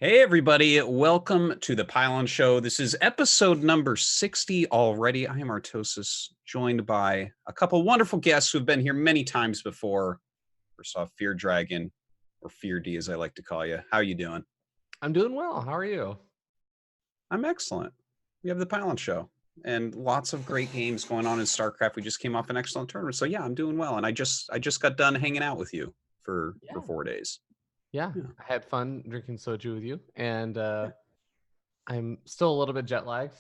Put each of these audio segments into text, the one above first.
Hey, everybody. Welcome to the Pylon Show. This is episode number 60 already. I am Artosis, joined by a couple wonderful guests who have been here many times before. First off, Fear Dragon, or Fear D, as I like to call you. How are you doing? I'm doing well. How are you? I'm excellent. We have the Pylon Show and lots of great games going on in Starcraft. We just came off an excellent tournament. So yeah, I'm doing well. And I just got done hanging out with you for 4 days. Yeah, Yeah. I had fun drinking soju with you, and I'm still a little bit jet lagged,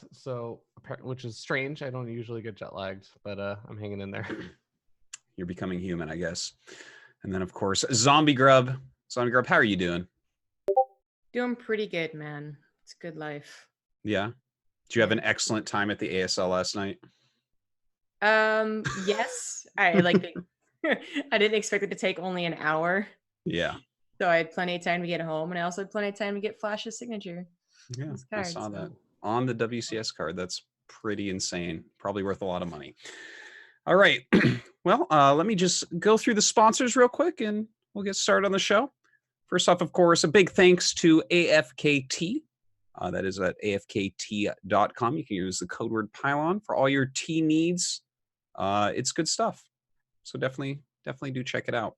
which is strange. I don't usually get jet lagged, but I'm hanging in there. You're becoming human, I guess. And then, of course, Zombie Grub. Zombie Grub, how are you doing? Doing pretty good, man. It's a good life. Yeah. Did you have an excellent time at the ASL last night? Yes. I I didn't expect it to take only an hour. Yeah. So I had plenty of time to get home, and I also had plenty of time to get Flash's signature. Yeah, Card, I saw that on the WCS card. That's pretty insane. Probably worth a lot of money. All right. Well, let me just go through the sponsors real quick, and we'll get started on the show. First off, of course, a big thanks to AFKT. That is at afkt.com. You can use the code word Pylon for all your tea needs. It's good stuff. So definitely do check it out.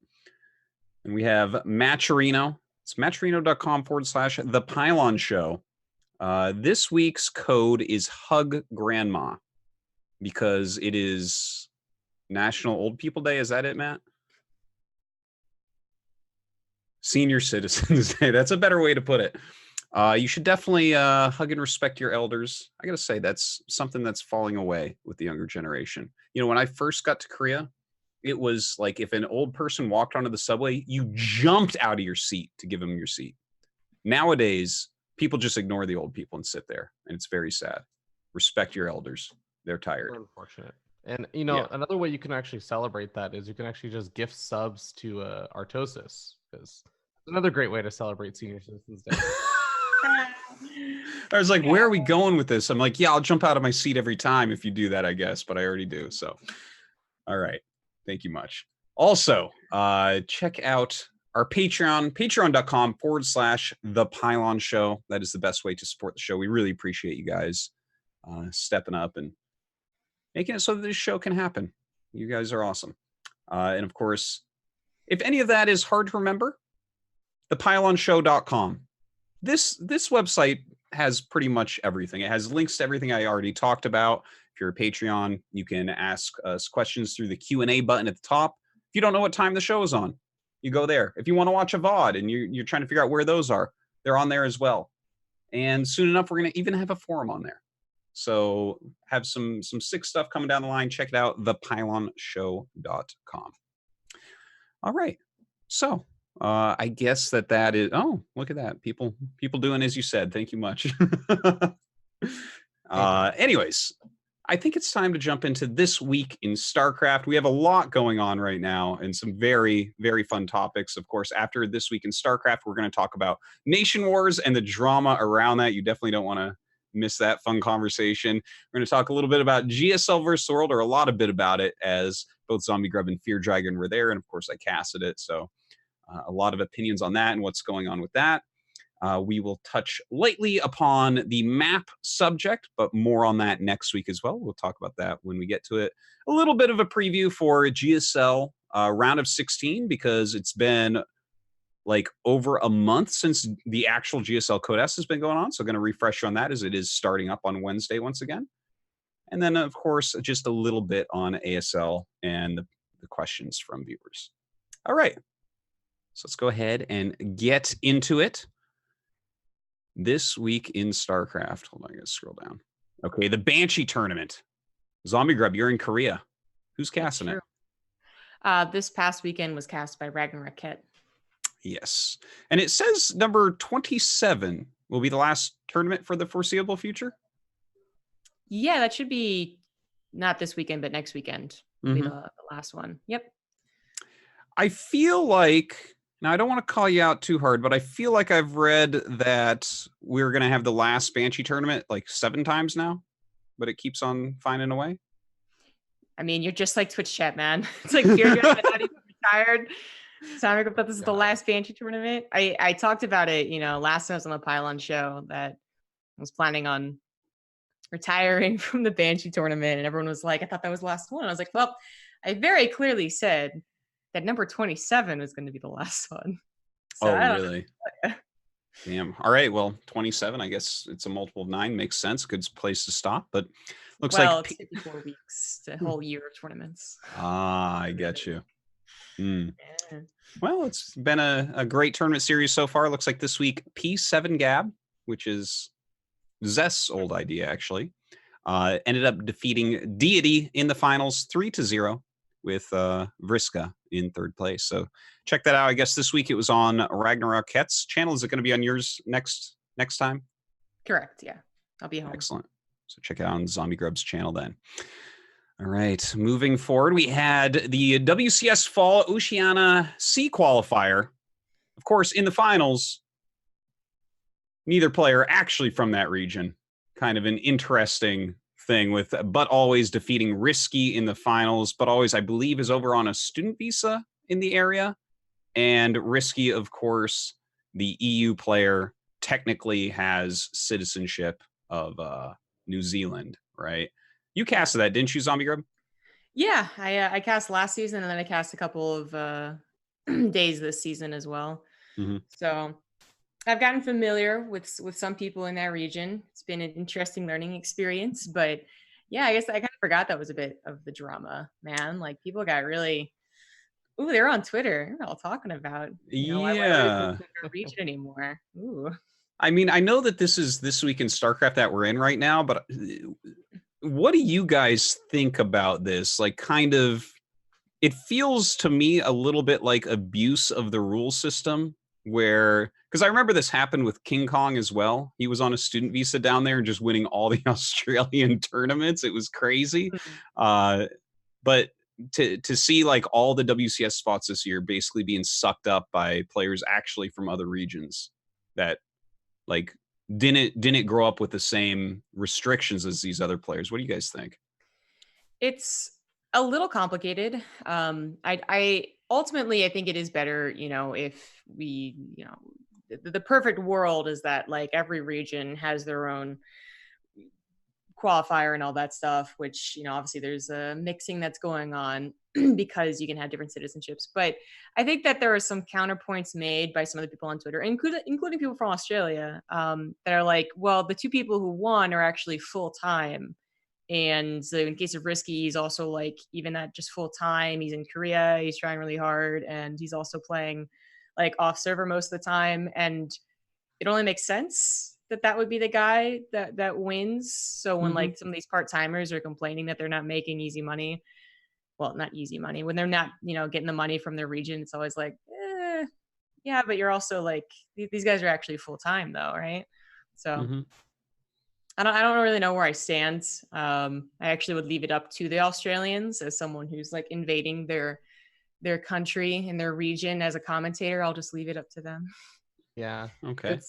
And we have Matcherino. It's matcherino.com/the Pylon Show. This week's code is Hug Grandma because it is National Old People Day. Is that it, Matt? Senior Citizens Day. That's a better way to put it. You should definitely hug and respect your elders. I got to say, that's something that's falling away with the younger generation. You know, when I first got to Korea, it was like if an old person walked onto the subway, you jumped out of your seat to give them your seat. Nowadays, people just ignore the old people and sit there, and it's very sad. Respect your elders. They're tired. Unfortunate. And, you know, another way you can actually celebrate that is you can actually just gift subs to Artosis, because it's another great way to celebrate Senior Citizens Day. I was like, where are we going with this? I'm like, yeah, I'll jump out of my seat every time if you do that, I guess, but I already do. So, all right. Thank you much. Also, check out our Patreon, patreon.com/the Pylon Show. That is the best way to support the show. We really appreciate you guys stepping up and making it so that this show can happen. You guys are awesome. And of course, if any of that is hard to remember, thepylonshow.com. This website has pretty much everything. It has links to everything I already talked about. If you're a Patreon, you can ask us questions through the Q&A button at the top. If you don't know what time the show is on, you go there. If you want to watch a VOD and you're trying to figure out where those are, they're on there as well. And soon enough, we're going to even have a forum on there. So have some sick stuff coming down the line. Check it out, thepylonshow.com. All right. So I guess that is, oh, look at that. People doing as you said. Thank you much. Anyways, I think it's time to jump into this week in StarCraft. We have a lot going on right now and some very, very fun topics. Of course, after this week in StarCraft, we're going to talk about Nation Wars and the drama around that. You definitely don't want to miss that fun conversation. We're going to talk a little bit about GSL versus the World, or a lot of bit about it, as both Zombie Grub and Fear Dragon were there. And of course, I casted it. So a lot of opinions on that and what's going on with that. We will touch lightly upon the map subject, but more on that next week as well. We'll talk about that when we get to it. A little bit of a preview for GSL round of 16, because it's been like over a month since the actual GSL Code S has been going on. So going to refresh you on that, as it is starting up on Wednesday once again. And then, of course, just a little bit on ASL and the questions from viewers. All right. So let's go ahead and get into it. This week in StarCraft. Hold on, I gotta scroll down. Okay, the Banshee tournament. Zombie Grub, you're in Korea. Who's casting it? This past weekend was cast by Ragnarok Kit. Yes. And it says number 27 will be the last tournament for the foreseeable future. Yeah, that should be not this weekend, but next weekend will be the last one. Yep. I feel like, now I don't want to call you out too hard, but I feel like I've read that we're going to have the last Banshee tournament like 7 times now, but it keeps on finding a way. I mean, you're just like Twitch chat, man. It's like you're not even retired. So I thought this is the last Banshee tournament. I talked about it, last time I was on the Pylon show that I was planning on retiring from the Banshee tournament, and everyone was like, I thought that was the last one. I was like, well, I very clearly said that number 27 was going to be the last one. So Oh, I don't really? know. Damn. All right. Well, 27, I guess it's a multiple of 9. Makes sense. Good place to stop. But looks Well, like... it's 54 weeks, the whole year of tournaments. Ah, I get you. Mm. Yeah. Well, it's been a great tournament series so far. Looks like this week, P7 Gab, which is Zest's old idea, actually, ended up defeating Deity in the finals 3-0 with Vriska in third place. So check that out. I guess this week it was on Ragnarok Het's channel. Is it going to be on yours next time? Correct. Yeah. I'll be home. Excellent. So check it out on Zombie Grub's channel then. All right. Moving forward, we had the WCS Fall Oceania Sea Qualifier. Of course, in the finals, neither player actually from that region. Kind of an interesting thing with, but always defeating Risky in the finals. But always, I believe, is over on a student visa in the area. And Risky, of course, the EU player, technically has citizenship of New Zealand, right? You casted that, didn't you, Zombie Grub? Yeah, I cast last season, and then I cast a couple of days this season as well. Mm-hmm. So I've gotten familiar with some people in that region. It's been an interesting learning experience, but yeah, I guess I kind of forgot that was a bit of the drama, man. Like people got really, they're on Twitter. They're all talking about, why Yeah. the region anymore. Ooh. I mean, I know that this is This Week in StarCraft that we're in right now, but what do you guys think about this? Like, kind of, it feels to me a little bit like abuse of the rule system, where, because I remember this happened with King Kong as well. He was on a student visa down there and just winning all the Australian tournaments. It was crazy. But to see like all the WCS spots this year basically being sucked up by players actually from other regions that like didn't grow up with the same restrictions as these other players. What do you guys think? It's a little complicated. I ultimately I think it is better, if we, the perfect world is that like every region has their own qualifier and all that stuff, which, obviously there's a mixing that's going on because you can have different citizenships. But I think that there are some counterpoints made by some of the people on Twitter, including people from Australia, that are like, well, the two people who won are actually full time. And so in case of Risky, he's also like, even at just full time, he's in Korea, he's trying really hard, and he's also playing like off server most of the time. And it only makes sense that would be the guy that wins. So when like some of these part-timers are complaining that they're not making easy money, well, not easy money, when they're not, getting the money from their region, it's always like, yeah, but you're also like, these guys are actually full-time though, right? So I don't really know where I stand. I actually would leave it up to the Australians as someone who's like invading their country and their region as a commentator. I'll just leave it up to them. Yeah. Okay.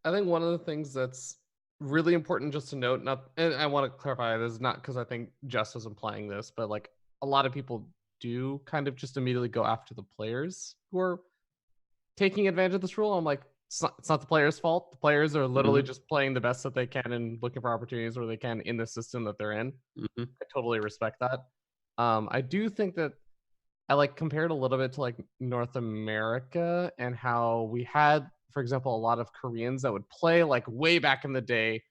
I think one of the things that's really important just to note, and I want to clarify, this is not because I think Jess is implying this, but like a lot of people do kind of just immediately go after the players who are taking advantage of this rule. I'm like, it's not the players' fault. The players are literally just playing the best that they can and looking for opportunities where they can in the system that they're in. I totally respect that. I do think that I like compared a little bit to like North America and how we had, for example, a lot of Koreans that would play like way back in the day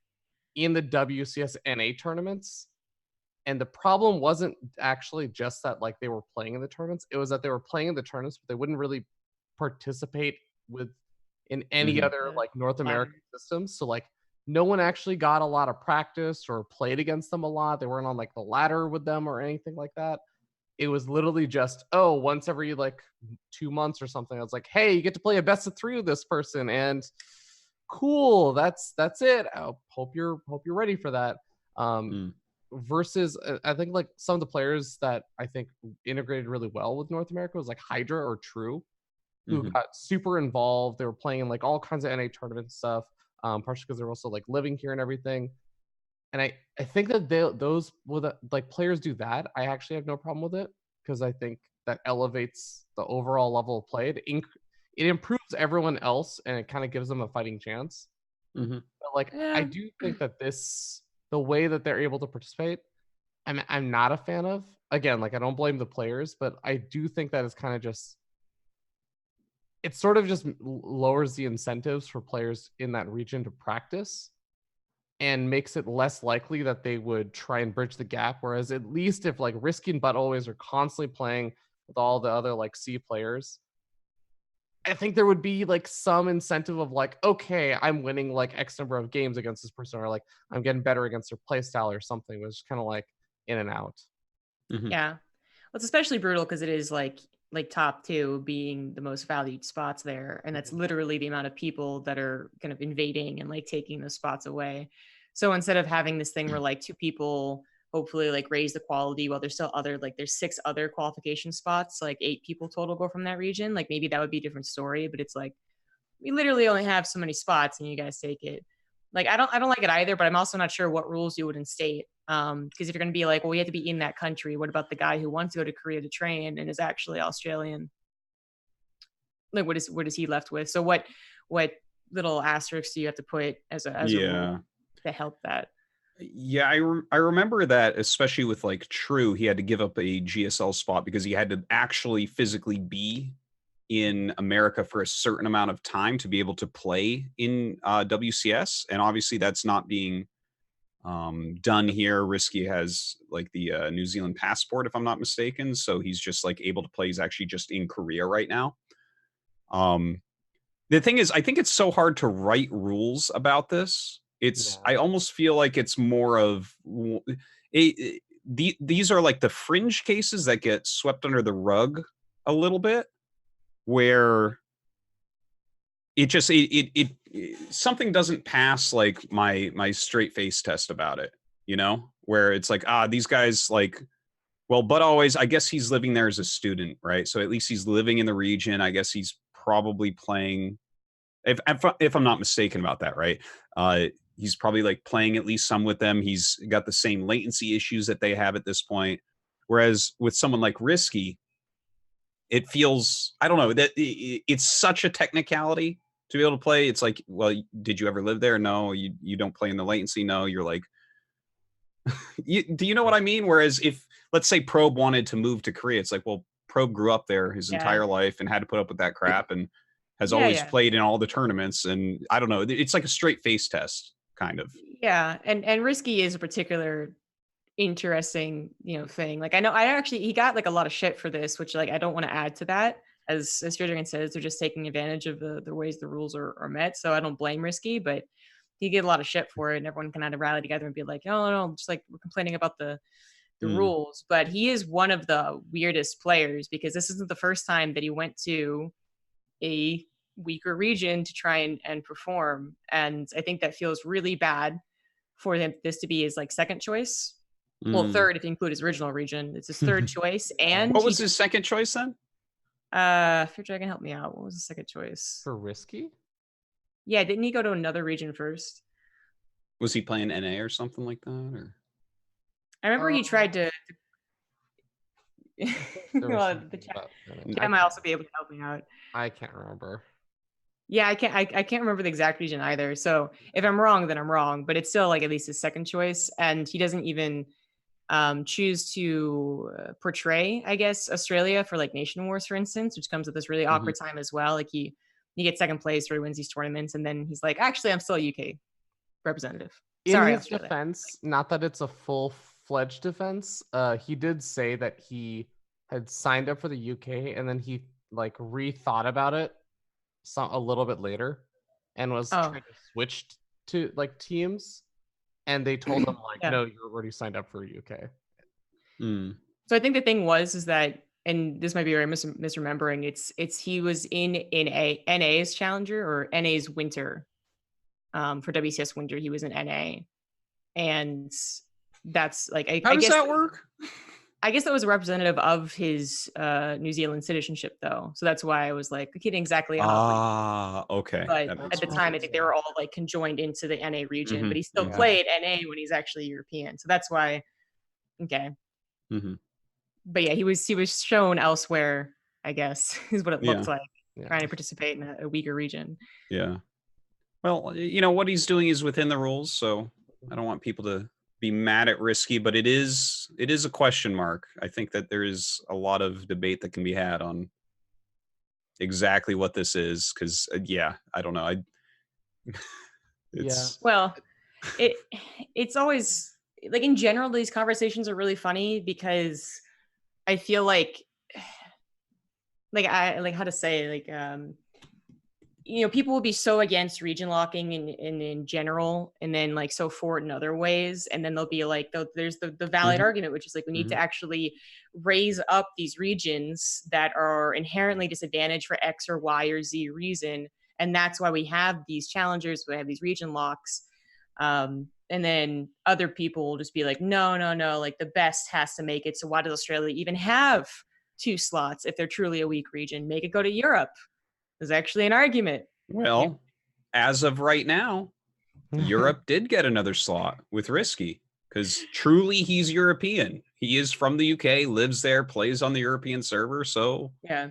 in the WCS NA tournaments. And the problem wasn't actually just that like they were playing in the tournaments. It was that they were playing in the tournaments, but they wouldn't really participate in any other like North American systems. So like no one actually got a lot of practice or played against them a lot. They weren't on like the ladder with them or anything like that. It was literally just, once every like 2 months or something. I was like, hey, you get to play a best of 3 with this person, and cool, that's it. I hope you're ready for that. Versus, I think like some of the players that I think integrated really well with North America was like Hydra or True, who got super involved. They were playing in like all kinds of NA tournament stuff, partially because they're also like living here and everything. And I think that those with like players do that. I actually have no problem with it because I think that elevates the overall level of play. It improves everyone else, and it kind of gives them a fighting chance. Mhm. But like, I Yeah. do think that the way that they're able to participate, I'm not a fan of. Again, like I don't blame the players, but I do think that it's kind of just, it sort of just lowers the incentives for players in that region to practice, and makes it less likely that they would try and bridge the gap. Whereas at least if like Risky and Butt Always are constantly playing with all the other like C players, I think there would be like some incentive of like, okay, I'm winning like X number of games against this person, or like I'm getting better against their play style or something, which is kind of like in and out. Mhm. Yeah. Well, it's especially brutal because it is like top two being the most valued spots there, and that's literally the amount of people that are kind of invading and like taking those spots away. So instead of having this thing where like two people hopefully like raise the quality while there's still other, like there's 6 other qualification spots, like 8 people total go from that region, like maybe that would be a different story. But it's like we literally only have so many spots and you guys take it. Like I don't like it either, but I'm also not sure what rules you would instate. Because if you're going to be like, well, we have to be in that country, what about the guy who wants to go to Korea to train and is actually Australian? Like, what is he left with? So what little asterisks do you have to put as a rule to help that? Yeah, I remember that, especially with like True, he had to give up a GSL spot because he had to actually physically be in America for a certain amount of time to be able to play in WCS, and obviously that's not being done here. Risky has like the New Zealand passport, if I'm not mistaken, so he's just like able to play. He's actually just in Korea right now. The thing is, I think it's so hard to write rules about this. I almost feel like it's more of these are like the fringe cases that get swept under the rug a little bit, where it just something doesn't pass like my straight face test about it, where it's like, these guys like, well, but always, I guess he's living there as a student, right? So at least he's living in the region. I guess he's probably playing, if I'm not mistaken about that, right? He's probably like playing at least some with them. He's got the same latency issues that they have at this point. Whereas with someone like Risky, it feels, I don't know, that it's such a technicality to be able to play. It's like, well, did you ever live there? No. You don't play in the latency? No. You're like, do you know what I mean? Whereas if, let's say, Probe wanted to move to Korea, it's like, well, Probe grew up there his entire life and had to put up with that crap and has always played in all the tournaments. And I don't know, it's like a straight face test, kind of. Yeah, and Risky is a particular interesting, thing. Like he got like a lot of shit for this, which like I don't want to add to that. As Stranger says, they're just taking advantage of the ways the rules are met. So I don't blame Risky, but he get a lot of shit for it, and everyone can kind of rally together and be like, oh no, just like we're complaining about the rules. But he is one of the weirdest players because this isn't the first time that he went to a weaker region to try and perform. And I think that feels really bad for this to be his like second choice. Well, third if you include his original region. It's his third choice. And what was his second choice then? Fear Dragon, help me out. What was the second choice? For Risky? Yeah, didn't he go to another region first? Was he playing NA or something like that? Or I remember he tried to. Well, the chat might also be able to help me out. I can't remember. Yeah, I can't remember the exact region either. So if I'm wrong, then I'm wrong. But it's still like at least his second choice, and he doesn't even choose to portray, I guess, Australia for like Nation Wars, for instance, which comes at this really awkward time as well. Like he gets second place or he wins these tournaments, and then he's like, actually, I'm still a UK representative. Sorry, in his defense, not that it's a full-fledged defense, he did say that he had signed up for the UK and then he like rethought about it a little bit later and was trying to switch to like teams, and they told him like, no, you're already signed up for UK. So I think the thing is that, and this might be very misremembering, it's he was in NA's Challenger or NA's Winter. For WCS Winter, he was in NA, and that's like how does that work? I guess that was a representative of his New Zealand citizenship, though, so that's why I was like, I can't exactly. Okay. But at the time, I think they were all like conjoined into the NA region, but he still played NA when he's actually European, so that's why. Okay. but yeah, he was shown elsewhere, I guess, is what it Yeah. looked like, Yeah. trying to participate in a weaker region. Yeah. Well, you know, what he's doing is within the rules, so I don't want people to be mad at Risky, but it is a question mark. I think that there is a lot of debate that can be had on exactly what this is, because yeah, I don't know. It's Well, it's always like, in general, these conversations are really funny because I feel like I like, how to say, like, you know, people will be so against region locking in general, and then like so for it in other ways, and then they'll be like, there's the valid argument, which is like, we need to actually raise up these regions that are inherently disadvantaged for X or Y or Z reason, and that's why we have these challengers, we have these region locks. And then other people will just be like, no, like the best has to make it. So why does Australia even have 2 slots if they're truly a weak region? Make it go to Europe. There's actually an argument. well, as of right now, Europe did get another slot with Risky, because truly he's European. He is from the UK, lives there, plays on the European server. So Yeah.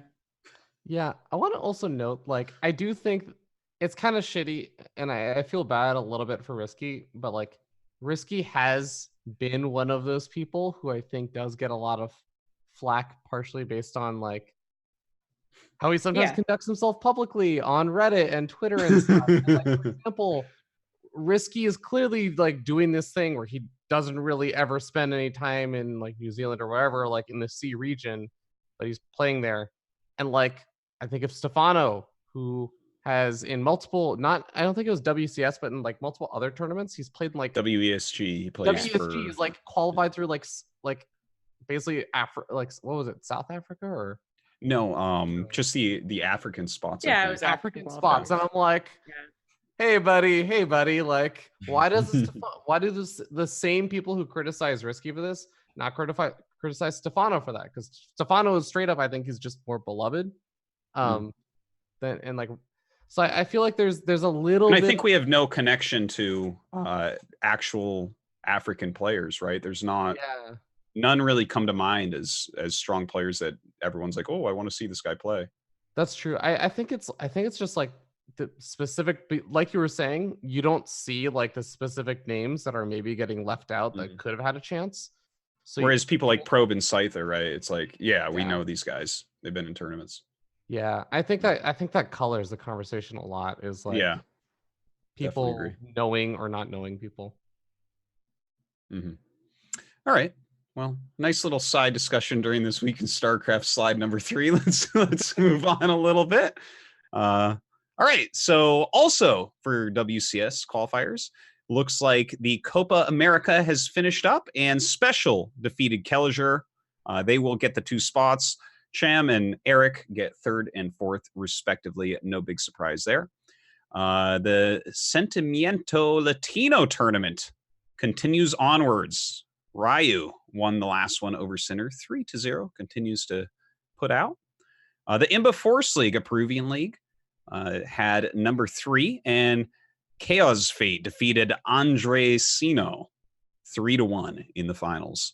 Yeah, I want to also note, like, I do think it's kind of shitty, and I feel bad a little bit for Risky, but like, Risky has been one of those people who I think does get a lot of flack, partially based on like how he sometimes Yeah. conducts himself publicly on Reddit and Twitter and stuff. And, like, for example, Risky is clearly like doing this thing where he doesn't really ever spend any time in like New Zealand or wherever, like in the C region, but he's playing there. And like, I think of Stefano, who has in multiple, I don't think it was WCS, but in like multiple other tournaments, he's played in like WESG, he plays WESG is like qualified through like basically like, what was it, South Africa or no, just the African spots. Yeah, I it think. was African African spots, and I'm like, Yeah. hey buddy, like, why do the same people who criticize Risky for this not criticize Stefano for that? Because Stefano is straight up, I think, he's just more beloved. Than, and like, so I feel like there's a little And bit. I think we have no connection to actual African players, right? There's not none really come to mind as strong players that everyone's like, oh, I want to see this guy play. That's true. I think it's just like the specific, like you were saying, you don't see like the specific names that are maybe getting left out that could have had a chance. So whereas people like Probe and Scyther, right? It's like, yeah, we know these guys. They've been in tournaments. Yeah, I think that colors the conversation a lot. Is like, people knowing or not knowing people. All right. Well, nice little side discussion during this week in StarCraft slide number 3. Let's move on a little bit. All right. So also for WCS qualifiers, looks like the Copa America has finished up, and Special defeated Kelliger. They will get the 2 spots. Cham and Eric get 3rd and 4th, respectively. No big surprise there. The Sentimiento Latino tournament continues onwards. Ryu won the last one over Sinner 3-0, continues to put out. The Imba Force League, a Peruvian league, had number 3, and Chaos Fate defeated Andre Sino 3-1 in the finals.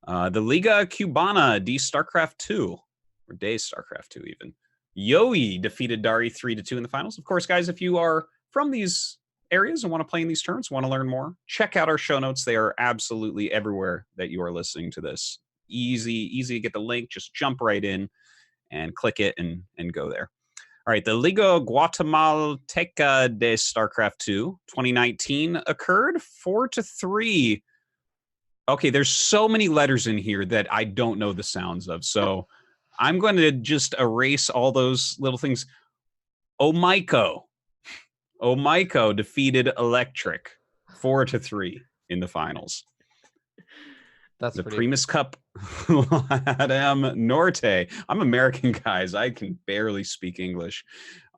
The Liga Cubana de StarCraft 2, or de StarCraft 2 even, Yoi defeated Dari 3-2 in the finals. Of course, guys, if you are from these areas and want to play in these tournaments, want to learn more, check out our show notes. They are absolutely everywhere that you are listening to this. Easy to get the link. Just jump right in and click it and go there. All right, the Liga Guatemalteca de StarCraft 2 2019 occurred 4-3. Okay, there's so many letters in here that I don't know the sounds of, so I'm going to just erase all those little things. Omaiko defeated Electric 4-3 in the finals. That's the Primus Cup Latam Norte. I'm American, guys. I can barely speak English.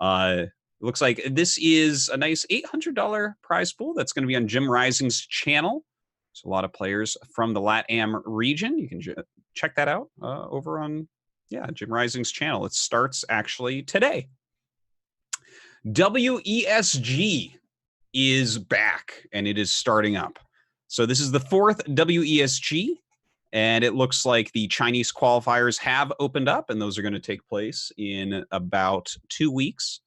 Looks like this is a nice $800 prize pool that's going to be on Jim Rising's channel. There's a lot of players from the LATAM region. You can check that out over on Jim Rising's channel. It starts actually today. WESG is back, and it is starting up. So this is the 4th WESG. And it looks like the Chinese qualifiers have opened up, and those are going to take place in about 2 weeks.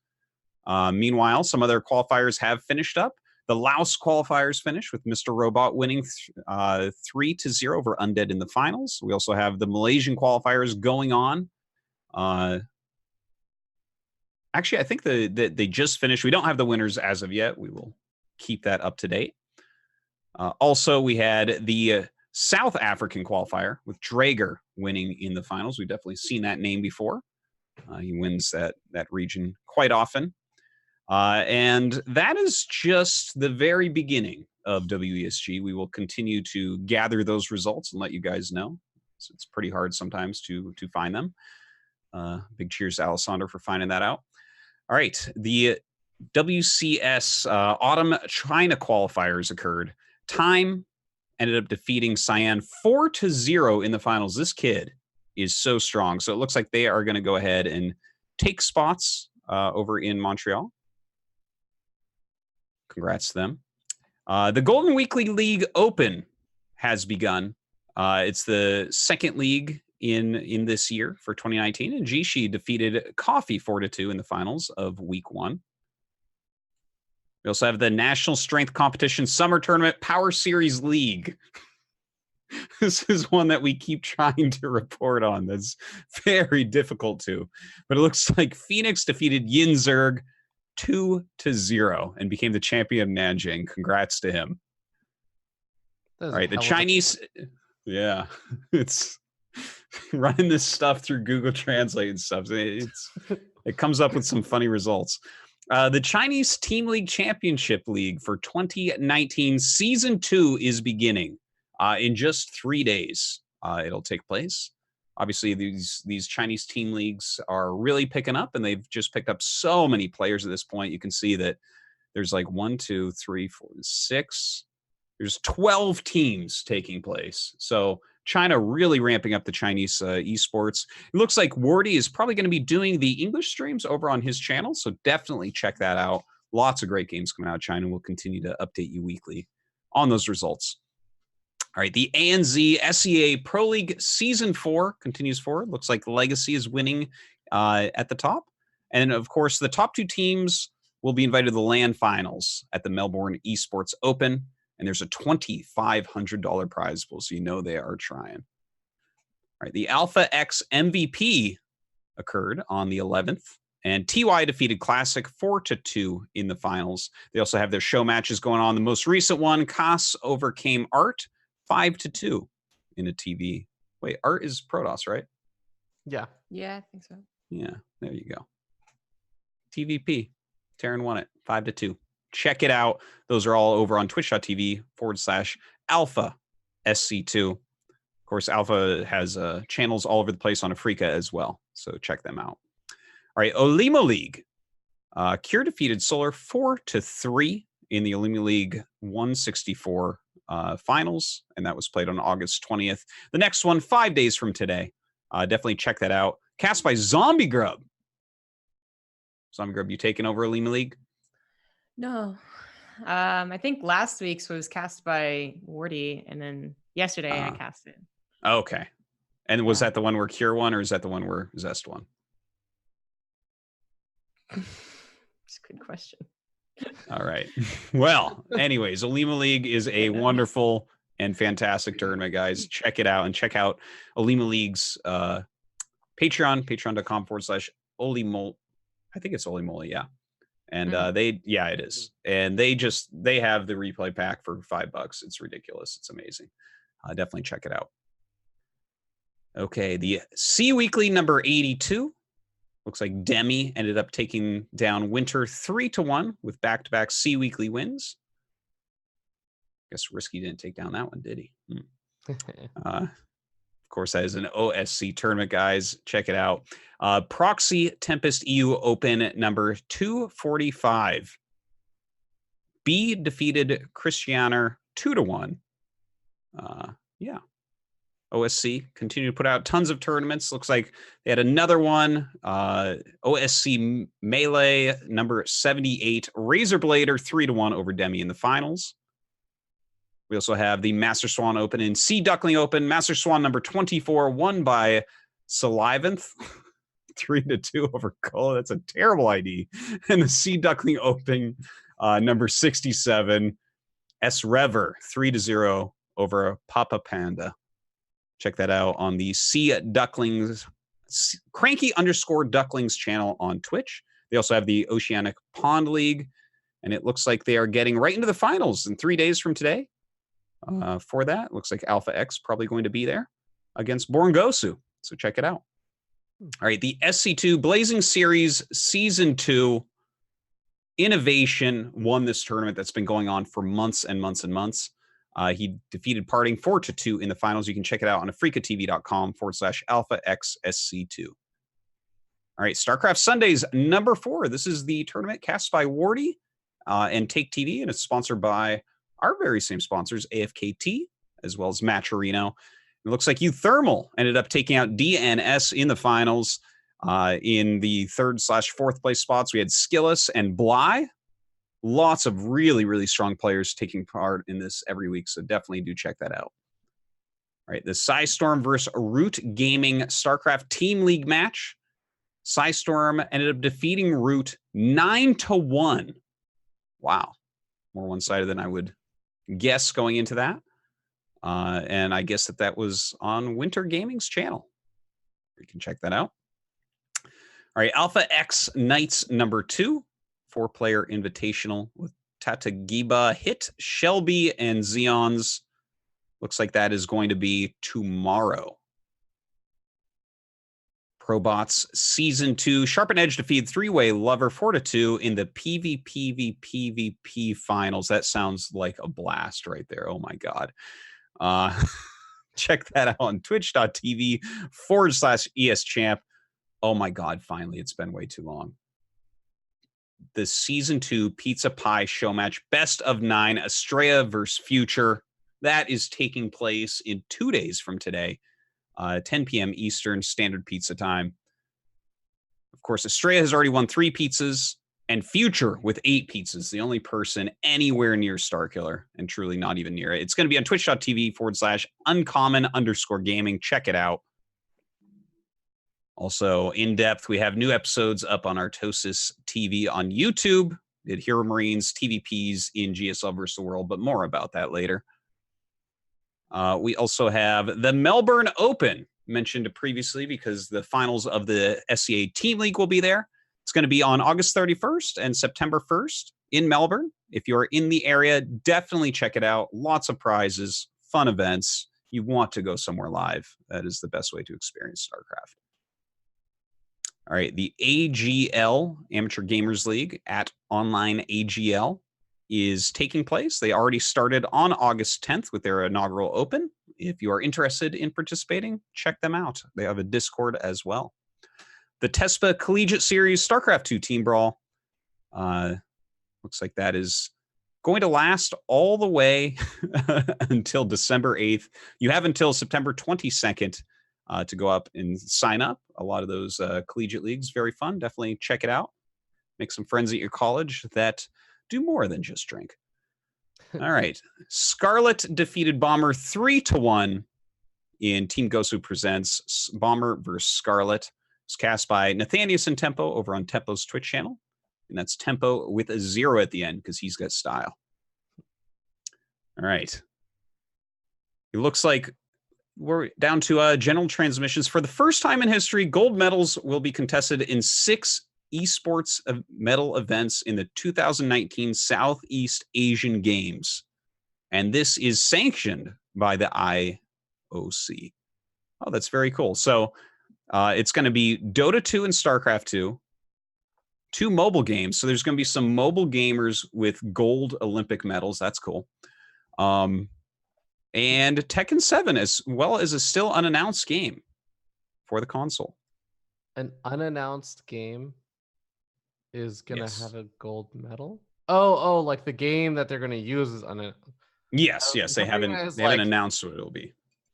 Meanwhile, some other qualifiers have finished up. The Laos qualifiers finished with Mr. Robot winning 3-0 over Undead in the finals. We also have the Malaysian qualifiers going on. Actually, I think they just finished. We don't have the winners as of yet. We will keep that up to date. Also, we had the South African qualifier with Draeger winning in the finals. We've definitely seen that name before. He wins that region quite often. And that is just the very beginning of WESG. We will continue to gather those results and let you guys know. So it's pretty hard sometimes to find them. Big cheers to Alessandro for finding that out. All right, the WCS Autumn China qualifiers occurred. Time ended up defeating Cyan 4-0 in the finals. This kid is so strong. So it looks like they are going to go ahead and take spots over in Montreal. Congrats to them. The Golden Weekly League Open has begun. It's the second league in this year for 2019, and Jishi defeated Coffee 4-2 in the finals of week 1. We also have the National Strength Competition Summer Tournament Power Series League. This is one that we keep trying to report on. That's very difficult to. But it looks like Phoenix defeated Yinzerg 2-0 and became the champion of Nanjing. Congrats to him. All right, the Chinese... Yeah, it's running this stuff through Google Translate and stuff. It comes up with some funny results. The Chinese Team League Championship League for 2019 Season 2 is beginning in just 3 days. It'll take place. Obviously, these Chinese team leagues are really picking up, and they've just picked up so many players at this point. You can see that there's like 1, 2, 3, 4, 6. There's 12 teams taking place. So China really ramping up the Chinese esports. It looks like Wardy is probably going to be doing the English streams over on his channel, so definitely check that out. Lots of great games coming out of China. We'll continue to update you weekly on those results. All right, the ANZ SEA Pro League Season 4 continues forward. Looks like Legacy is winning at the top. And, of course, the top 2 teams will be invited to the LAN finals at the Melbourne Esports Open. And there's a $2,500 prize pool, so you know they are trying. All right, the Alpha X MVP occurred on the 11th, and TY defeated Classic 4-2 in the finals. They also have their show matches going on. The most recent one, Koss overcame Art 5-2 in a TV. Wait, Art is Protoss, right? Yeah. Yeah, I think so. Yeah, there you go. TVP. Terran won it 5-2. Check it out. Those are all over on twitch.tv/Alpha SC2. Of course, Alpha has channels all over the place on Afrika as well. So check them out. All right, Olima League. Cure defeated Solar 4-3 in the Olima League 164 finals, and that was played on August 20th. The next one, 5 days from today. Definitely check that out. Cast by Zombie Grub. Zombie Grub, you taking over Olima League? No. I think last week's was cast by Wardy, and then yesterday I cast it. Okay. And was that the one where Cure won, or is that the one where Zest won? It's a good question. All right. Well, anyways, Olima League is a wonderful and fantastic tournament, guys. Check it out, and check out Olima League's Patreon, patreon.com/Olimol. I think it's Olimoli, yeah. And it is. And they have the replay pack for $5. It's ridiculous. It's amazing. Definitely check it out. Okay, the C Weekly number 82. Looks like Demi ended up taking down Winter 3-1 with back-to-back C Weekly wins. Guess Risky didn't take down that one, did he? Of course, that is an OSC tournament, guys. Check it out. Proxy Tempest EU Open number 245. B defeated Christianer 2-1. Yeah. OSC continue to put out tons of tournaments. Looks like they had another one. OSC Melee number 78. Razorblader 3-1 over Demi in the finals. We also have the Master Swan Open and Sea Duckling Open. Master Swan number 24 won by Salivanth. 3-2 over Cola. That's a terrible ID. And the Sea Duckling Open number 67. S Rever 3-0 over Papa Panda. Check that out on the Sea Ducklings, Cranky_Ducklings channel on Twitch. They also have the Oceanic Pond League, and it looks like they are getting right into the finals in 3 days from today. For that, looks like Alpha X probably going to be there against Borngosu. So check it out. All right, the SC2 Blazing Series Season 2 Innovation won this tournament that's been going on for months and months and months. He defeated Parting 4-2 in the finals. You can check it out on africatv.com/AlphaXSC2. All right, Starcraft Sundays number 4. This is the tournament cast by Wardy and Take TV, and it's sponsored by our very same sponsors, AFKT, as well as Matcherino. It looks like Euthermal ended up taking out DNS in the finals. In the 3rd/4th place spots, we had Skillus and Bly. Lots of really, really strong players taking part in this every week, so definitely do check that out. All right, the Psystorm versus Root Gaming StarCraft Team League match. Psystorm ended up defeating Root 9-1. Wow. More one-sided than I would guess going into that. And I guess that was on Winter Gaming's channel. You can check that out. All right, Alpha X Knights number 2. 4-player invitational with Tatagiba, Hit, Shelby, and Xeons. Looks like that is going to be tomorrow. Probots Season 2. Sharpen Edge defeated 3-way Lover 4-2 in the PvP finals. That sounds like a blast right there. Oh my God. Check that out on twitch.tv/ESChamp. Oh my God, finally, it's been way too long. The Season 2 Pizza Pie show match, best of 9, Estrella versus Future. That is taking place in 2 days from today, 10 p.m. Eastern Standard Pizza Time. Of course, Estrella has already won 3 pizzas, and Future with 8 pizzas, the only anywhere near Starkiller, and truly not even near it. It's going to be on twitch.tv/uncommon_gaming. Check it out. Also, in depth, we have new episodes up on ArtosisTV on YouTube. Did Hero Marines, TVPs in GSL versus the World, but more about that later. We also have the Melbourne Open, mentioned previously because the finals of the SCA Team League will be there. It's going to be on August 31st and September 1st in Melbourne. If you're in the area, definitely check it out. Lots of prizes, fun events. You want to go somewhere live. That is the best way to experience StarCraft. All right, the AGL, Amateur Gamers League, at Online AGL, is taking place. They already started on August 10th with their inaugural Open. If you are interested in participating, check them out. They have a Discord as well. The TESPA Collegiate Series StarCraft 2 Team Brawl. Looks like that is going to last all the way until December 8th. You have until September 22nd to go up and sign up. A lot of those collegiate leagues, very fun. Definitely check it out. Make some friends at your college that do more than just drink. All right. Scarlet defeated Bomber 3-1 in Team Gosu Presents Bomber versus Scarlet. It's cast by Nathanius and Tempo over on Tempo's Twitch channel. And that's Tempo with a 0 at the end because he's got style. All right. It looks like we're down to general transmissions. For the first time in history, gold medals will be contested in 6 esports medal events in the 2019 Southeast Asian Games. And this is sanctioned by the IOC. Oh, that's very cool. So it's going to be Dota 2 and StarCraft 2, 2 mobile games. So there's going to be some mobile gamers with gold Olympic medals. That's cool. And Tekken 7, as well as a still unannounced game for the console. An unannounced game is going to have a gold medal? Oh, like the game that they're going to use is unannounced. Yes, they haven't announced what it'll be.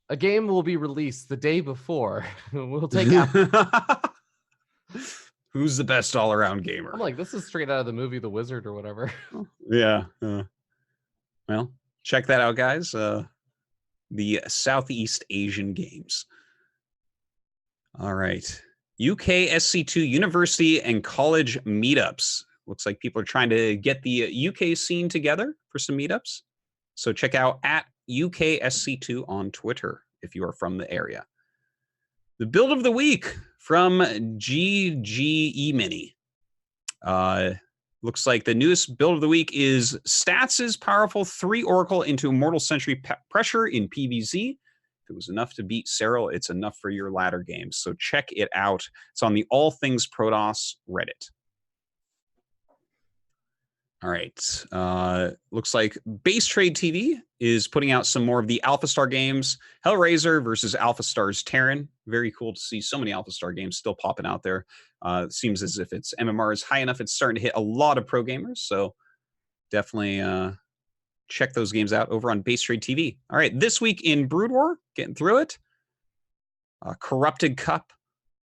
A game will be released the day before. We'll take after. Who's the best all-around gamer? I'm like, this is straight out of the movie The Wizard or whatever. Yeah. Well, check that out, guys. The Southeast Asian Games. All right. UKSC2 University and College Meetups. Looks like people are trying to get the UK scene together for some meetups. So check out at UKSC2 on Twitter if you are from the area. The build of the week from GGE Mini. Looks like the newest build of the week is Stats' powerful 3 Oracle into Immortal Century Pressure in PvZ. If it was enough to beat Serral, it's enough for your ladder games. So check it out. It's on the All Things Protoss Reddit. All right. Looks like Base Trade TV is putting out some more of the Alpha Star games. Hellraiser versus Alpha Star's Terran. Very cool to see so many Alpha Star games still popping out there. It seems as if its MMR is high enough. It's starting to hit a lot of pro gamers. So definitely check those games out over on Base Trade TV. All right. This week in Brood War, getting through it. Corrupted Cup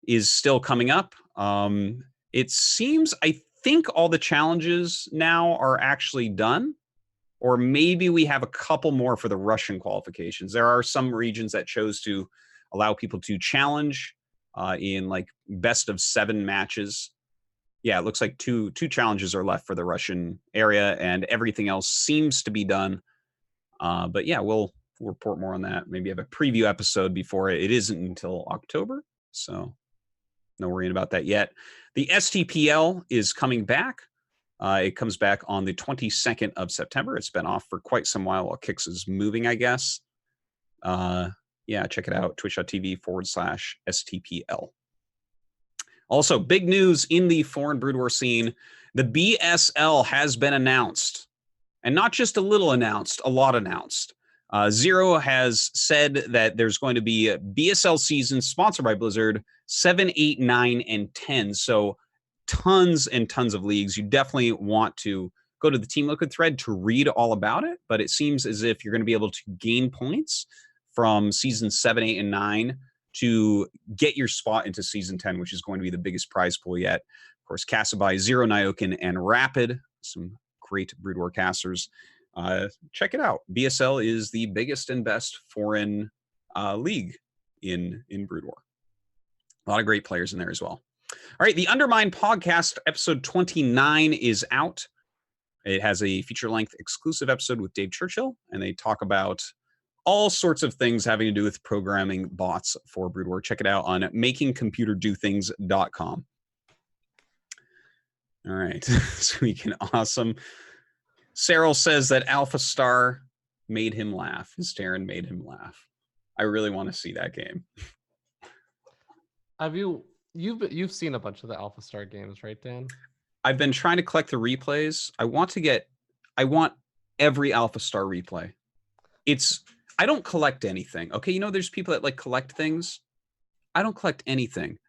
is still coming up. It seems, I think all the challenges now are actually done, or maybe we have a couple more for the Russian qualifications. There are some regions that chose to allow people to challenge in like best of 7 matches. Yeah, it looks like two challenges are left for the Russian area, and everything else seems to be done. But yeah, we'll report more on that. Maybe have a preview episode before it isn't until October. So no worrying about that yet. The STPL is coming back. It comes back on the 22nd of September. It's been off for quite some while Kix is moving, I guess. Yeah, check it out. Twitch.tv/STPL. Also, big news in the foreign Brood War scene. The BSL has been announced. And not just a little announced, a lot announced. Zero has said that there's going to be a BSL season sponsored by Blizzard 7, 8, 9, and 10. So tons and tons of leagues. You definitely want to go to the Team Liquid thread to read all about it. But it seems as if you're going to be able to gain points from season 7, 8, and 9 to get your spot into season 10, which is going to be the biggest prize pool yet. Of course, Kasabai, Zero, Nyokin, and Rapid. Some great Brood War casters. Check it out. BSL is the biggest and best foreign league in Brood War. A lot of great players in there as well. All right, the Undermine podcast episode 29 is out. It has a feature-length exclusive episode with Dave Churchill, and they talk about all sorts of things having to do with programming bots for Brood War. Check it out on makingcomputerdothings.com. All right, speaking awesome. Serral says that Alpha Star made him laugh. His Terran made him laugh. I really want to see that game. Have you've seen a bunch of the Alpha Star games, right, Dan? I've been trying to collect the replays. I want every Alpha Star replay. I don't collect anything. Okay, you know there's people that like collect things. I don't collect anything.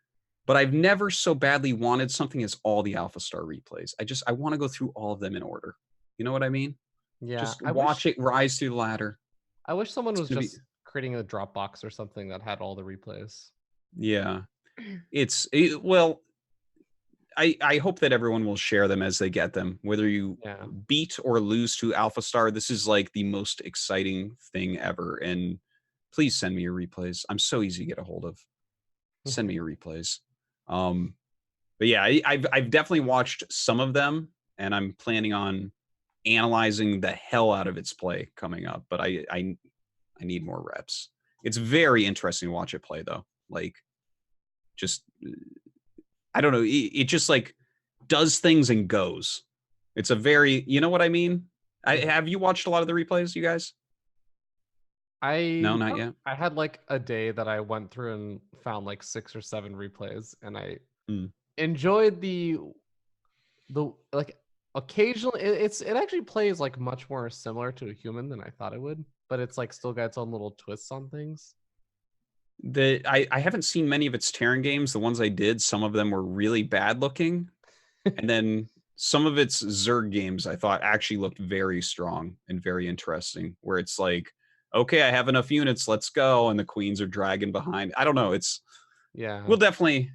But I've never so badly wanted something as all the Alpha Star replays. I want to go through all of them in order. You know what I mean? Yeah. Just watch it rise through the ladder. I wish someone was just creating a Dropbox or something that had all the replays. Yeah. I hope that everyone will share them as they get them. Whether you beat or lose to Alpha Star, this is like the most exciting thing ever. And please send me your replays. I'm so easy to get a hold of. Send me your replays. But yeah, I've definitely watched some of them, and I'm planning on analyzing the hell out of its play coming up. But I need more reps. It's very interesting to watch it play, though. Like, just I don't know. It just like does things and goes. It's a very, you know what I mean? Have you watched a lot of the replays, you guys? No, not yet. I had like a day that I went through and found like 6 or 7 replays, and I enjoyed the like occasionally it actually plays like much more similar to a human than I thought it would, but it's like still got its own little twists on things. I haven't seen many of its Terran games. The ones I did, some of them were really bad looking. And then some of its Zerg games I thought actually looked very strong and very interesting, where it's like, okay, I have enough units, let's go. And the queens are dragging behind. I don't know. We'll definitely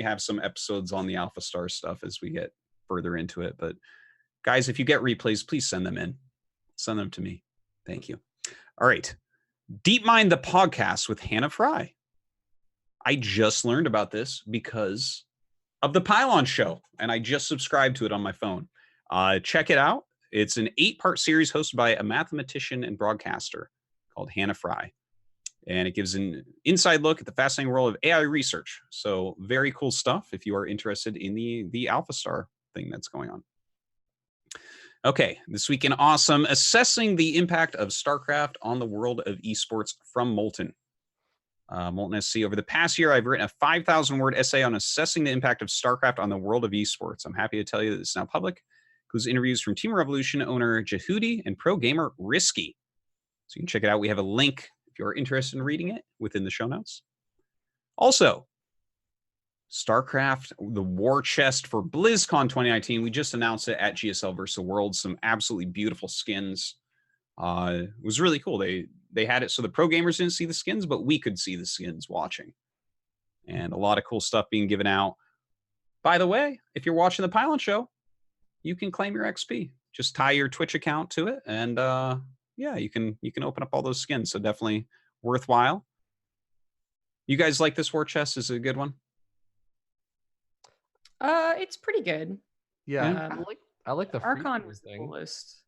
have some episodes on the Alpha Star stuff as we get further into it. But guys, if you get replays, please send them in. Send them to me. Thank you. All right. Deep Mind the podcast with Hannah Fry. I just learned about this because of the Pylon show, and I just subscribed to it on my phone. Check it out. It's an 8-part series hosted by a mathematician and broadcaster called Hannah Fry. And it gives an inside look at the fascinating world of AI research. So very cool stuff if you are interested in the AlphaStar thing that's going on. Okay, this week in Awesome, assessing the impact of StarCraft on the world of esports from Molten. Molten SC, over the past year, I've written a 5,000-word essay on assessing the impact of StarCraft on the world of esports. I'm happy to tell you that it's now public. It includes interviews from Team Revolution owner Jehudi and pro gamer Risky. So you can check it out. We have a link if you're interested in reading it within the show notes. Also, StarCraft, the war chest for BlizzCon 2019. We just announced it at GSL vs. the World. Some absolutely beautiful skins. It was really cool. They had it so the pro gamers didn't see the skins, but we could see the skins watching. And a lot of cool stuff being given out. By the way, if you're watching the Pylon show, you can claim your XP. Just tie your Twitch account to it, and yeah, you can open up all those skins. So definitely worthwhile. You guys like this war chest? Is it a good one? It's pretty good. Yeah, I like the Archon was the coolest.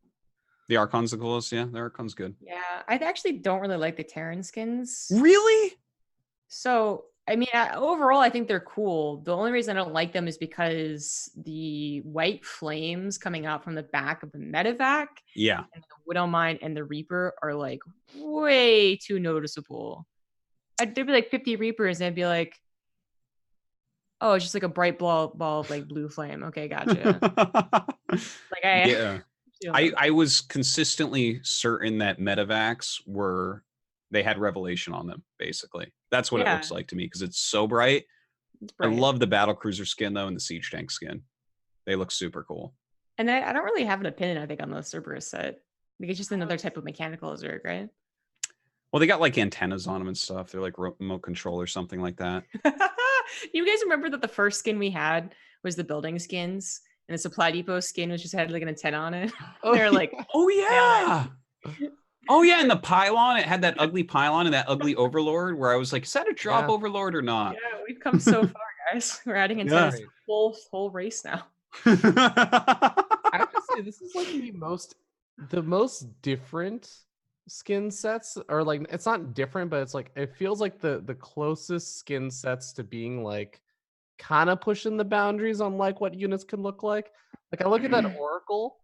The Archon's the coolest, yeah. The Archon's good. Yeah, I actually don't really like the Terran skins. Really? So, I mean, overall, I think they're cool. The only reason I don't like them is because the white flames coming out from the back of the medevac, yeah, and the Widowmine and the Reaper are like way too noticeable. There'd be like 50 Reapers, and I'd be like, oh, it's just like a bright ball of like blue flame. Okay, gotcha. Like I was consistently certain that medevacs they had revelation on them, basically. That's what it looks like to me, because it's so bright. I love the battlecruiser skin though, and the siege tank skin. They look super cool. And I don't really have an opinion, I think, on the Cerberus set. Like, it's just another type of mechanical Zerg, right? Well, they got like antennas on them and stuff. They're like remote control or something like that. You guys remember that the first skin we had was the building skins, and the supply depot skin was just had like an antenna on it. They're like, oh yeah. Oh yeah, and the Pylon, it had that ugly Pylon and that ugly Overlord where I was like, is that a drop Overlord or not? Yeah, we've come so far, guys. We're adding antennas to the whole race now. I have to say, this is like the most different skin sets, or like, it's not different, but it's like, it feels like the closest skin sets to being like kind of pushing the boundaries on like what units can look like. Like, I look at that Oracle.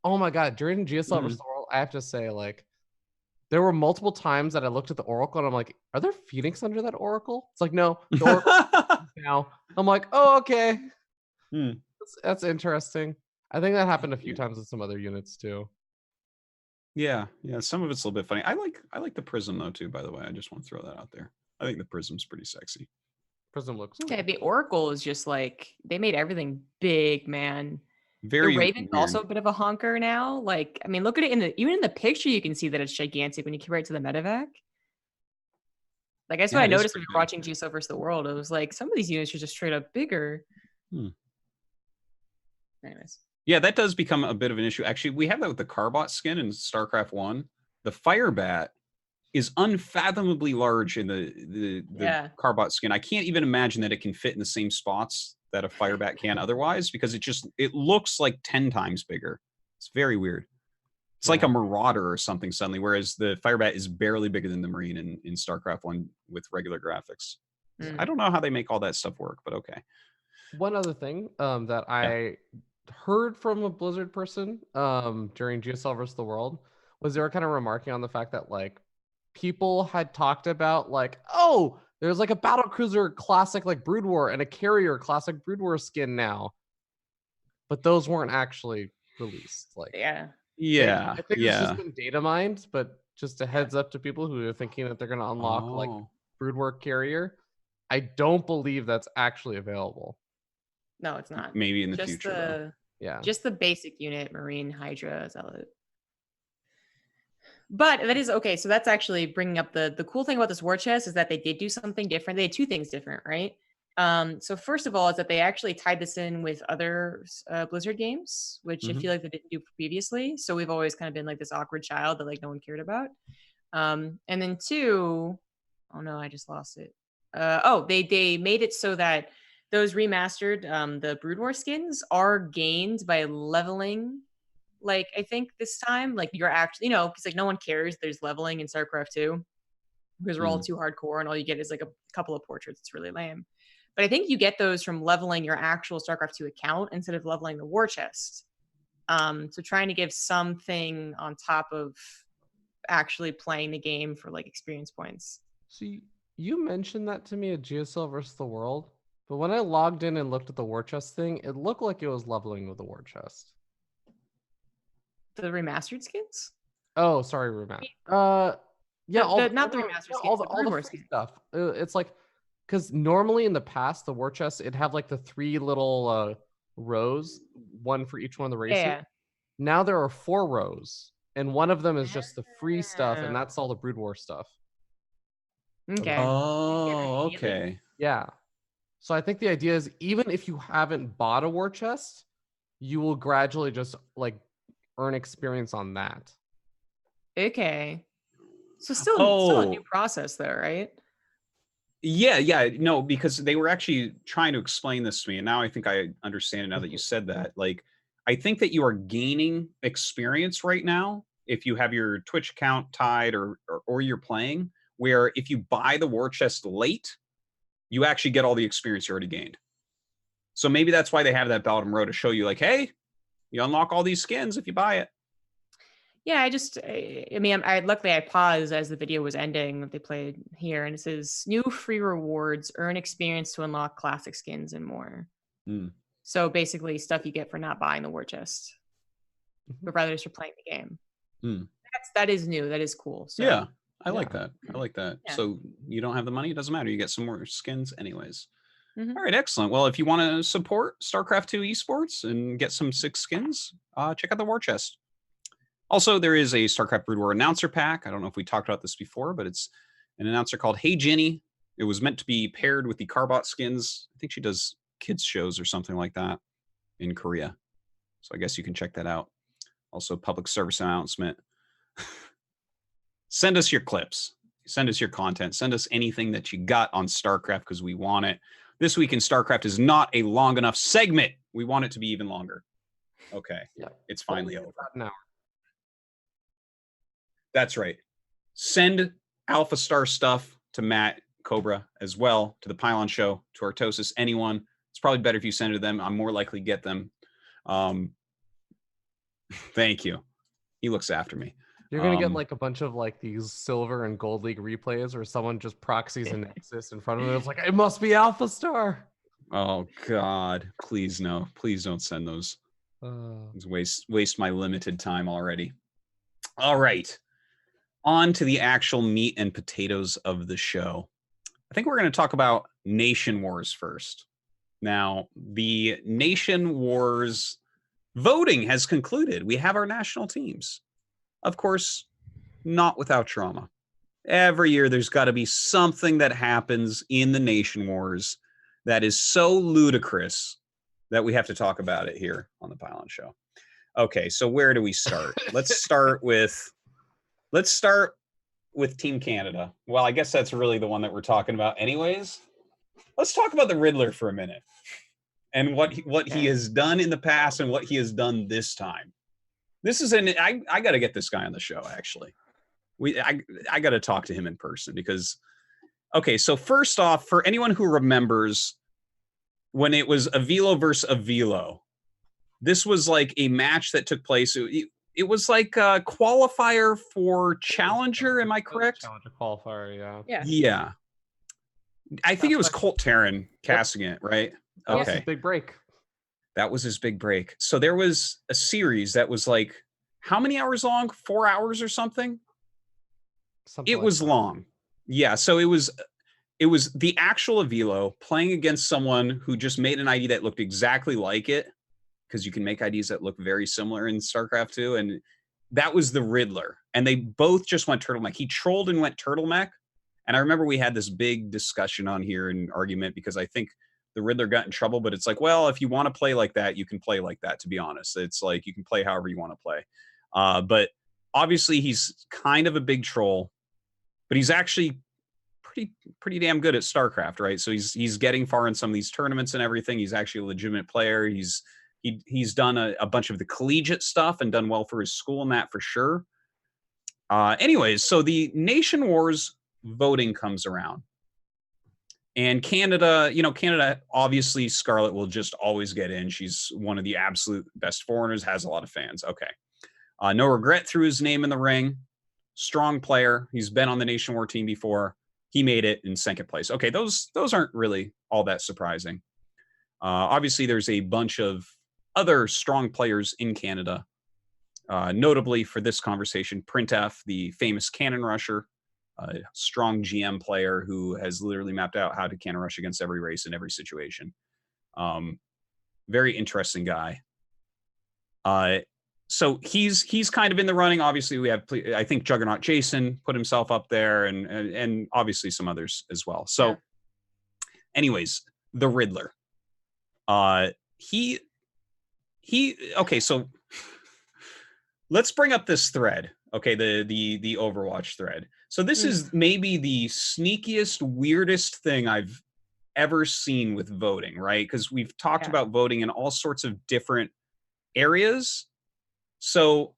Oh my god, during GSL vs. the World, I have to say, like, there were multiple times that I looked at the Oracle and I'm like, are there Phoenix under that Oracle? It's like, no, the Oracle now. I'm like, oh, okay. That's interesting. I think that happened a few times with some other units too. Yeah, some of it's a little bit funny. I like the Prism though too, by the way. I just want to throw that out there. I think the Prism's pretty sexy. Prism looks cool. Yeah, the Oracle is just like, they made everything big, man. Very the Raven's also a bit of a honker now. Like, I mean, look at it even in the picture, you can see that it's gigantic when you compare it to the medevac. Like, that's what I noticed when we were watching GSL vs. the World. It was like, some of these units are just straight up bigger. Anyways. Yeah, that does become a bit of an issue. Actually, we have that with the Carbot skin in StarCraft 1. The Firebat is unfathomably large in the Carbot skin. I can't even imagine that it can fit in the same spots that a Firebat can otherwise, because it looks like 10 times bigger. It's very weird. It's like a Marauder or something suddenly, whereas the Firebat is barely bigger than the Marine in StarCraft 1 with regular graphics. So I don't know how they make all that stuff work, but okay. One other thing that I heard from a Blizzard person during GSL vs. the World was they were kind of remarking on the fact that like people had talked about like, oh, there's like a battlecruiser classic like Brood War and a carrier classic Brood War skin now, but those weren't actually released. Like, I think it's just been data mined, but just a heads up to people who are thinking that they're going to unlock like Brood War carrier. I don't believe that's actually available. No, it's not. Maybe in the future. Just the basic unit, Marine, Hydra, Zealot. But that is okay. So that's actually bringing up the cool thing about this war chest is that they did do something different. They had two things different, right? So first of all, is that they actually tied this in with other Blizzard games, which I feel like they didn't do previously. So we've always kind of been like this awkward child that like no one cared about. And then two, oh no, I just lost it. They made it so that those remastered the Brood War skins are gained by leveling. Like I think this time, like you're actually, because like no one cares. There's leveling in StarCraft 2 because we're all too hardcore, and all you get is like a couple of portraits. It's really lame. But I think you get those from leveling your actual StarCraft 2 account instead of leveling the war chest. So trying to give something on top of actually playing the game for like experience points. See, you mentioned that to me at GSL versus the World, but when I logged in and looked at the war chest thing, it looked like it was leveling with the war chest. The remastered skins? Oh, sorry, remastered. Yeah, not the remastered skins, the Brood War skins. Stuff. It's like, because normally in the past, the war chest, it'd have like the 3 little rows, one for each one of the races. Yeah. Now there are 4 rows, and one of them is just the free stuff, and that's all the Brood War stuff. Okay. Oh, okay. Yeah. So I think the idea is even if you haven't bought a war chest, you will gradually just like earn experience on that. Okay. So still a new process though, right? Yeah, no, because they were actually trying to explain this to me, and now I think I understand it now that you said that. Like, I think that you are gaining experience right now if you have your Twitch account tied or you're playing, where if you buy the war chest late, you actually get all the experience you already gained. So maybe that's why they have that bottom row to show you like, hey, you unlock all these skins if you buy it. Yeah, I luckily I paused as the video was ending. They played here, and it says new free rewards, earn experience to unlock classic skins and more. So basically, stuff you get for not buying the war chest, but rather just for playing the game. That is new. That is cool. So, yeah, I like that. I like that. Yeah. So you don't have the money, it doesn't matter. You get some more skins anyways. All right, excellent. Well, if you want to support StarCraft 2 esports and get some 6 skins, check out the war chest. Also, there is a StarCraft Brood War announcer pack. I don't know if we talked about this before, but it's an announcer called Hey Ginny. It was meant to be paired with the Carbot skins. I think she does kids shows or something like that in Korea. So I guess you can check that out. Also, public service announcement. Send us your clips. Send us your content. Send us anything that you got on StarCraft because we want it. This Week in StarCraft is not a long enough segment. We want it to be even longer. Okay. Yeah. It's finally over. About an hour. That's right. Send Alpha Star stuff to Matt, Cobra, as well, to the Pylon Show, to Artosis, anyone. It's probably better if you send it to them. I'm more likely to get them. Thank you. He looks after me. You're going to get like a bunch of like these silver and gold league replays where someone just proxies a Nexus in front of them. It's like, it must be Alpha Star. Oh, God. Please, no. Please don't send those. Waste my limited time already. All right. On to the actual meat and potatoes of the show. I think we're going to talk about Nation Wars first. Now, the Nation Wars voting has concluded. We have our national teams. Of course, not without drama. Every year, there's got to be something that happens in the Nation Wars that is so ludicrous that we have to talk about it here on the Pylon Show. Okay, so where do we start? Let's start with Team Canada. Well, I guess that's really the one that we're talking about anyways. Let's talk about the Riddler for a minute and what he has done in the past and what he has done this time. This is I got to get this guy on the show, actually. I got to talk to him in person because, okay, so first off, for anyone who remembers when it was Avilo versus Avilo, this was like a match that took place. It was like a qualifier for Challenger, am I correct? Challenger qualifier, yeah. Yeah. I think it was Colt Terran casting it, right? That was Okay. his big break. That was his big break. So there was a series that was like, how many hours long? 4 hours or something? It was long. Yeah, so it was the actual Avilo playing against someone who just made an ID that looked exactly like it, because you can make IDs that look very similar in StarCraft 2, and that was the Riddler. And they both just went turtleneck. He trolled and went turtleneck, And I remember we had this big discussion on here and argument because I think the Riddler got in trouble, but it's like, well, if you want to play like that, you can play like that, to be honest. It's like you can play however you want to play. But obviously he's kind of a big troll, but he's actually pretty damn good at StarCraft, right? So he's getting far in some of these tournaments and everything. He's actually a legitimate player. He's done a bunch of the collegiate stuff and done well for his school and that for sure. Anyways, so the Nation Wars voting comes around. And Canada, Canada, obviously Scarlet will just always get in. She's one of the absolute best foreigners, has a lot of fans. Okay. No Regret threw his name in the ring. Strong player. He's been on the Nation War team before. He made it in second place. Okay, those aren't really all that surprising. Obviously, there's a bunch of other strong players in Canada. Notably for this conversation, Printf, the famous cannon rusher, a strong GM player who has literally mapped out how to cannon rush against every race in every situation. Very interesting guy. So he's kind of in the running. Obviously, we have, I think, Juggernaut Jason put himself up there, and obviously some others as well. So, anyways, the Riddler. Okay, so let's bring up this thread. Okay, the Overwatch thread. So this is maybe the sneakiest, weirdest thing I've ever seen with voting, right? Because we've talked about voting in all sorts of different areas. So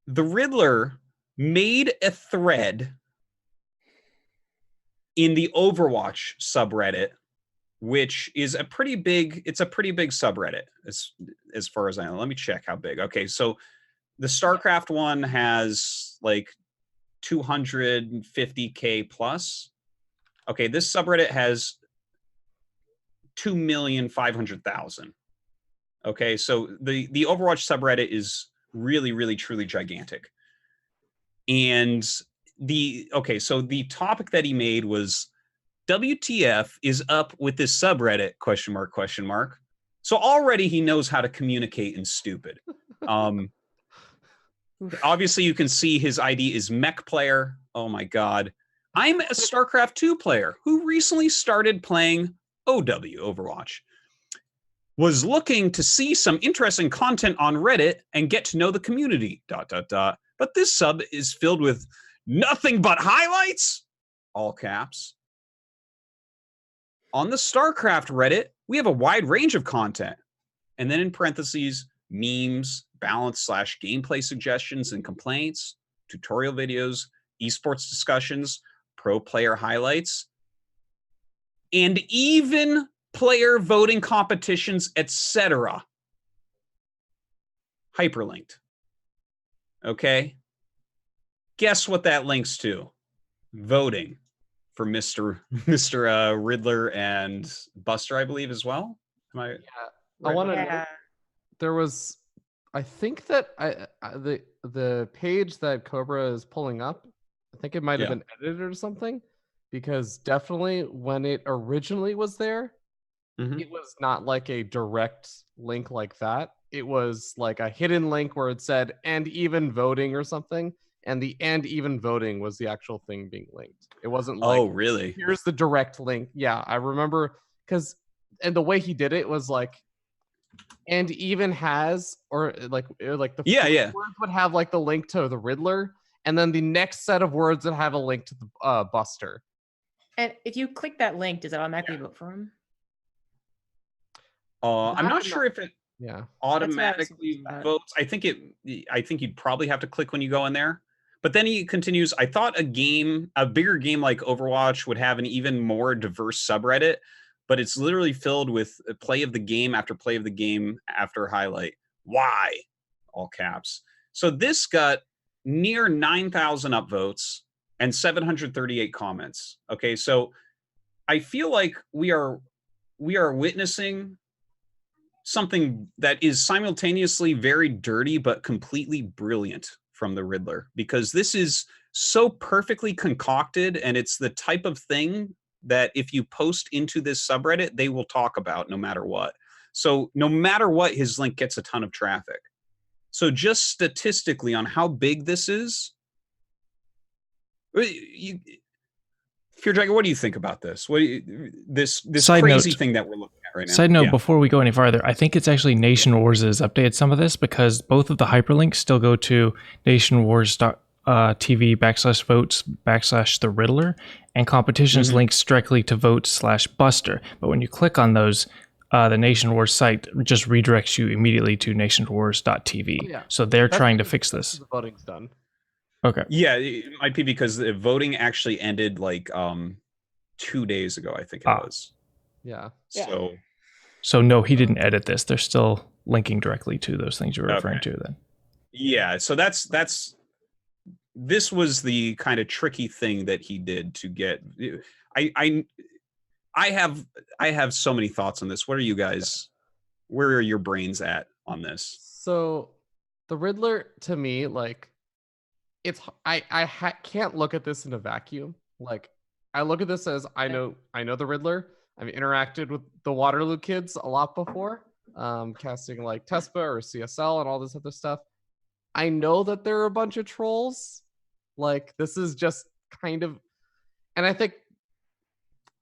the Riddler made a thread in the Overwatch subreddit, which is a pretty big subreddit as far as I know. Let me check how big. Okay, so the StarCraft one has like 250K plus. Okay, this subreddit has 2,500,000. Okay, so the Overwatch subreddit is really, really, truly gigantic. And so the topic that he made was WTF is up with this subreddit, ? So already he knows how to communicate in stupid. Obviously you can see his ID is Mech Player. Oh my God. I'm a StarCraft 2 player who recently started playing Overwatch. Was looking to see some interesting content on Reddit and get to know the community, ... But this sub is filled with nothing but highlights, all caps. On the StarCraft Reddit, we have a wide range of content. And then in parentheses, memes, balance / gameplay suggestions and complaints, tutorial videos, esports discussions, pro player highlights, and even player voting competitions, etc. Hyperlinked. Okay? Guess what that links to? Voting for Mr. Riddler and Buster, I believe, as well. Am I? Yeah. I want to know. There was, I think that the page that Cobra is pulling up, I think it might have been edited or something, because definitely when it originally was there, it was not like a direct link like that. It was like a hidden link where it said "and even voting" or something, and the "and even voting" was the actual thing being linked. It wasn't like, oh really? Here's the direct link. Yeah, I remember, and the way he did it was like, and even has, or like the words would have like the link to the Riddler, and then the next set of words would have a link to the Buster. And if you click that link, does it automatically vote for him? I'm not sure if it automatically votes. I think you'd probably have to click when you go in there. But then he continues, I thought a bigger game like Overwatch would have an even more diverse subreddit, but it's literally filled with play of the game after play of the game after highlight. Why? All caps. So this got near 9,000 upvotes and 738 comments. Okay, so I feel like we are witnessing something that is simultaneously very dirty but completely brilliant from the Riddler, because this is so perfectly concocted, and it's the type of thing that if you post into this subreddit, they will talk about no matter what. So no matter what, his link gets a ton of traffic. So just statistically on how big this is, Fear Dragon, what do you think about this? This Side crazy note. thing that we're looking at right now? Side note, Yeah. before we go any farther, I think it's actually Nation Wars has updated some of this because both of the hyperlinks still go to nationwars.tv/votes/the Riddler, and competitions links directly to votes/Buster. But when you click on those, the Nation Wars site just redirects you immediately to nationwars.tv. Oh, yeah. So they're That's trying to because fix this. The voting's done. Okay. Yeah, it might be because the voting actually ended like 2 days ago, I think it was. Yeah. So no, he didn't edit this. They're still linking directly to those things you were referring to then. Yeah, so this was the kind of tricky thing that he did to get. I have so many thoughts on this. What are you guys? Where are your brains at on this? So the Riddler, to me, like, I can't look at this in a vacuum. Like, I look at this as I know the Riddler. I've interacted with the Waterloo kids a lot before, casting like Tespa or CSL and all this other stuff. I know that there are a bunch of trolls. Like, this is just kind of, and I think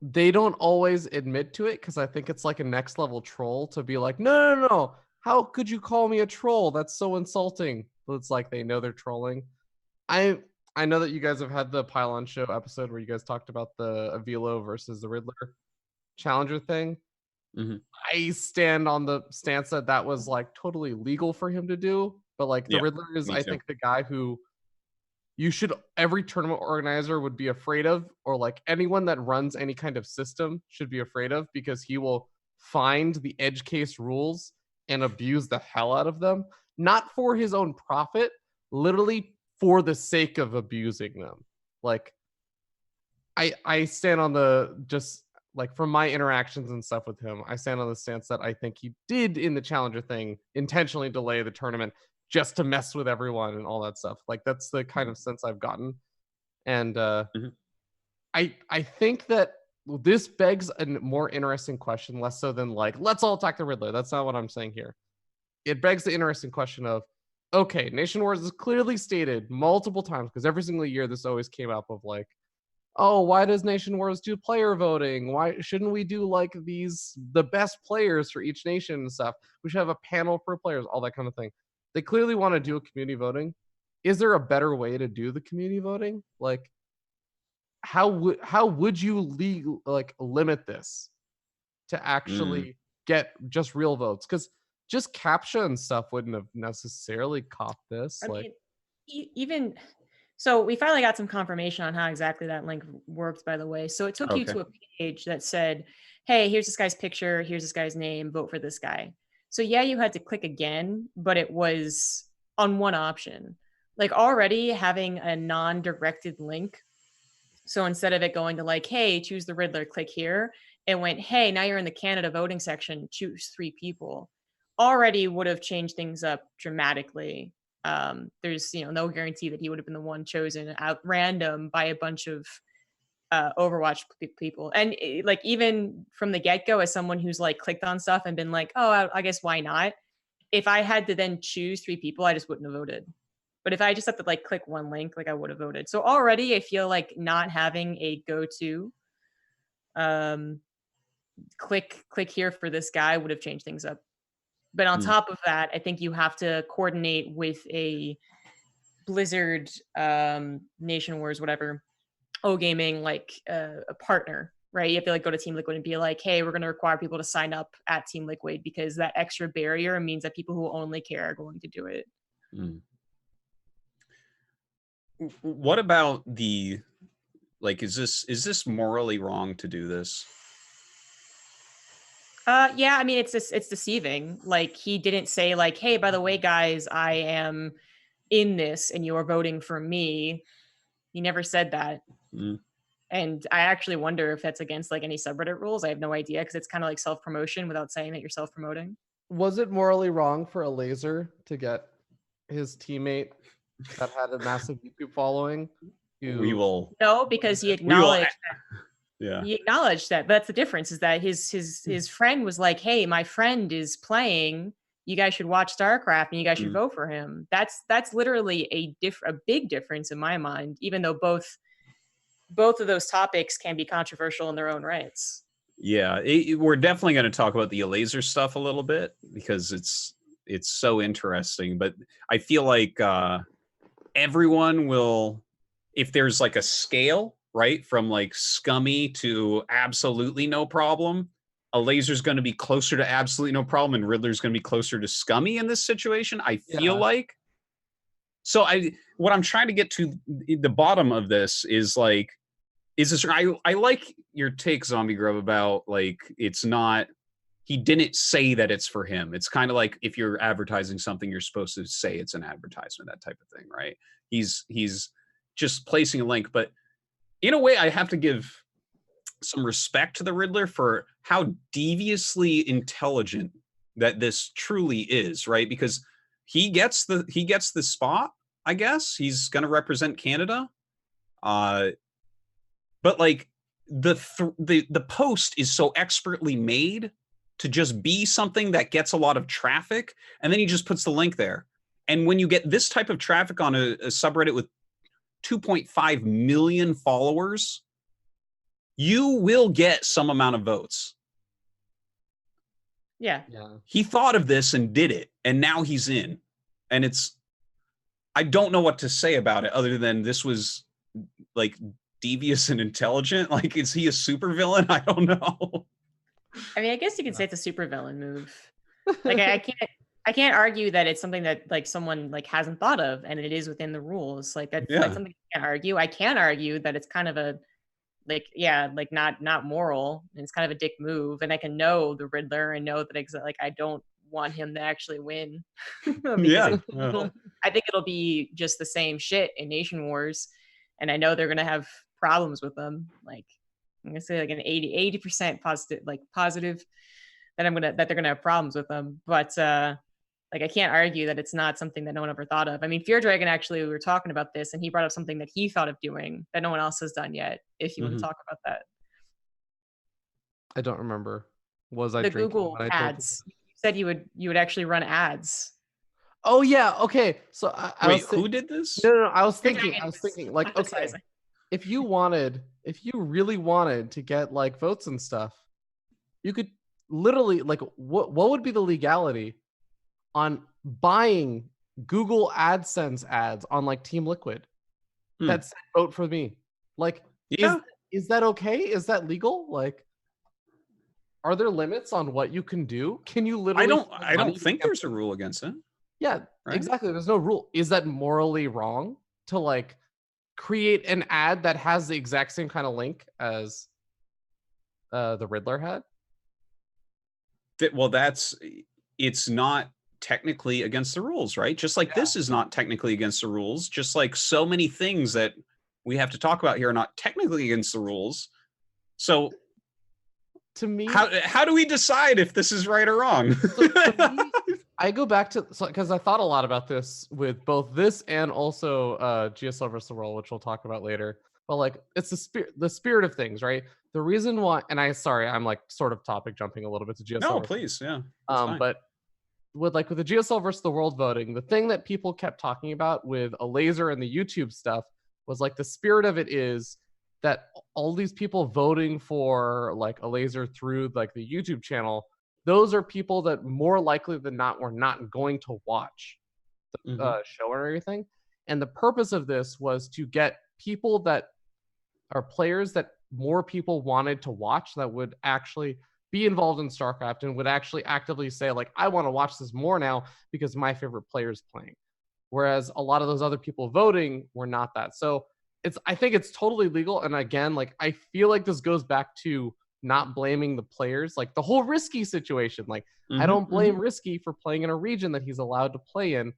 they don't always admit to it because I think it's like a next level troll to be like, no. How could you call me a troll? That's so insulting. But it's like they know they're trolling. I know that you guys have had the Pylon Show episode where you guys talked about the Avilo versus the Riddler Challenger thing. I stand on the stance that was like totally legal for him to do, but like the Riddler is, I think, the guy who every tournament organizer would be afraid of, or like anyone that runs any kind of system should be afraid of, because he will find the edge case rules and abuse the hell out of them, not for his own profit, literally for the sake of abusing them. Like, I stand on the, just like from my interactions and stuff with him, I stand on the stance that I think he did in the Challenger thing intentionally delay the tournament just to mess with everyone and all that stuff. Like, that's the kind of sense I've gotten. And I think that this begs a more interesting question, less so than like, let's all attack the Riddler. That's not what I'm saying here. It begs the interesting question of, okay, Nation Wars is clearly stated multiple times, because every single year this always came up of like, oh, why does Nation Wars do player voting? Why shouldn't we do like the best players for each nation and stuff? We should have a panel for players, all that kind of thing. They clearly want to do a community voting. Is there a better way to do the community voting? Like, how would you limit this to actually get just real votes? Because just CAPTCHA and stuff wouldn't have necessarily caught this. I mean, even so, we finally got some confirmation on how exactly that link worked, by the way. So it took you to a page that said, hey, here's this guy's picture, here's this guy's name, vote for this guy. So yeah, you had to click again, but it was on one option. Like, already having a non-directed link. So instead of it going to like, hey, choose the Riddler, click here, it went, hey, now you're in the Canada voting section, choose 3 people. Already would have changed things up dramatically. There's no guarantee that he would have been the one chosen at random by a bunch of Overwatch people. And like, even from the get-go, as someone who's like clicked on stuff and been like, oh, I guess why not, if I had to then choose 3 people, I just wouldn't have voted. But if I just had to like click one link, like, I would have voted. So already I feel like not having a go-to click here for this guy would have changed things up. But on top of that, I think you have to coordinate with a Blizzard, Nation Wars, whatever, O-Gaming, like a partner, right? You have to like go to Team Liquid and be like, hey, we're going to require people to sign up at Team Liquid, because that extra barrier means that people who only care are going to do it. What about the, like, is this morally wrong to do this? Yeah, I mean, it's deceiving. Like, he didn't say like, hey, by the way, guys, I am in this and you're voting for me. He never said that. And I actually wonder if that's against like any subreddit rules. I have no idea, because it's kind of like self-promotion without saying that you're self-promoting. Was it morally wrong for a laser to get his teammate that had a massive YouTube following? No, because he acknowledged that. He acknowledged that. But that's the difference, is that his friend was like, hey, my friend is playing, you guys should watch Starcraft and you guys should vote for him. That's literally a big difference in my mind, even though both both of those topics can be controversial in their own rights. Yeah, we're definitely going to talk about the laser stuff a little bit because it's so interesting. But I feel like everyone will, if there's like a scale, right, from like scummy to absolutely no problem, a laser's going to be closer to absolutely no problem, and Riddler's going to be closer to scummy in this situation. I feel like. So what I'm trying to get to the bottom of this is like, is this? I like your take, Zombie Grub, about like it's not. He didn't say that it's for him. It's kind of like if you're advertising something, you're supposed to say it's an advertisement, that type of thing, right? He's just placing a link, but in a way, I have to give some respect to the Riddler for how deviously intelligent that this truly is, right? Because he gets the spot, I guess. He's going to represent Canada. But like the post is so expertly made to just be something that gets a lot of traffic, and then he just puts the link there. And when you get this type of traffic on a subreddit with 2.5 million followers, you will get some amount of votes. Yeah. He thought of this and did it, and now he's in. And I don't know what to say about it other than this was like devious and intelligent. Like, is he a supervillain? I don't know. I mean, I guess you could say it's a supervillain move. Like, I can't argue that it's something that like someone like hasn't thought of, and it is within the rules. Like that's something I can't argue. I can argue that it's kind of a not moral, and it's kind of a dick move. And I can know the Riddler and know that like I don't want him to actually win. I think it'll be just the same shit in Nation Wars, and I know they're gonna have problems with them. Like I'm gonna say like an 80% positive that they're gonna have problems with them. But like I can't argue that it's not something that no one ever thought of. I mean, Fear Dragon actually, we were talking about this, and he brought up something that he thought of doing that no one else has done yet. If you want to talk about that, I don't remember. Was I the drinking Google when I told ads? You said you would actually run ads. Oh yeah, okay. So wait, who did this? No. I was thinking like, okay, Advertising. if you really wanted to get like votes and stuff, you could literally like what would be the legality on buying Google AdSense ads on like Team Liquid that's vote for me? Like, is that okay? Is that legal? Like, are there limits on what you can do? Can you literally? I don't think there's a rule against it. Yeah, right? Exactly. There's no rule. Is that morally wrong to like create an ad that has the exact same kind of link as the Riddler had? Well, it's not technically against the rules, right? Just like this is not technically against the rules, just like so many things that we have to talk about here are not technically against the rules. So to me, how do we decide if this is right or wrong? To me, I go back to, because I thought a lot about this with both this and also GSL versus the World, which we'll talk about later. But like, it's the spirit of things, right? The reason why, and I'm like sort of topic jumping a little bit to GSL. No, please, yeah. But with the GSL versus the World voting, the thing that people kept talking about with a laser and the YouTube stuff was like the spirit of it is that all these people voting for like a laser through like the YouTube channel, those are people that more likely than not were not going to watch the show or everything. And the purpose of this was to get people that are players that more people wanted to watch, that would actually be involved in StarCraft and would actually actively say like, I want to watch this more now because my favorite player is playing. Whereas a lot of those other people voting were not that. So I think it's totally legal. And again, like, I feel like this goes back to not blaming the players, like the whole Risky situation. Like, I don't blame Risky for playing in a region that he's allowed to play in.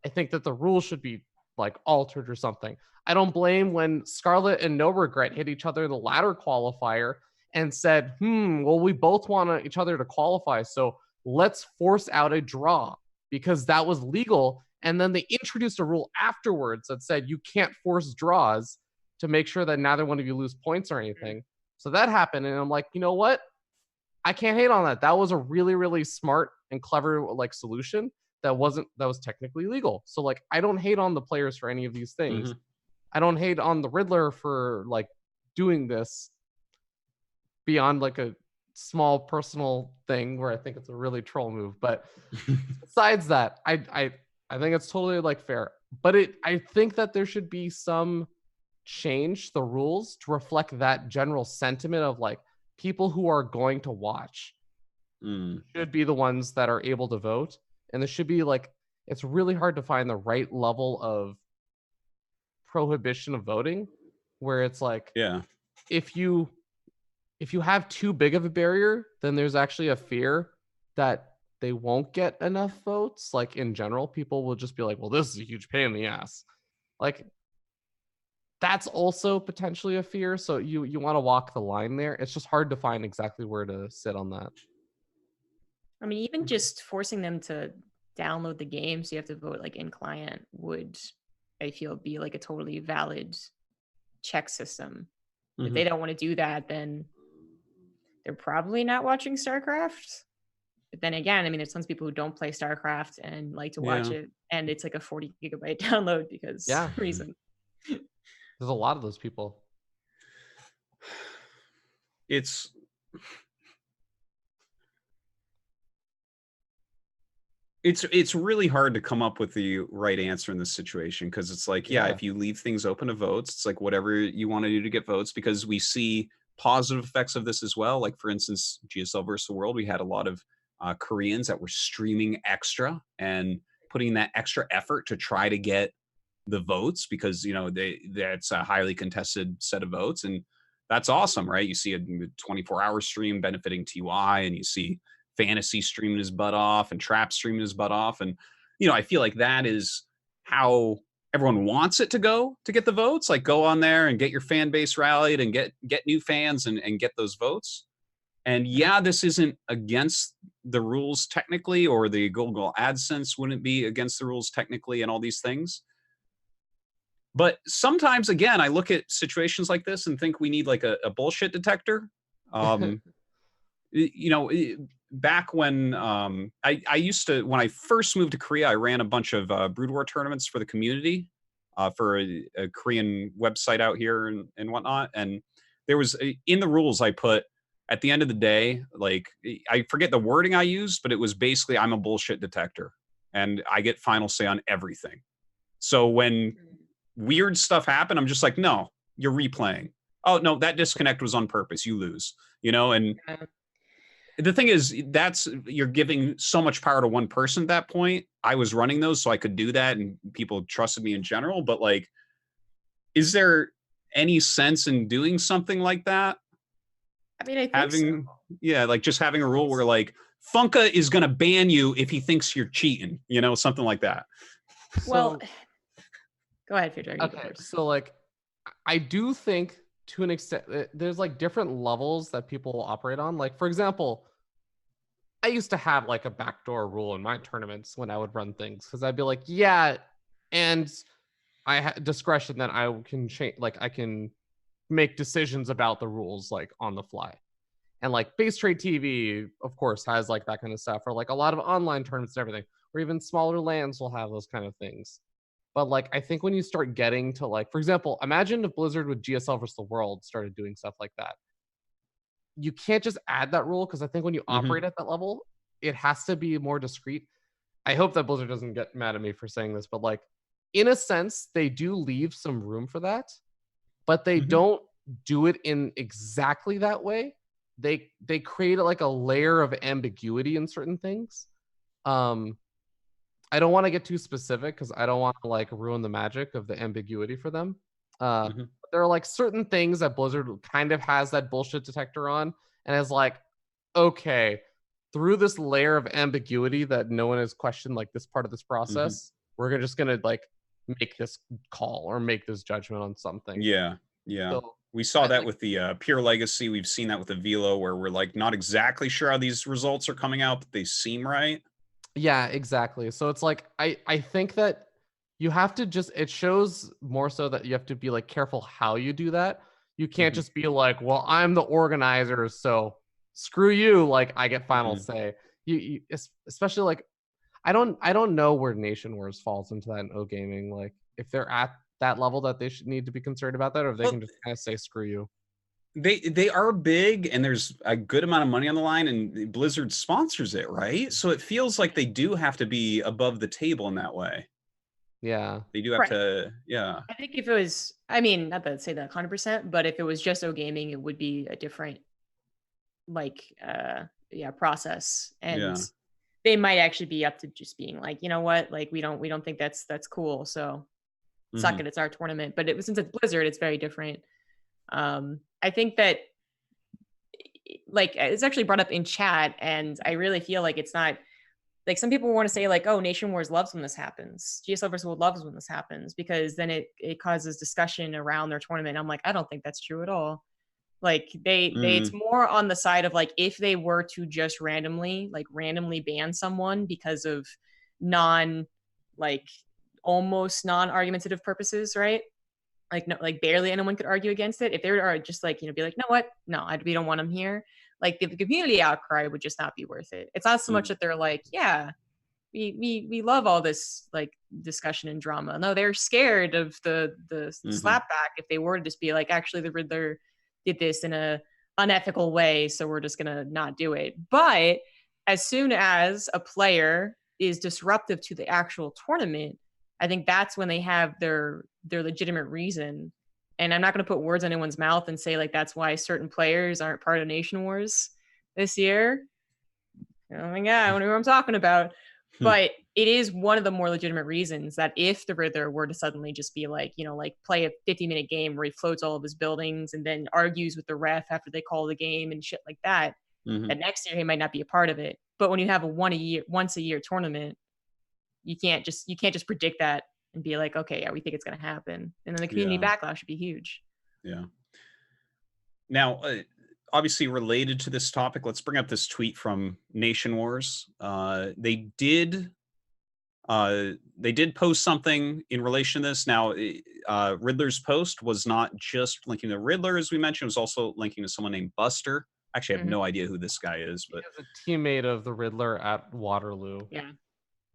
I think that the rules should be like altered or something. I don't blame when Scarlet and No Regret hit each other in the ladder qualifier and said, well, we both want each other to qualify, so let's force out a draw, because that was legal. And then they introduced a rule afterwards that said you can't force draws to make sure that neither one of you lose points or anything. So that happened, and I'm like, you know what? I can't hate on that. That was a really, really smart and clever like solution that was technically legal. So like, I don't hate on the players for any of these things. I don't hate on the Riddler for like doing this beyond like a small personal thing where I think it's a really troll move. But besides that, I think it's totally like fair. But I think that there should be some change the rules to reflect that general sentiment of like people who are going to watch should be the ones that are able to vote. And there should be like, it's really hard to find the right level of prohibition of voting where it's like, Yeah. if you have too big of a barrier, then there's actually a fear that they won't get enough votes. Like in general, people will just be like, well, this is a huge pain in the ass. Like that's also potentially a fear. So you want to walk the line there. It's just hard to find exactly where to sit on that. I mean, even just forcing them to download the game so you have to vote like in client would, I feel, be like a totally valid check system. If they don't want to do that, then they're probably not watching StarCraft. But then again, I mean, there's tons of people who don't play StarCraft and like to watch it, and it's like a 40 gigabyte download because reason. There's a lot of those people. It's really hard to come up with the right answer in this situation because it's like, if you leave things open to votes, it's like whatever you want to do to get votes, because we see positive effects of this as well. Like, for instance, GSL versus the World, we had a lot of Koreans that were streaming extra and putting that extra effort to try to get the votes because, you know, that's a highly contested set of votes. And that's awesome, right? You see a 24-hour stream benefiting TY, and you see Fantasy streaming his butt off and Trap streaming his butt off. And, you know, I feel like that is how everyone wants it to go to get the votes. Like, go on there and get your fan base rallied and get new fans and get those votes. And this isn't against the rules technically, or the Google AdSense wouldn't be against the rules technically, and all these things. But sometimes, again, I look at situations like this and think we need like a bullshit detector. You know, back when I used to, when I first moved to Korea, I ran a bunch of Brood War tournaments for the community, for a Korean website out here and whatnot. And there was, in the rules I put, at the end of the day, like, I forget the wording I used, but it was basically, I'm a bullshit detector and I get final say on everything. So when weird stuff happen, I'm just like, no, you're replaying. Oh, no, that disconnect was on purpose. You lose, you know? And the thing is, you're giving so much power to one person at that point. I was running those, so I could do that, and people trusted me in general. But like, is there any sense in doing something like that? I mean, I think so. Like just having a rule where like Funka is going to ban you if he thinks you're cheating, you know, something like that. Well, go ahead, Pedro. Okay, so like, I do think to an extent there's like different levels that people will operate on. Like, for example, I used to have like a backdoor rule in my tournaments when I would run things, because I'd be like, and I had discretion that I can change, like I can make decisions about the rules like on the fly. And like Base Trade TV, of course, has like that kind of stuff, or like a lot of online tournaments and everything, or even smaller lands will have those kind of things. But like, I think when you start getting to like, for example, imagine if Blizzard with GSL versus the World started doing stuff like that. You can't just add that rule, because I think when you operate at that level, it has to be more discreet. I hope that Blizzard doesn't get mad at me for saying this, but like, in a sense, they do leave some room for that, but they don't do it in exactly that way. They create like a layer of ambiguity in certain things. I don't want to get too specific because I don't want to like ruin the magic of the ambiguity for them. There are like certain things that Blizzard kind of has that bullshit detector on, and is like, okay, through this layer of ambiguity that no one has questioned, like this part of this process, we're just gonna like make this call or make this judgment on something. Yeah. So, we saw that with the Pure Legacy. We've seen that with the Velo, where we're like not exactly sure how these results are coming out, but they seem right. Yeah, exactly. So it's like, I think that you have to just, it shows more so that you have to be like careful how you do that. You can't just be like, well, I'm the organizer, so screw you, like I get final say. You especially like, I don't know where Nation Wars falls into that in O Gaming. Like if they're at that level that they should need to be concerned about that, or if they Well, can just kind of say screw you? They are big, and there's a good amount of money on the line, and Blizzard sponsors it, right? So it feels like they do have to be above the table in that way. Yeah. They do have Right. to, yeah. I think if it was, I mean, not that I'd say that 100%, but if it was just O Gaming, it would be a different, like, process, and Yeah. they might actually be up to just being like, you know what, like we don't think that's cool, so suck it, it's our tournament. But since it's Blizzard, it's very different. I think that, like, it's actually brought up in chat, and I really feel like it's not, like, some people want to say like, oh, Nation Wars loves when this happens, GSL versus World loves when this happens, because then it causes discussion around their tournament. I'm like, I don't think that's true at all. Like, they it's more on the side of, like, if they were to just randomly ban someone because of almost non-argumentative purposes, right? Like, no, like barely anyone could argue against it. If they were just like, be like, no, what? No, we don't want them here. Like, the community outcry would just not be worth it. It's not so much that they're like, yeah, we love all this, like, discussion and drama. No, they're scared of the slapback if they were to just be like, actually, the Riddler did this in a unethical way, so we're just gonna not do it. But as soon as a player is disruptive to the actual tournament, I think that's when they have their legitimate reason. And I'm not going to put words in anyone's mouth and say, like, that's why certain players aren't part of Nation Wars this year. Oh my God, I wonder who I'm talking about. But it is one of the more legitimate reasons that if the Riddler were to suddenly just be like, like, play a 50-minute game where he floats all of his buildings and then argues with the ref after they call the game and shit like that, that next year he might not be a part of it. But when you have a once a year tournament, you can't just predict that and be like, okay, yeah, we think it's going to happen. And then the community backlash should be huge. Yeah. Now, obviously related to this topic, let's bring up this tweet from Nation Wars. They did post something in relation to this. Now, Riddler's post was not just linking to Riddler, as we mentioned, it was also linking to someone named Buster. Actually, I have no idea who this guy is, but he's a teammate of the Riddler at Waterloo. Yeah.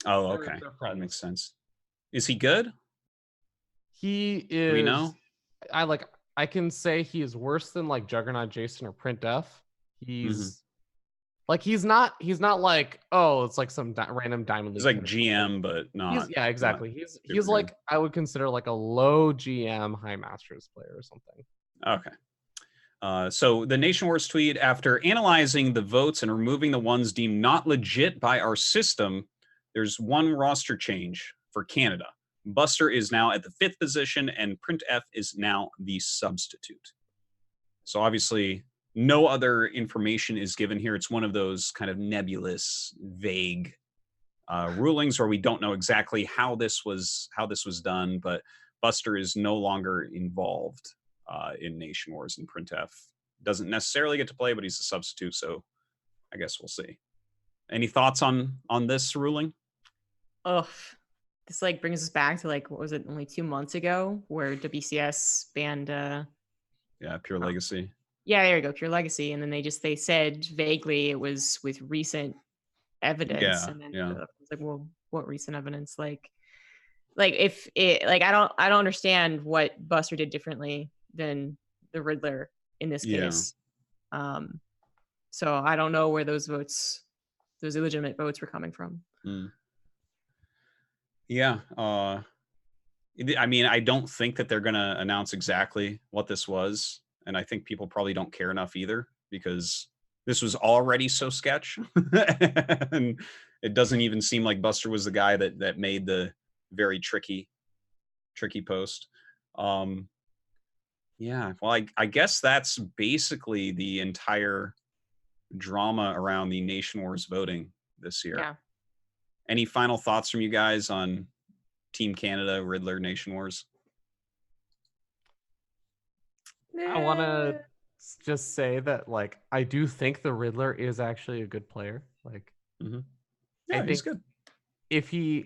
Oh, okay. That makes sense. Is he good? He is. Do we know? I can say he is worse than, like, Juggernaut Jason or Print F. He's like, he's not like, oh, it's like some random Diamond League. He's like GM, but not. Yeah, exactly. He's like, I would consider like a low GM high Masters player or something. Okay. So the Nation Wars tweet, after analyzing the votes and removing the ones deemed not legit by our system, there's one roster change for Canada. Buster is now at the 5th position, and Print F is now the substitute. So obviously, no other information is given here. It's one of those kind of nebulous, vague rulings where we don't know exactly how this was done. But Buster is no longer involved in Nation Wars, and Print F doesn't necessarily get to play, but he's a substitute. So I guess we'll see. Any thoughts on this ruling? Oh, this, like, brings us back to, like, what was it, only 2 months ago, where WCS banned Pure Legacy. Yeah, there you go, Pure Legacy. And then they said vaguely it was with recent evidence. Yeah, And then yeah. I was like, well, what recent evidence? Like if it, like, I don't understand what Buster did differently than the Riddler in this case. So I don't know where those illegitimate votes were coming from. Yeah. I mean, I don't think that they're going to announce exactly what this was. And I think people probably don't care enough either, because this was already so sketch. And it doesn't even seem like Buster was the guy that made the very tricky post. Yeah, well, I guess that's basically the entire drama around the Nation Wars voting this year. Yeah. Any final thoughts from you guys on Team Canada, Riddler, Nation Wars? I want to just say that, like, I do think the Riddler is actually a good player. Like, yeah, he's good. If he,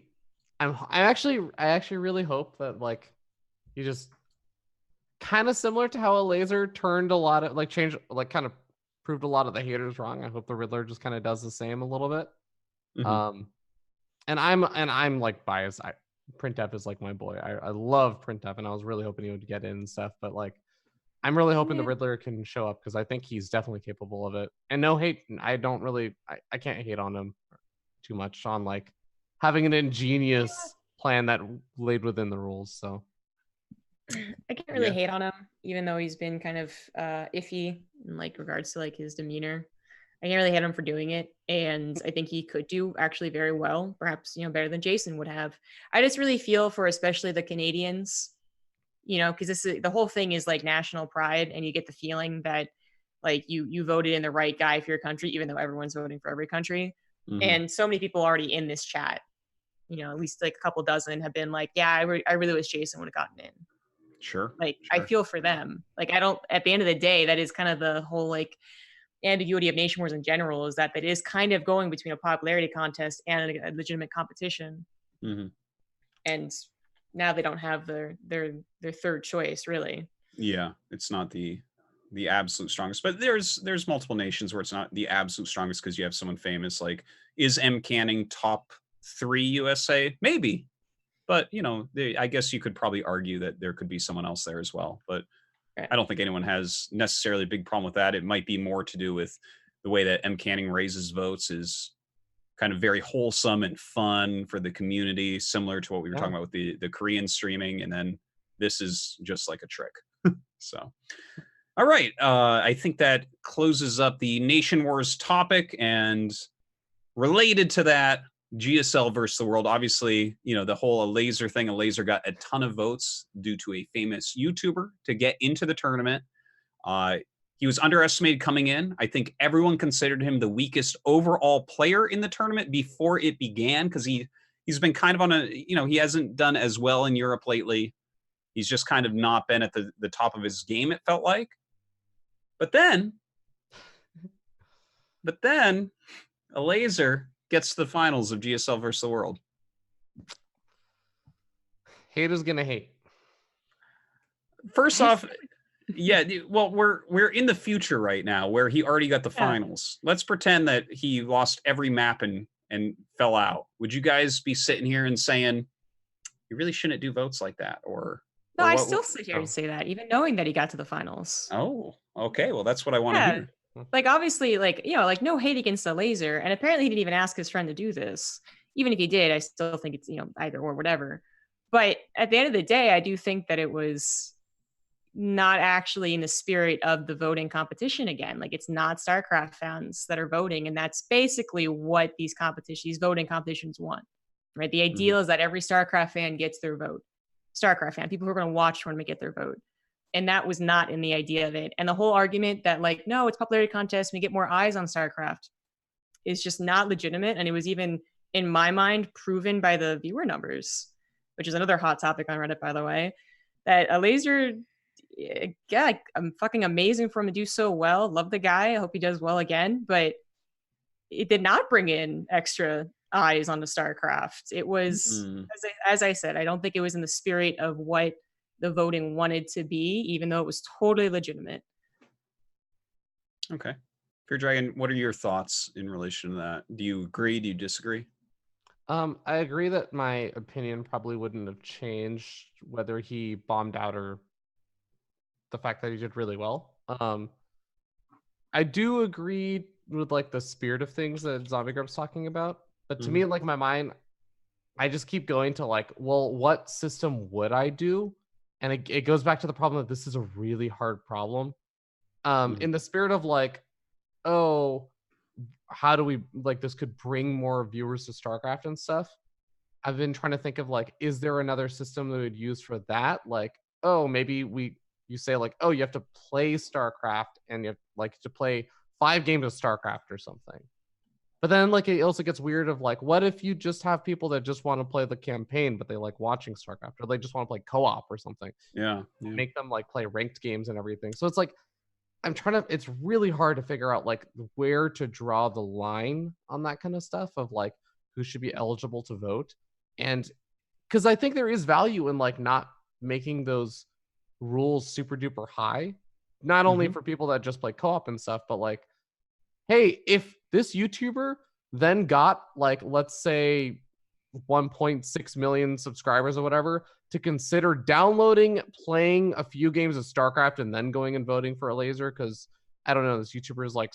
I actually really hope that, like, he just kind of similar to how a laser turned a lot of, like, changed, like, kind of proved a lot of the haters wrong. I hope the Riddler just kind of does the same a little bit. And I'm like biased. Printf is like my boy. I love Printf, and I was really hoping he would get in and stuff. But like, I'm really hoping the Riddler can show up because I think he's definitely capable of it. And no hate, I don't really, I can't hate on him too much on like having an ingenious plan that laid within the rules. So I can't really hate on him, even though he's been kind of iffy in like regards to like his demeanor. I can't really hate him for doing it, and I think he could do actually very well, perhaps better than Jason would have. I just really feel for especially the Canadians, because the whole thing is like national pride, and you get the feeling that like you voted in the right guy for your country, even though everyone's voting for every country. Mm-hmm. And so many people already in this chat, at least like a couple dozen have been like, yeah, I really wish Jason would have gotten in. Sure. Like, sure. I feel for them. Like, I don't, at the end of the day, that is kind of the whole like ambiguity of Nation Wars in general, is that is kind of going between a popularity contest and a legitimate competition. Mm-hmm. And now they don't have their third choice, really. Yeah, it's not the absolute strongest, but there's multiple nations where it's not the absolute strongest because you have someone famous. Like, is M. Canning top 3 USA? Maybe. But, I guess you could probably argue that there could be someone else there as well. But right. I don't think anyone has necessarily a big problem with that. It might be more to do with the way that M. Canning raises votes is kind of very wholesome and fun for the community, similar to what we were talking about with the Korean streaming. And then this is just like a trick. So, all right. I think that closes up the Nation Wars topic. And related to that, GSL versus the world. Obviously, the whole laser thing. A laser got a ton of votes due to a famous YouTuber to get into the tournament. He was underestimated coming in. I think everyone considered him the weakest overall player in the tournament before it began, because he's been kind of on a, he hasn't done as well in Europe lately. He's just kind of not been at the top of his game, it felt like. But then a laser gets to the finals of GSL versus the world. Haters gonna hate. First off, yeah, well, we're in the future right now where he already got the finals. Let's pretend that he lost every map and fell out. Would you guys be sitting here and saying, you really shouldn't do votes like that? No, I still sit here and say that, even knowing that he got to the finals. Oh, okay. Well, that's what I want to hear. Like, obviously, like, like no hate against the laser. And apparently he didn't even ask his friend to do this. Even if he did, I still think it's, either or whatever. But at the end of the day, I do think that it was not actually in the spirit of the voting competition again. Like, it's not StarCraft fans that are voting. And that's basically what these voting competitions want, right? The ideal is that every StarCraft fan gets their vote. StarCraft fan, people who are going to watch tournament get their vote. And that was not in the idea of it. And the whole argument that like, no, it's popularity contest, we get more eyes on StarCraft, is just not legitimate. And it was even, in my mind, proven by the viewer numbers, which is another hot topic on Reddit, by the way, that a laser, I'm fucking amazing for him to do so well. Love the guy. I hope he does well again. But it did not bring in extra eyes onto StarCraft. It was, as I said, I don't think it was in the spirit of what the voting wanted to be, even though it was totally legitimate. Okay. Fear Dragon, what are your thoughts in relation to that? Do you agree? Do you disagree? I agree that my opinion probably wouldn't have changed whether he bombed out or the fact that he did really well. I do agree with like the spirit of things that Zombie Grump's talking about, but to me, like, my mind, I just keep going to like, well, what system would I do? And it goes back to the problem that this is a really hard problem. In the spirit of like, oh, how do we, like, this could bring more viewers to StarCraft and stuff. I've been trying to think of like, is there another system that we would use for that? Like, oh, maybe you say like, oh, you have to play StarCraft and you have like to play 5 games of StarCraft or something. But then like it also gets weird of like, what if you just have people that just want to play the campaign, but they like watching StarCraft, or they just want to play co-op or something? Yeah. Make them like play ranked games and everything. So it's like, it's really hard to figure out like where to draw the line on that kind of stuff of like who should be eligible to vote. And because I think there is value in like not making those rules super duper high, not only for people that just play co-op and stuff, but like, hey, if this YouTuber then got like, let's say 1.6 million subscribers or whatever to consider downloading, playing a few games of StarCraft, and then going and voting for a laser. Because I don't know, this YouTuber is like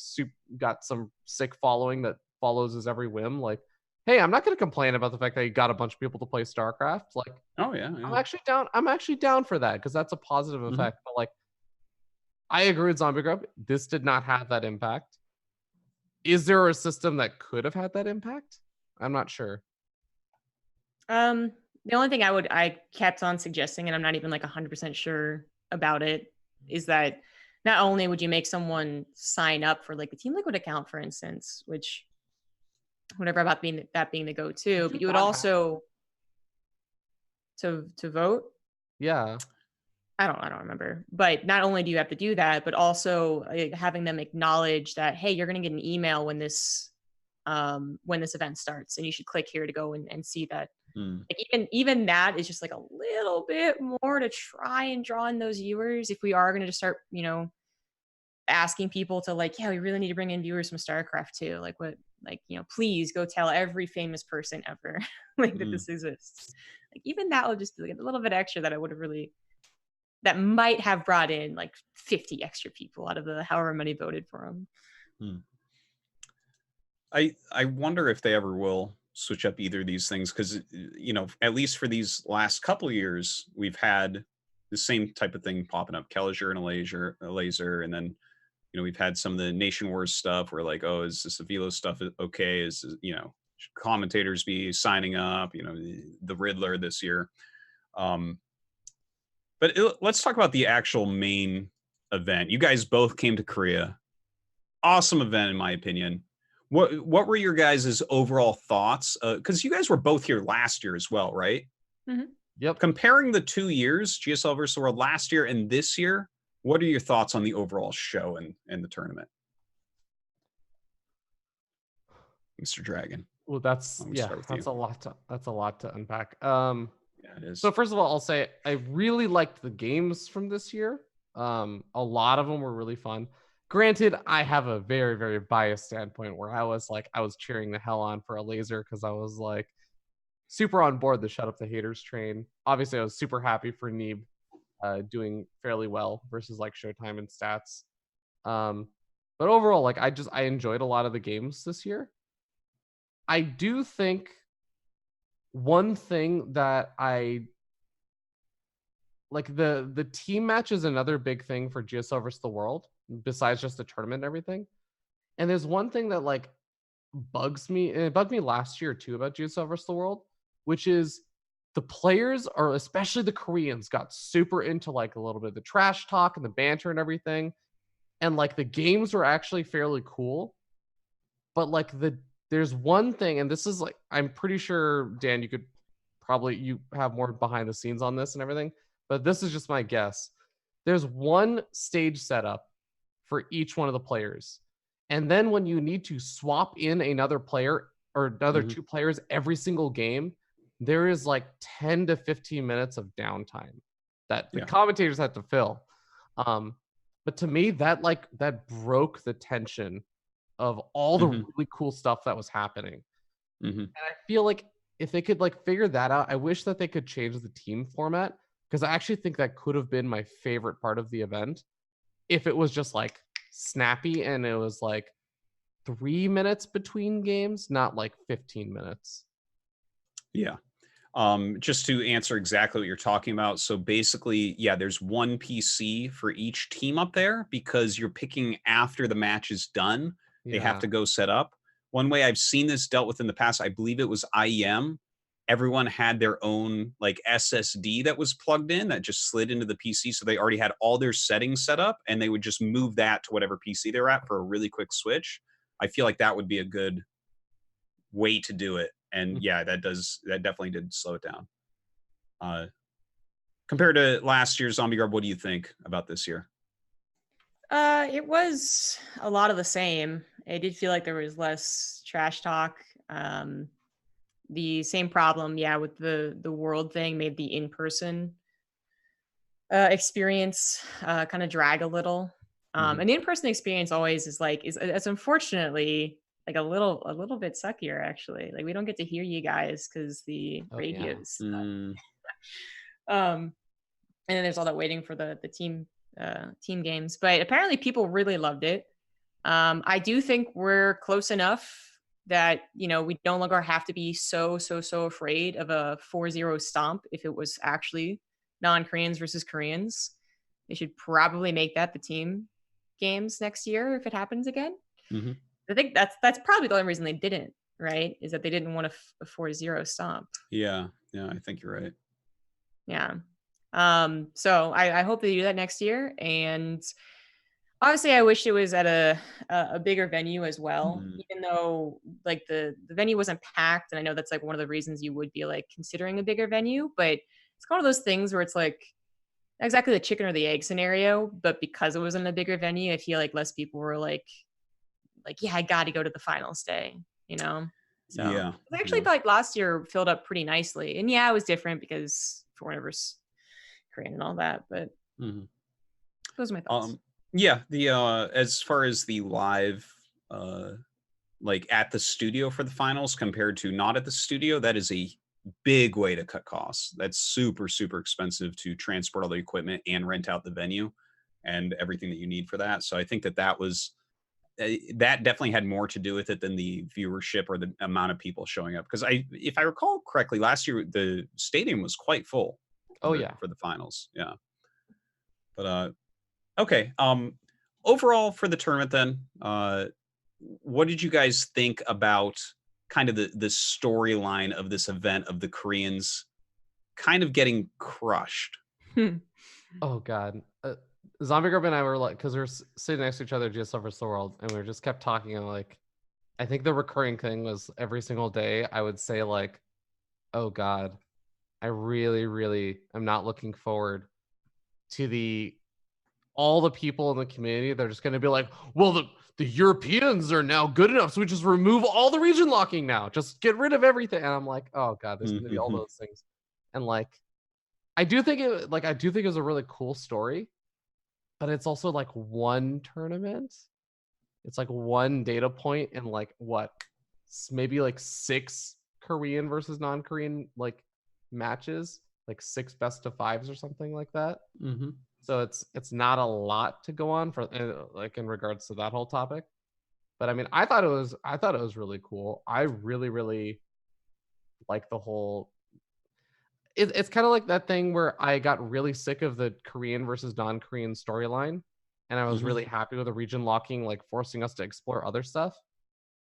got some sick following that follows his every whim. Like, hey, I'm not going to complain about the fact that he got a bunch of people to play StarCraft. Like, Oh yeah, I'm actually down. I'm actually down for that because that's a positive effect. But like, I agree with Zombie Grub. This did not have that impact. Is there a system that could have had that impact? I'm not sure. The only thing I kept on suggesting, and I'm not even like 100% sure about it, is that not only would you make someone sign up for like the Team Liquid account, for instance, which whatever about being the go-to, but you would also to vote. Yeah. I don't remember. But not only do you have to do that, but also having them acknowledge that, hey, you're going to get an email when this event starts, and you should click here to go and see that. Like even that is just like a little bit more to try and draw in those viewers. If we are going to just start, asking people to like, yeah, we really need to bring in viewers from StarCraft too. Like what, like, please go tell every famous person ever like that this exists. Like even that would just be like a little bit extra that might have brought in like 50 extra people out of the however many voted for him. I wonder if they ever will switch up either of these things, because at least for these last couple of years we've had the same type of thing popping up, Kelliger and a laser, and then we've had some of the Nation Wars stuff where like, oh, is this the Velo stuff okay? Is should commentators be signing up? The Riddler this year. But let's talk about the actual main event. You guys both came to Korea. Awesome event, in my opinion. What were your guys' overall thoughts? Because you guys were both here last year as well, right? Yep. Comparing the 2 years, GSL versus the World last year and this year, what are your thoughts on the overall show and the tournament? Mr. Dragon. Well, that's a lot to unpack. Yeah, it is. So first of all, I'll say I really liked the games from this year. A lot of them were really fun. Granted, I have a very, very biased standpoint where I was cheering the hell on for a laser because I was like super on board the shut up the haters train. Obviously, I was super happy for Neeb doing fairly well versus like Showtime and stats. But overall, like I enjoyed a lot of the games this year. I do think one thing that I like, the team match is another big thing for GSL versus the World, besides just the tournament and everything. And there's one thing that like bugs me, and it bugged me last year too about GSL versus the World, which is the players, or especially the Koreans, got super into like a little bit of the trash talk and the banter and everything. And like the games were actually fairly cool. But like there's one thing, and this is like, I'm pretty sure, Dan, you have more behind the scenes on this and everything, but this is just my guess. There's one stage setup for each one of the players. And then when you need to swap in another player or another two players every single game, there is like 10 to 15 minutes of downtime that the commentators had to fill. But to me, that broke the tension of all the really cool stuff that was happening. And I feel like if they could like figure that out, I wish that they could change the team format, because I actually think that could have been my favorite part of the event if it was just like snappy and it was like 3 minutes between games, not like 15 minutes. Yeah. Just to answer exactly what you're talking about. So basically, there's one PC for each team up there, because you're picking after the match is done. They have to go set up. One way I've seen this dealt with in the past, I believe it was IEM. Everyone had their own like SSD that was plugged in that just slid into the PC. So they already had all their settings set up, and they would just move that to whatever PC they're at for a really quick switch. I feel like that would be a good way to do it. And that definitely did slow it down. Compared to last year's Zombie Garb, what do you think about this year? It was a lot of the same. It did feel like there was less trash talk. The same problem, with the World thing made the in-person experience kind of drag a little. And the in-person experience always is unfortunately like a little bit suckier actually. Like we don't get to hear you guys because the radios. And then there's all that waiting for the team games. But apparently people really loved it. I do think we're close enough that, you know, we no longer have to be so afraid of a 4-0 stomp if it was actually non-Koreans versus Koreans. They should probably make that the team games next year if it happens again. I think that's probably the only reason they didn't, right? Is that they didn't want a 4-0 stomp. Yeah, I think you're right. Yeah. So I hope they do that next year. And obviously I wish it was at a bigger venue as well, even though like the venue wasn't packed. And I know that's like one of the reasons you would be like considering a bigger venue, but it's one of those things where it's like exactly the chicken or the egg scenario, but because it was in a bigger venue, I feel like less people were like, yeah, I got to go to the finals day, you know? So yeah, I actually felt like last year filled up pretty nicely. And yeah, it was different because foreign versus Korean and all that, but those are my thoughts. Yeah, the as far as the live like at the studio for the finals compared to not at the studio, that is a big way to cut costs. That's super expensive to transport all the equipment and rent out the venue and everything that you need for that. So I think that was that definitely had more to do with it than the viewership or the amount of people showing up. Because if I recall correctly, last year the stadium was quite full. For the finals, yeah. But okay. Overall for the tournament, then, what did you guys think about kind of the storyline of this event of the Koreans kind of getting crushed? Oh God. Zombie Grub and I were like, because we were sitting next to each other, GSL versus the World, and we just kept talking. And like, I think the recurring thing was every single day I would say like, "Oh God, I really am not looking forward to all the people in the community. They're just going to be like, well, the Europeans are now good enough, so we just remove all the region locking now. Just get rid of everything." And I'm like, "Oh God, there's going to be all those things." And like, I do think it was a really cool story. But it's also like one tournament. It's like one data point and like what, maybe like 6 Korean versus non-Korean like matches, like 6 best-of-5s or something like that. So it's not a lot to go on for like in regards to that whole topic. But I mean, I thought it was really cool. I really like the whole. It's kind of like that thing where I got really sick of the Korean versus non-Korean storyline, and I was really happy with the region locking, like forcing us to explore other stuff.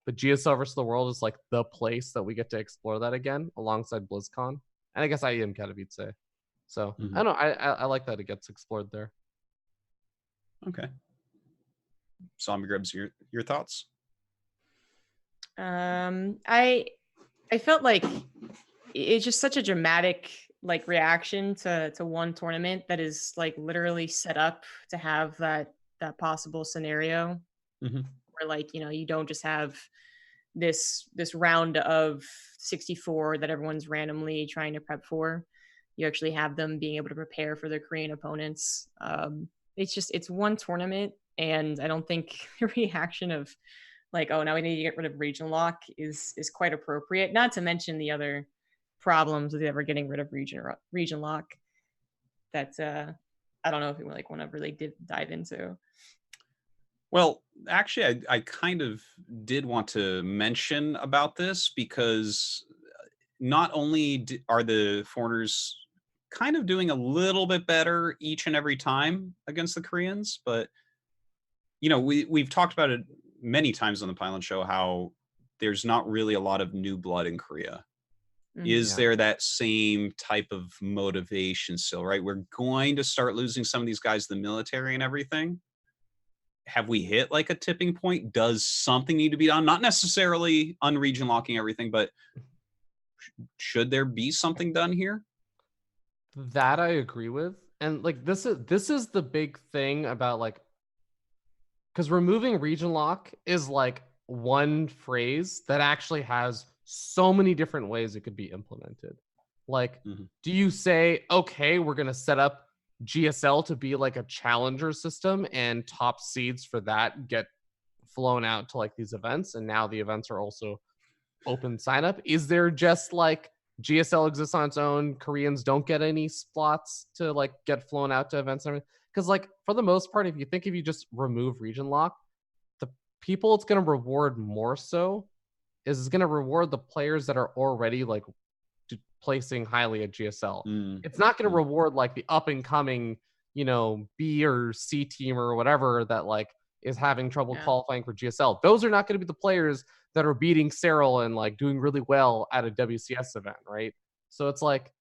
But GSL versus the World is like the place that we get to explore that again alongside BlizzCon, and I guess IEM Katowice. So I don't know. I like that it gets explored there. Okay. Zombie Grubs, your thoughts? I felt like it's just such a dramatic like reaction to one tournament that is like literally set up to have that possible scenario where like, you know, you don't just have this round of 64 that everyone's randomly trying to prep for. You actually have them being able to prepare for their Korean opponents. It's one tournament, and I don't think the reaction of like, oh, now we need to get rid of region lock is quite appropriate. Not to mention the other problems with ever getting rid of region lock that I don't know if you like want to really dive into. Well, actually, I kind of did want to mention about this because not only are the foreigners kind of doing a little bit better each and every time against the Koreans, but you know, we've talked about it many times on the Pylon show how there's not really a lot of new blood in Korea. Is there that same type of motivation still, right? We're going to start losing some of these guys in the military and everything. Have we hit like a tipping point? Does something need to be done? Not necessarily unregion locking everything, but should there be something done here? That I agree with. And like this is the big thing about like, because removing region lock is like one phrase that actually has so many different ways it could be implemented. Like, do you say, okay, we're going to set up GSL to be like a challenger system and top seeds for that get flown out to like these events, and now the events are also open sign up? Is there just like GSL exists on its own, Koreans don't get any slots to like get flown out to events and everything? Because like for the most part, if you just remove region lock, the people it's going to reward more so is it's going to reward the players that are already like placing highly at GSL. It's not going to reward like the up and coming, B or C team or whatever that like is having trouble qualifying for GSL. Those are not going to be the players that are beating Cyril and like doing really well at a WCS event, right? So it's like,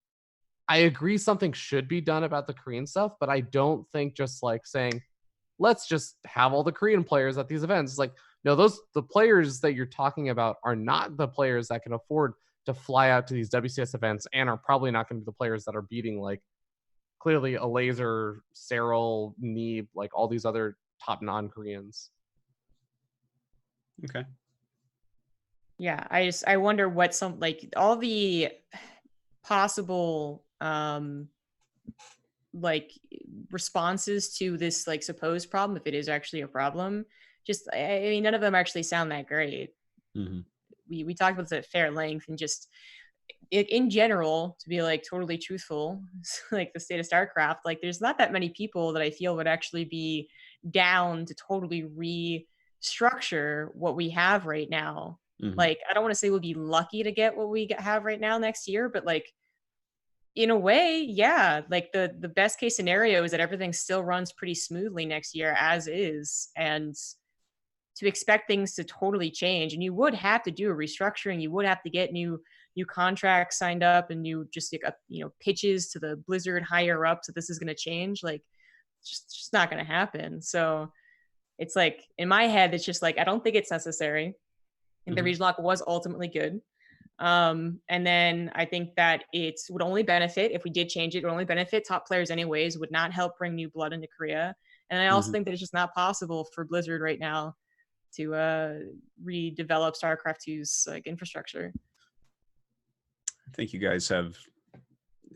I agree something should be done about the Korean stuff, but I don't think just like saying, let's just have all the Korean players at these events. It's like, no, the players that you're talking about are not the players that can afford to fly out to these WCS events, and are probably not going to be the players that are beating like clearly a Laser, Cyril, Neeb, like all these other top non-Koreans. Okay. Yeah, I wonder what some like all the possible like responses to this like supposed problem, if it is actually a problem, just I mean none of them actually sound that great. We talked about this at fair length, and just in general, to be like totally truthful, like the state of StarCraft, like there's not that many people that I feel would actually be down to totally restructure what we have right now. Like I don't want to say we'll be lucky to get what we have right now next year, but like in a way, yeah, like the best case scenario is that everything still runs pretty smoothly next year as is, and to expect things to totally change, and you would have to do a restructuring, you would have to get new contracts signed up, and new just like pitches to the Blizzard higher up, so this is going to change, like it's just not going to happen. So it's like in my head it's just like I don't think it's necessary, and the region lock was ultimately good. And then I think that it would only benefit if we did change it. It would only benefit top players anyways, would not help bring new blood into Korea. And I also think that it's just not possible for Blizzard right now to redevelop StarCraft 2's like infrastructure. I think you guys have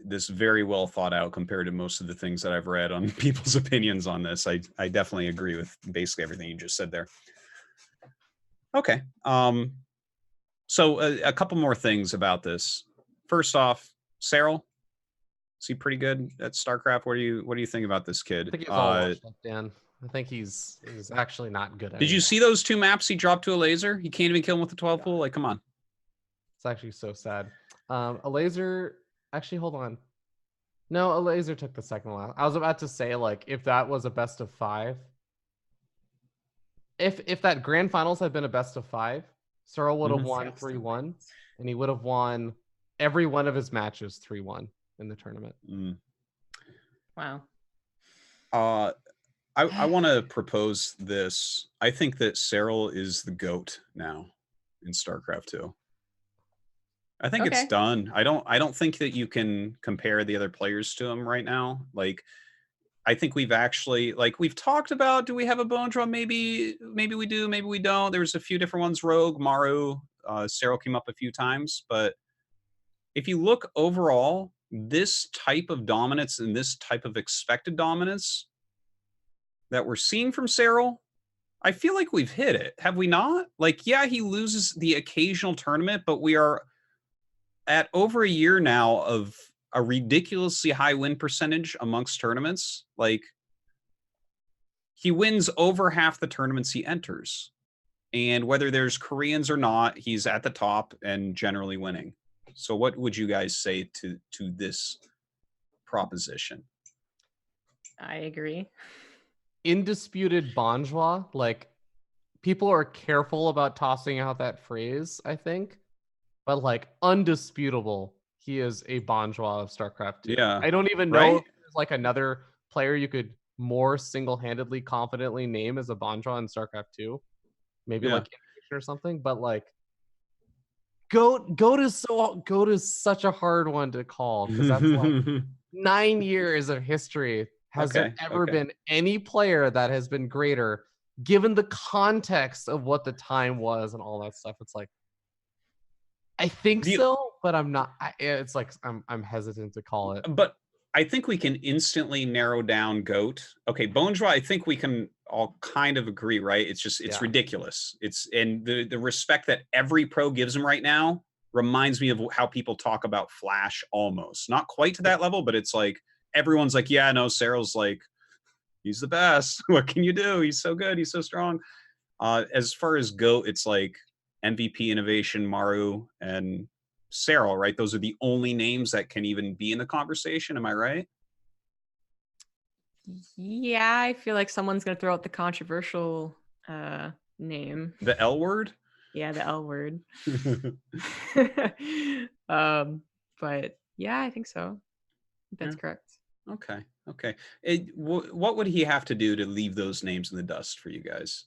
this very well thought out compared to most of the things that I've read on people's opinions on this. I definitely agree with basically everything you just said there. Okay. So a couple more things about this. First off, Cyril, is he pretty good at StarCraft? What do you think about this kid? I think he's all washed up, Dan. I think he's actually not good at it. Did you see those 2 maps he dropped to a laser? He can't even kill him with the 12 pool. Like, come on. It's actually so sad. A laser. Actually, hold on. No, a laser took the second one. I was about to say, like, if that was a best of 5, if that grand finals had been a best of 5, Cyril would have won 3-1, and he would have won every one of his matches 3-1 in the tournament. Wow. I want to propose this. I think that Cyril is the GOAT now in StarCraft 2. I think it's done. I don't think that you can compare the other players to him right now. Like, I think we've actually, like, we've talked about, do we have a bone drum? Maybe we do, maybe we don't. There's a few different ones. Rogue, Maru, Cyril came up a few times. But if you look overall, this type of dominance and this type of expected dominance that we're seeing from Cyril, I feel like we've hit it. Have we not? Like, yeah, he loses the occasional tournament, but we are at over a year now of a ridiculously high win percentage amongst tournaments. Like, he wins over half the tournaments he enters. And whether there's Koreans or not, he's at the top and generally winning. So what would you guys say to this proposition? I agree. Indisputed bonjour. Like, people are careful about tossing out that phrase, I think. But like, undisputable, he is a bonjour of StarCraft 2. Yeah. I don't even know if there's like another player you could more single-handedly confidently name as a bonjour in StarCraft 2. Maybe like Innovation or something, but like GOAT is such a hard one to call, because that's like 9 years of history. Has there ever been any player that has been greater, given the context of what the time was and all that stuff? It's like, I think so, but I'm not. It's like I'm hesitant to call it. But I think we can instantly narrow down GOAT. Okay, Bonjour, I think we can all kind of agree, right? It's just, it's ridiculous. And the respect that every pro gives him right now reminds me of how people talk about Flash almost. Not quite to that level, but it's like, everyone's like, yeah, no, Cyril's like, he's the best. What can you do? He's so good. He's so strong. As far as GOAT, it's like MVP Innovation, Maru, and Cyril, right? Those are the only names that can even be in the conversation. Am I right? Yeah, I feel like someone's gonna throw out the controversial name. The L word? Yeah, the L word. But yeah, I think so. That's correct. Okay. Okay. What would he have to do to leave those names in the dust for you guys?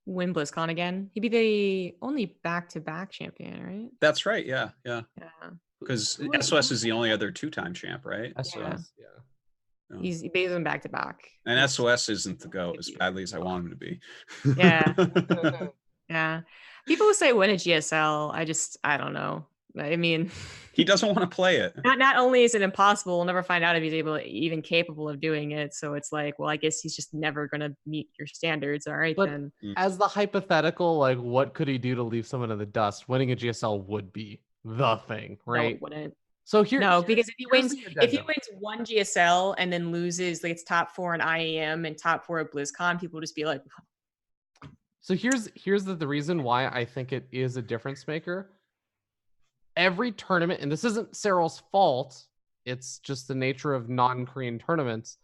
Win BlizzCon again. He'd be the only back-to-back champion, right? That's right. Yeah. Yeah. Yeah. Because SOS is the only other 2-time champ, right? SOS, yeah. He's been back-to-back. And SOS isn't the GOAT as badly as I want him to be. Yeah. Yeah. People who say win a GSL, I don't know. I mean, he doesn't want to play it. Not only is it impossible, we'll never find out if he's even capable of doing it. So it's like, well, I guess he's just never going to meet your standards. All right, but then. As the hypothetical, like, what could he do to leave someone in the dust? Winning a GSL would be the thing, right? No, it wouldn't. So because if he wins one GSL and then loses, like, it's top 4 in IAM and top 4 at BlizzCon, people will just be like. So here's the reason why I think it is a difference maker. Every tournament, and this isn't Cyril's fault, it's just the nature of non-Korean tournaments.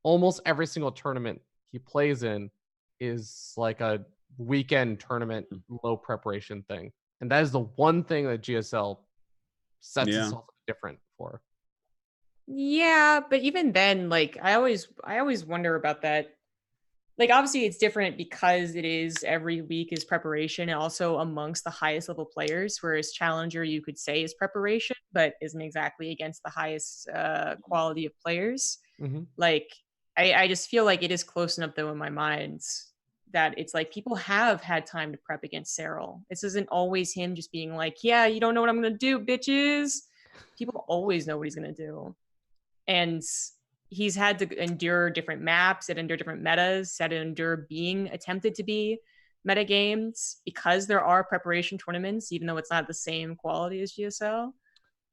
Almost every single tournament he plays in is like a weekend tournament, low preparation thing. And that is the one thing that GSL sets itself different for. Yeah, but even then, like, I always wonder about that. Like, obviously it's different because it is every week is preparation and also amongst the highest level players, whereas Challenger you could say is preparation, but isn't exactly against the highest quality of players. Like, I just feel like it is close enough though in my mind that it's like people have had time to prep against Cyril. This isn't always him just being like, yeah, you don't know what I'm going to do, bitches. People always know what he's going to do. And he's had to endure different maps, and endure different metas, had to endure being attempted to be meta games because there are preparation tournaments, even though it's not the same quality as GSL.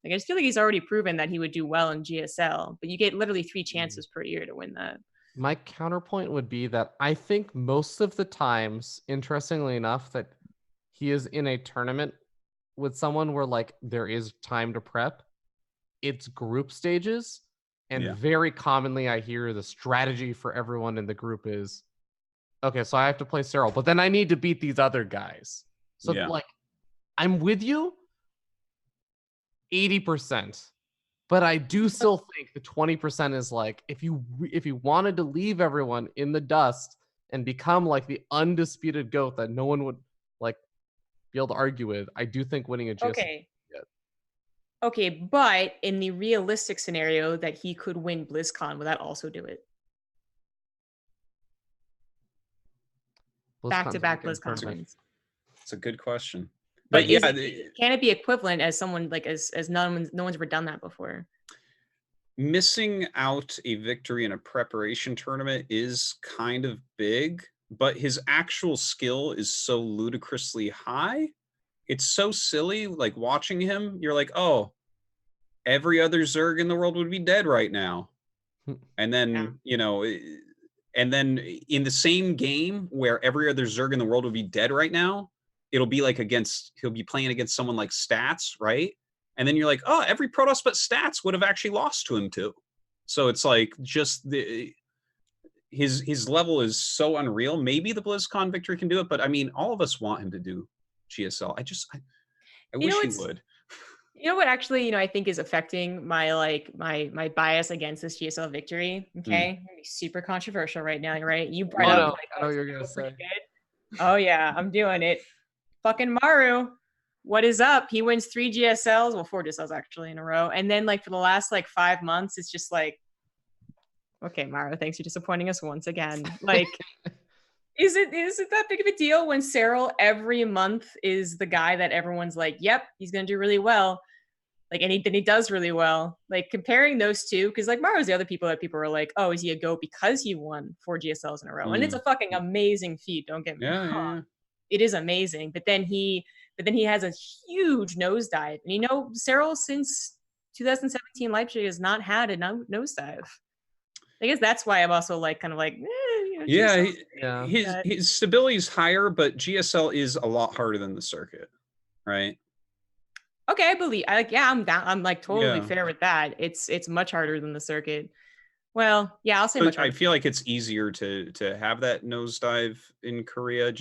Like, I just feel like he's already proven that he would do well in GSL, but you get literally 3 chances per year to win that. My counterpoint would be that I think most of the times, interestingly enough, that he is in a tournament with someone where, like, there is time to prep, it's group stages. And very commonly I hear the strategy for everyone in the group is, okay, so I have to play Cyril, but then I need to beat these other guys. So like, I'm with you 80%, but I do still think the 20% is like, if you wanted to leave everyone in the dust and become like the undisputed GOAT that no one would like be able to argue with, I do think winning a GSL. Okay, but in the realistic scenario that he could win BlizzCon, would that also do it? Back-to-back BlizzCon wins. It's a good question. But can it be equivalent as someone like as no one's ever done that before? Missing out a victory in a preparation tournament is kind of big, but his actual skill is so ludicrously high. It's so silly, like, watching him, you're like, oh, every other Zerg in the world would be dead right now. And then, you know, and then in the same game where every other Zerg in the world would be dead right now, it'll be like he'll be playing against someone like Stats, right? And then you're like, oh, every Protoss but Stats would have actually lost to him too. So it's like, just his level is so unreal. Maybe the BlizzCon victory can do it, but I mean, all of us want him to do GSL. I wish he would. You know what actually, I think is affecting my my bias against this GSL victory? Okay. I'm gonna be super controversial right now, right? You brought up I know what you're gonna say. Good. Oh yeah, I'm doing it. Fucking Maru. What is up? He wins 3 GSLs, well, 4 GSLs actually in a row. And then like for the last like 5 months, it's just like, okay, Maru, thanks for disappointing us once again. Like, is it that big of a deal when Cyril every month is the guy that everyone's like, yep, he's gonna do really well? Like, and he does really well. Like, comparing those two, because like Maro's the other people that people are like, oh, is he a GOAT because he won 4 GSLs in a row? And it's a fucking amazing feat. Don't get me wrong. It is amazing. But then he has a huge nosedive. And Cyril since 2017 Leipzig has not had a nosedive. I guess that's why I'm also like kind of like, his stability is higher, but GSL is a lot harder than the circuit, right? Okay, I'm down. I'm like totally fair with that. It's much harder than the circuit. Well, yeah, I'll say much harder. I feel like it's easier to have that nosedive in Korea. I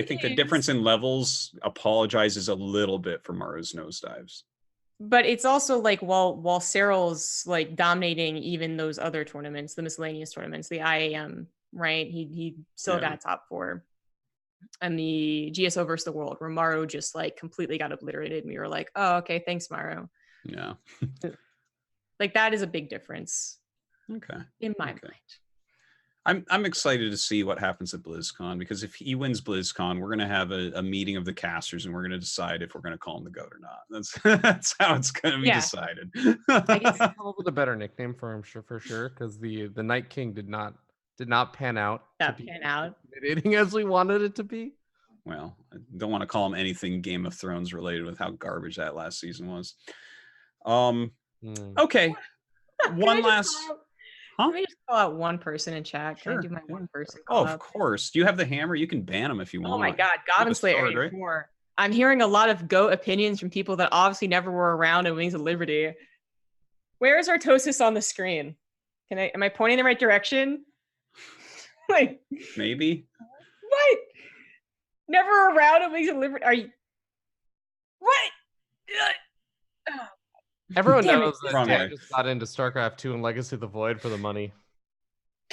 think the difference in levels apologizes a little bit for Maro's nosedives. But it's also like while Cyril's like dominating even those other tournaments, the miscellaneous tournaments, the IAM, right? He still got top 4. And the GSO versus the world, where Maro just like completely got obliterated, and we were like, oh, okay, thanks, Maro. Yeah. Like, that is a big difference. Okay. In my mind. I'm excited to see what happens at BlizzCon, because if he wins BlizzCon, we're gonna have a meeting of the casters, and we're gonna decide if we're gonna call him the GOAT or not. That's how it's gonna be decided. I guess come up with a better nickname for him, for sure, because the Night King did not pan out. Intimidating as we wanted it to be. Well, I don't want to call him anything Game of Thrones related with how garbage that last season was. Okay. One last. Let me just call out one person in chat. Can I do my one person call of course. Do you have the hammer? You can ban him if you want. Oh my God, Goblin Slayer 84. I'm hearing a lot of GOAT opinions from people that obviously never were around in Wings of Liberty. Where is Artosis on the screen? Am I pointing in the right direction? Like, maybe. What? Never around in Wings of Liberty? Are you? What? Everyone knows that Dan just got into StarCraft 2 and Legacy of the Void for the money.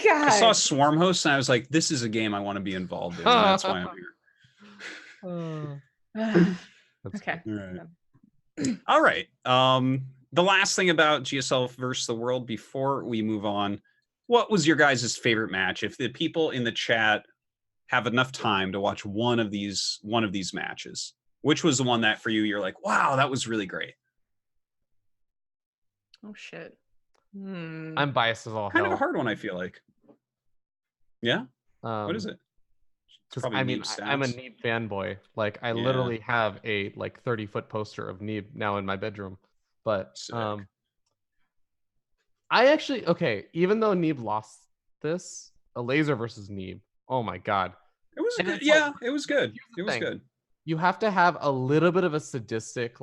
God. I saw Swarm Host and I was like, this is a game I want to be involved in. And that's why I'm here. Okay. All right. The last thing about GSL versus the world before we move on, what was your guys' favorite match? If the people in the chat have enough time to watch one of these matches, which was the one that for you, you're like, wow, that was really great? Oh shit. I'm biased as all kind hell. of a hard one, I feel like. Yeah. What is it? Because I mean, I'm a Neeb fanboy. Like, I literally have a 30-foot poster of Neeb now in my bedroom. But I actually even though Neeb lost this, a laser versus Neeb. Oh my God. It was good. Yeah, it was good. It was good. You have to have a little bit of a sadistic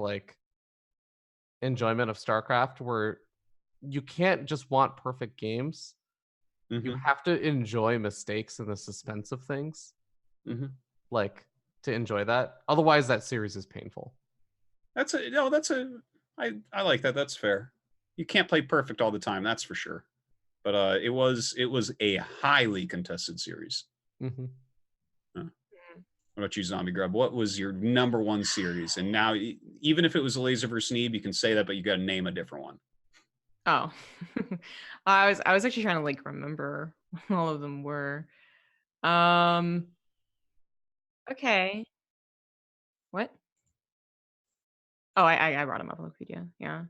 enjoyment of StarCraft, where you can't just want perfect games. You have to enjoy mistakes and the suspense of things. To enjoy that. Otherwise, that series is painful. I like that. That's fair. You can't play perfect all the time, that's for sure. But it was a highly contested series. What about you, Zombie Grub? What was your number one series? And now, even if it was a laser versus Neeb, you can say that, but you got to name a different one. Oh, I was actually trying to remember what all of them were. Okay. What? Oh, I brought them up on Wikipedia. Yeah.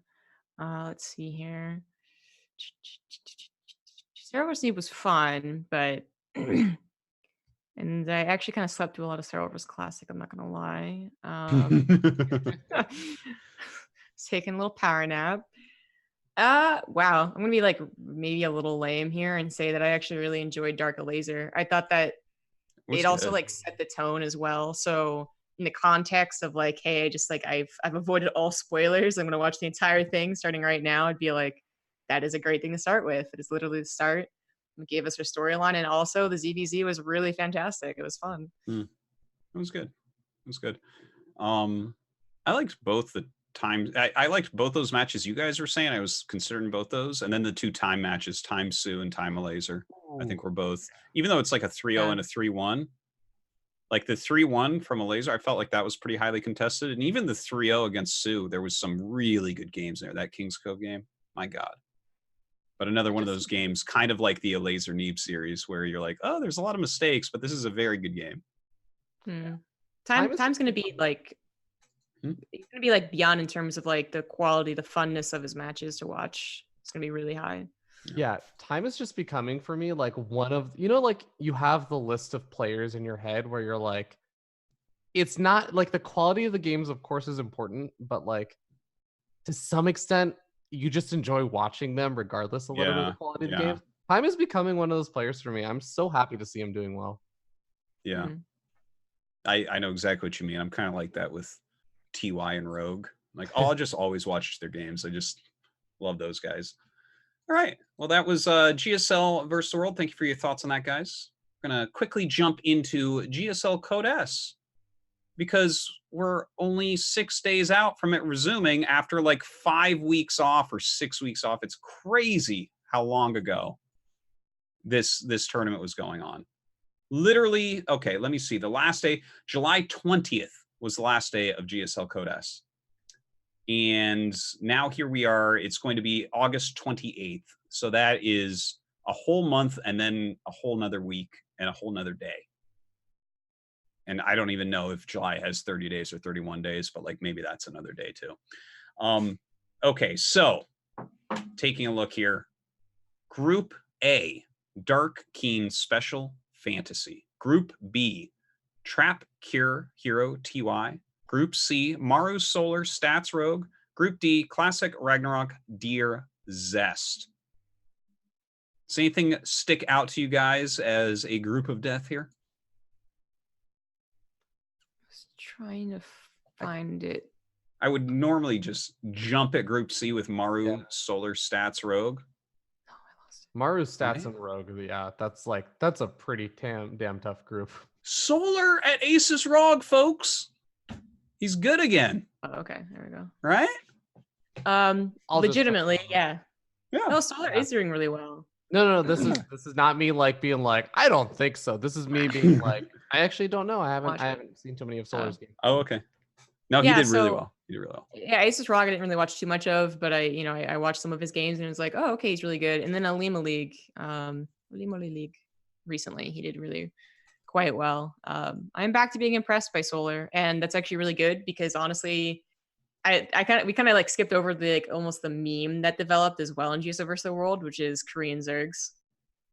Let's see here. Star Wars Neeb was fun, but and I actually kind of slept through a lot of Star Wars Classic, I'm not gonna lie. Taking a little power nap. Wow, I'm gonna be maybe a little lame here and say that I actually really enjoyed Dark Laser. I thought that it also set the tone as well. So in the context of hey, I've avoided all spoilers. I'm gonna watch the entire thing starting right now. I'd be like, that is a great thing to start with. It is literally the start. It gave us our storyline, and also the ZVZ was really fantastic. It was fun. It was good. It was good. I liked both the times. I liked both those matches you guys were saying. I was considering both those, and then the two time matches, Time Sue and Time a Laser. I think we're both, even though it's a 3-0 and a 3-1. The 3-1 from a laser, I felt like that was pretty highly contested, and even the 3-0 against Sue, there was some really good games there. That King's Cove game, my God. But another one of those games, kind of like the Laser Neeb series, where you're like, oh, there's a lot of mistakes, but this is a very good game. Time's gonna be like Hmm? it's gonna be like beyond in terms of like the quality, the funness of his matches to watch. It's gonna be really high. Yeah, time is just becoming for me like one of, you know, like you have the list of players in your head where you're like, it's not like the quality of the games, of course, is important, but like to some extent, you just enjoy watching them regardless a little bit of the quality of the games. Time is becoming one of those players for me. I'm so happy to see him doing well. Yeah. Mhm. I know exactly what you mean. I'm kind of like that with TY and Rogue. Like, I'll just always watch their games. I just love those guys. All right. Well, that was GSL versus the world. Thank you for your thoughts on that, guys. We're going to quickly jump into GSL Code S because we're only 6 days out from it resuming after like 5 weeks off or 6 weeks off. It's crazy how long ago this tournament was going on. Literally, okay, let me see. The last day, July 20th was the last day of GSL Code S. And now here we are. It's going to be August 28th. So that is a whole month and then a whole nother week and a whole nother day. And I don't even know if July has 30 days or 31 days, but like maybe that's another day too. Okay, so taking a look here. Group A, Dark Keen Special Fantasy. Group B, Trap Cure Hero TY. Group C, Maru Solar Stats Rogue. Group D, Classic Ragnarok Deer Zest. Does anything stick out to you guys as a group of death here? Just trying to find it. I would normally just jump at Group C with Maru Yeah. Solar Stats Rogue. Oh, I lost it. Maru's stats Right. and Rogue, yeah, that's a pretty damn tough group. Solar at Asus ROG, folks. He's good again, Oh, okay, there we go. right? I'll just Legitimately, trust yeah. Yeah. No, Solar Yeah. is doing really well. No, this is not me like being like, I don't think so. This is me being like, I actually don't know. I haven't seen too many of Solar's games. Oh, okay. No, he Yeah, did really so- well. He did really well. Yeah, Asus ROG I didn't really watch too much of, but I watched some of his games and it was like, oh, okay, he's really good. And then Alima League, recently, he did really quite well. I'm back to being impressed by Solar, and that's actually really good because honestly, we kind of like skipped over the like almost the meme that developed as well in GSL vs. the World, which is Korean Zergs.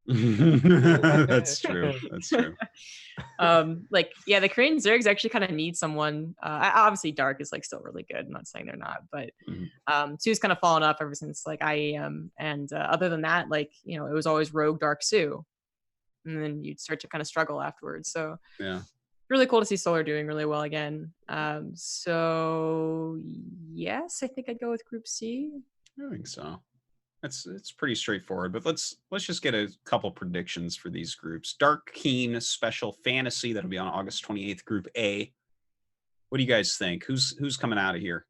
That's true. That's true. Like yeah, the Korean Zergs actually kind of need someone. Obviously, Dark is like still really good. I'm not saying they're not, but Sue's kind of fallen off ever since like IEM. And other than that, like it was always Rogue, Dark, Sue, and then you'd start to kind of struggle afterwards. So Yeah. really cool to see Solar doing really well again. So yes, I think I'd go with Group C. I think so. It's pretty straightforward, but let's just get a couple predictions for these groups. Dark Keen Special Fantasy, that'll be on August 28th, Group A. What do you guys think? Who's coming out of here?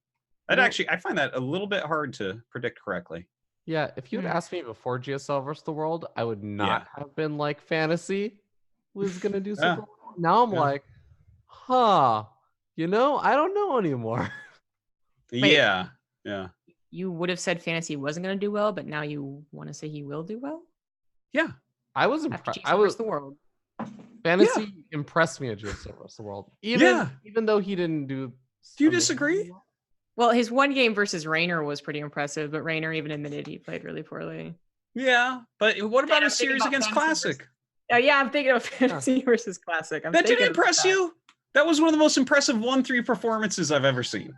That actually, I find that a little bit hard to predict correctly. Yeah, if you had asked me before GSL vs. the World, I would not have been like Fantasy was gonna do super well. Now I'm like, I don't know anymore. Wait. Yeah. You would have said Fantasy wasn't going to do well, but now you want to say he will do well? Yeah. I was After impressed. GSL vs. the World. Fantasy impressed me at GSL vs. the World. Even though he didn't do. Do you disagree? Well, his one game versus Raynor was pretty impressive, but Raynor even admitted he played really poorly. Yeah, but what about his series about against Fantasy Classic? Yeah, I'm thinking of Fantasy versus Classic. That didn't impress you? That was one of the most impressive 1-3 performances I've ever seen.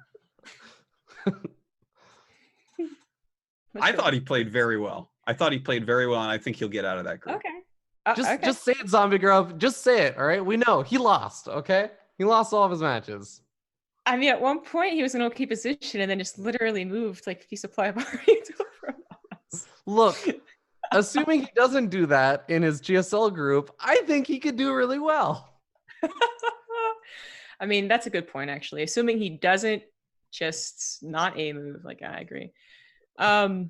I thought he played very well. And I think he'll get out of that group. Okay. Just say it, Zombie Grub. Just say it, all right? We know. He lost, okay? He lost all of his matches. I mean, at one point, he was in an okay position and then just literally moved like a piece of plywood from us. Look, assuming he doesn't do that in his GSL group, I think he could do really well. I mean, that's a good point, actually. Assuming he doesn't just not a move, like I agree. No,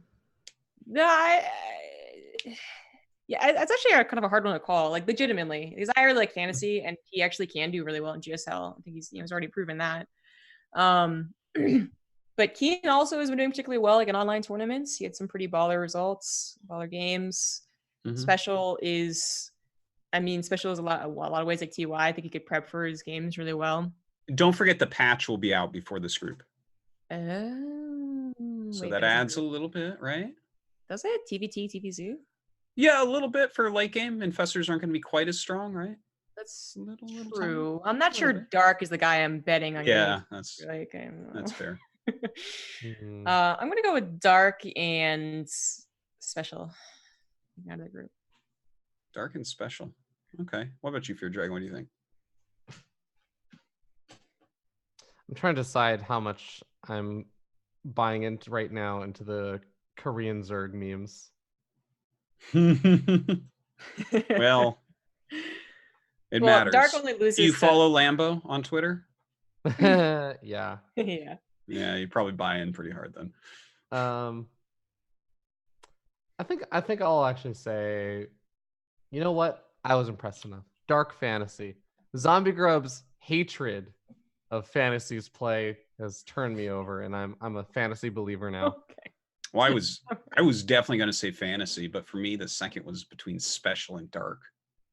it's actually kind of a hard one to call, like legitimately, because I really like Fantasy and he actually can do really well in GSL. I think he's already proven that. But Keen also has been doing particularly well, like in online tournaments. He had some pretty baller results, baller games. Special is a lot of ways like TY. I think he could prep for his games really well. Don't forget the patch will be out before this group. Oh, So wait, that there's adds a little bit, right? Does it? TVT, TVZ? Yeah, a little bit for late game. Infestors aren't going to be quite as strong, right? That's Little true. tiny, I'm not little sure bit. Dark is the guy I'm betting on. Yeah, Late game. that's fair. I'm gonna go with Dark and Special out of the group. Dark and Special. Okay. What about you, Fear Dragon? What do you think? I'm trying to decide how much I'm buying into right now into the Korean Zerg memes. Well, it Well, matters. Dark only loses. Do you follow Lambo on Twitter? Yeah. Yeah. Yeah, you probably buy in pretty hard then. I think I'll actually say, you know what? I was impressed enough. Dark Fantasy. Zombie Grub's hatred of Fantasy's play has turned me over, and I'm a fantasy believer now. Okay. Well, I was definitely going to say Fantasy, but for me, the second was between Special and Dark.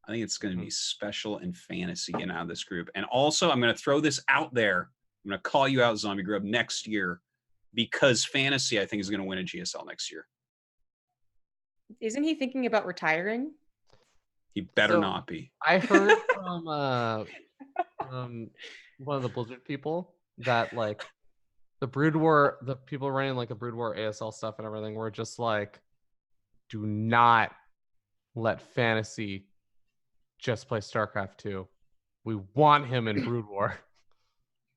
I think it's going to be Special and Fantasy getting out of this group. And also, I'm going to throw this out there. I'm going to call you out, Zombie Grub, next year, because Fantasy, I think, is going to win a GSL next year. Isn't he thinking about retiring? He better not be. I heard from one of the Blizzard people that like the Brood War, the people running like the Brood War ASL stuff and everything were just like, do not let Fantasy just play StarCraft 2. We want him in Brood War.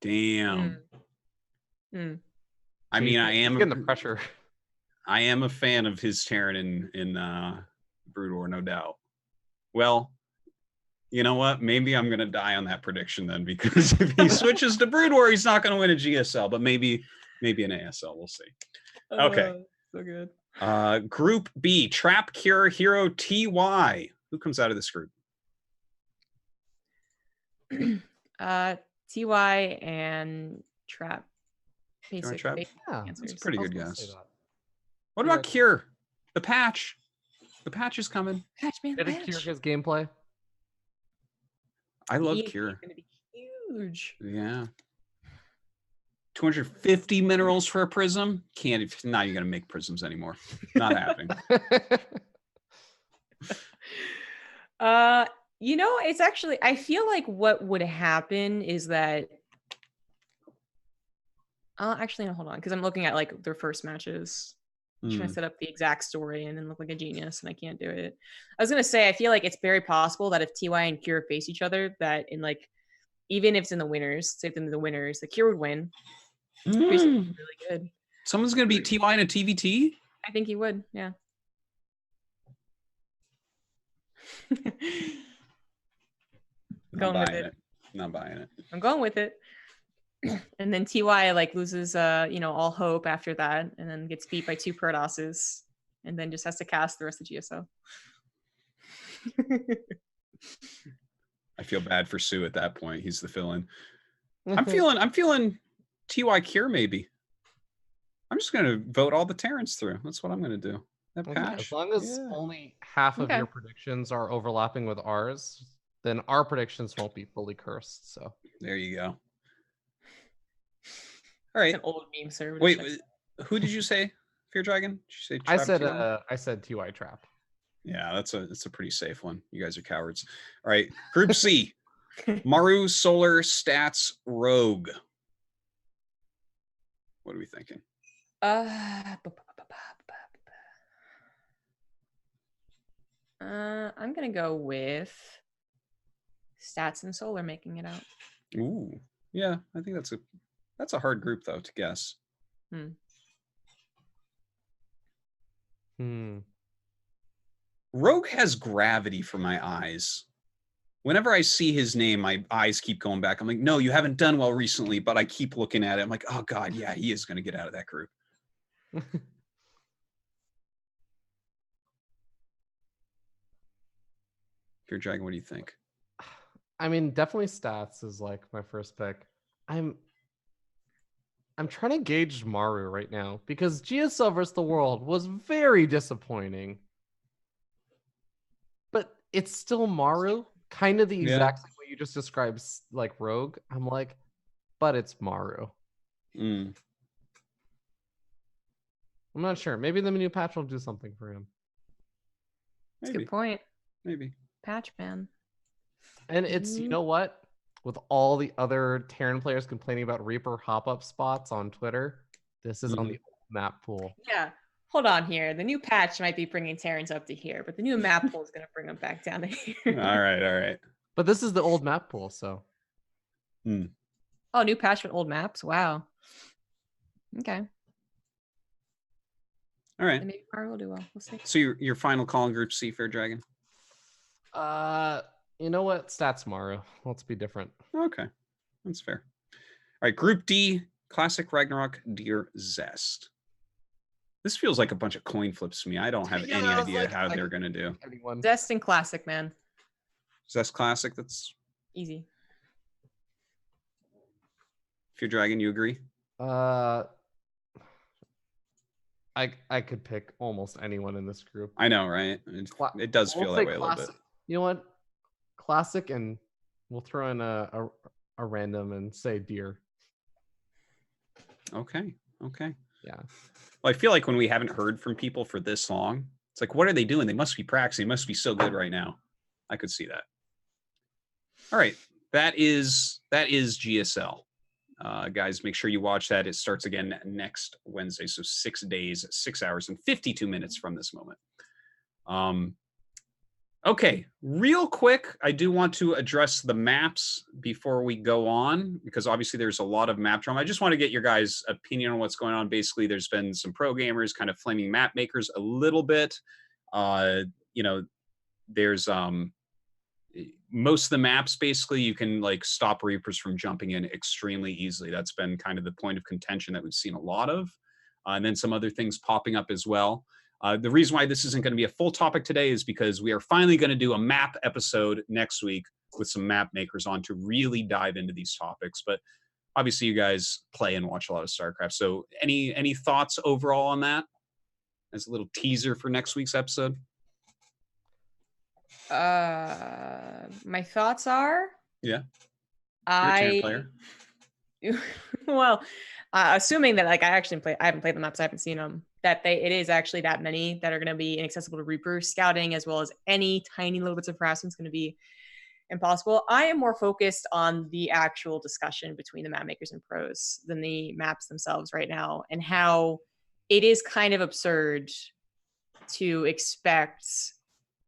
Damn. Mm. I mean, I am getting the pressure. I am a fan of his Terran in Brood War, no doubt. Well, you know what? Maybe I'm gonna die on that prediction then, because if he switches to Brood War, he's not gonna win a GSL, but maybe an ASL. We'll see. Okay. So good. Group B, Trap, Cure, Hero, TY. Who comes out of this group? TY and Trap. Basic. Trap? Yeah, That's a answers. pretty I was good gonna guess. say that. What about Cure? The patch. The patch is coming. Patch, man, Did it cure his gameplay? I love He's Cure. gonna be huge. Yeah. 250 minerals for a prism? Can't. Not even gonna make prisms anymore. Not happening. You know, it's actually, I feel like what would happen is that actually no, hold on, because I'm looking at like their first matches. Trying to set up the exact story and then look like a genius, and I can't do it. I was gonna say, I feel like it's very possible that if TY and Cure face each other, that in like, even if it's in the winners, say them the winners, the Cure would win. Really good. Someone's gonna beat TY in a TVT? I think he would, yeah. Going with it. Not buying it. I'm going with it. And then TY like loses all hope after that, and then gets beat by 2 Protosses, and then just has to cast the rest of GSO. I feel bad for Sue at that point. He's the fill-in. I'm feeling TY Cure maybe. I'm just gonna vote all the Terrans through. That's what I'm gonna do. That patch. As long as only half of your predictions are overlapping with ours, then our predictions won't be fully cursed. So there you go. All right. It's an old meme, sir. Wait, who did you say? Fear Dragon? Did you say Trap? I said TY Trap. Yeah, that's a pretty safe one. You guys are cowards. All right, Group C. Maru, Solar, Stats, Rogue. What are we thinking? I'm gonna go with Stats and Solar making it out. Ooh, yeah, I think that's a hard group though to guess. Rogue has gravity for my eyes. Whenever I see his name, my eyes keep going back. I'm like, no, you haven't done well recently, but I keep looking at it. I'm like, oh God, yeah, he is going to get out of that group. Fear Dragon, what do you think? I mean, definitely Stats is like my first pick. I'm trying to gauge Maru right now because GSL vs. the World was very disappointing. But it's still Maru, kind of the exact same way you just described like Rogue. I'm like, but it's Maru. Mm. I'm not sure. Maybe the new patch will do something for him. That's a Maybe. good point. Maybe. Patch man. And it's, you know what? With all the other Terran players complaining about Reaper hop-up spots on Twitter, this is on the map pool. Yeah. Hold on here. The new patch might be bringing Terrans up to here, but the new map pool is going to bring them back down to here. All right. But this is the old map pool, so. Oh, new patch with old maps. Wow. Okay. All right. Then maybe Mario will do well. We'll see. So your final call in Group C, Fair Dragon? You know what? Stats Maru. Let's be different. Okay. That's fair. All right. Group D, Classic Ragnarok, Dear Zest. This feels like a bunch of coin flips to me. I don't have any idea how they're going to do. Zest and Classic, man. Zest Classic, that's Easy. Fear Dragon, you agree? I could pick almost anyone in this group. I know, right? It does feel that way a little bit. You know what? Classic, and we'll throw in a random and say Deer. Okay. Yeah. Well, I feel like when we haven't heard from people for this long, it's like, what are they doing? They must be practicing. They must be so good right now. I could see that. All right. That is GSL. Guys, make sure you watch that. It starts again next Wednesday. So 6 days, 6 hours, and 52 minutes from this moment. Okay, real quick, I do want to address the maps before we go on, because obviously there's a lot of map drama. I just want to get your guys' opinion on what's going on. Basically, there's been some pro gamers kind of flaming map makers a little bit. There's most of the maps, basically, you can like stop Reapers from jumping in extremely easily. That's been kind of the point of contention that we've seen a lot of. And then some other things popping up as well. The reason why this isn't going to be a full topic today is because we are finally going to do a map episode next week with some map makers on to really dive into these topics. But obviously you guys play and watch a lot of StarCraft. So any thoughts overall on that as a little teaser for next week's episode? My thoughts are, yeah, you're a player. Well, assuming that like I haven't played the maps, I haven't seen them. It is actually that many that are going to be inaccessible to Reaper scouting, as well as any tiny little bits of harassment is going to be impossible. I am more focused on the actual discussion between the map makers and pros than the maps themselves right now, and how it is kind of absurd to expect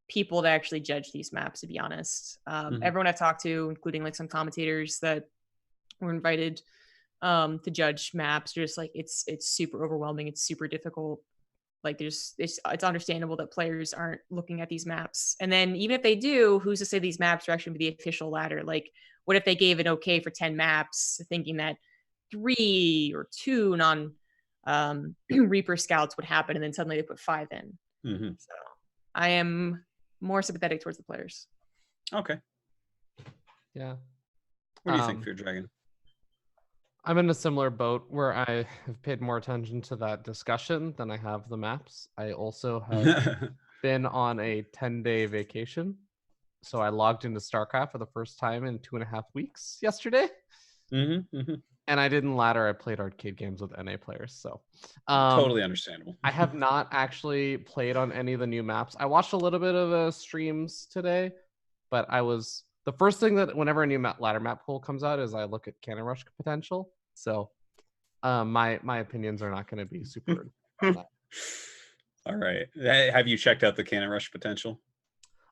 people to actually judge these maps, to be honest. Everyone I've talked to, including like some commentators that were invited to judge maps, just like it's super overwhelming, it's super difficult. Like it's understandable that players aren't looking at these maps, and then even if they do, who's to say these maps are actually going to be the official ladder? Like, what if they gave an okay for 10 maps, thinking that 3 or 2 non Reaper scouts would happen, and then suddenly they put 5 in. So I am more sympathetic towards the players. Okay. Yeah. What do you think, Fear Dragon? I'm in a similar boat where I have paid more attention to that discussion than I have the maps. I also have been on a 10-day vacation. So I logged into StarCraft for the first time in 2.5 weeks yesterday. And I didn't ladder. I played arcade games with NA players. So totally understandable. I have not actually played on any of the new maps. I watched a little bit of streams today, but the first thing that whenever a new ladder map pool comes out is I look at cannon rush potential. So my opinions are not going to be super. All right. Have you checked out the cannon rush potential?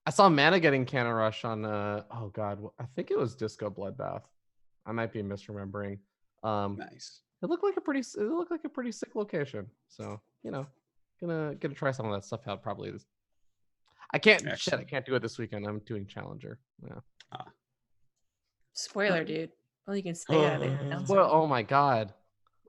I saw Mana getting cannon rush on oh god, I think it was Disco Bloodbath. I might be misremembering. Nice. It looked like a pretty sick location. So gonna try some of that stuff out probably. I can't do it this weekend. I'm doing Challenger. Yeah. Spoiler, dude. Well, you can say that. Well, oh my god.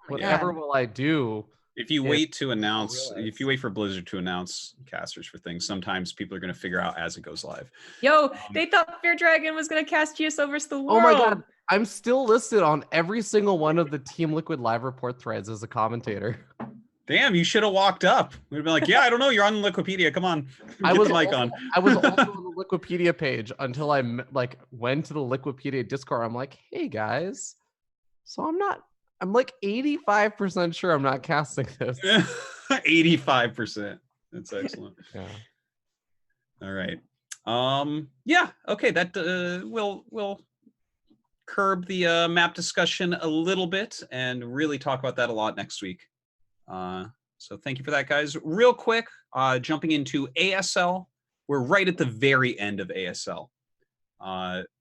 Whatever will I do? If you wait for Blizzard to announce casters for things, sometimes people are going to figure out as it goes live. Yo, they thought Fear Dragon was going to cast GSL versus the world. Oh my god. I'm still listed on every single one of the Team Liquid live report threads as a commentator. Damn, you should have walked up. We'd have been like, yeah, I don't know. You're on the Liquipedia. Come on. I was on the Liquipedia page until I went to the Liquipedia Discord. I'm like, hey guys, So I'm like 85% sure I'm not casting this. 85%. That's excellent. Yeah. All right. Yeah. Okay. That we'll curb the map discussion a little bit and really talk about that a lot next week. So thank you for that, guys. Real quick, jumping into ASL. We're right at the very end of ASL.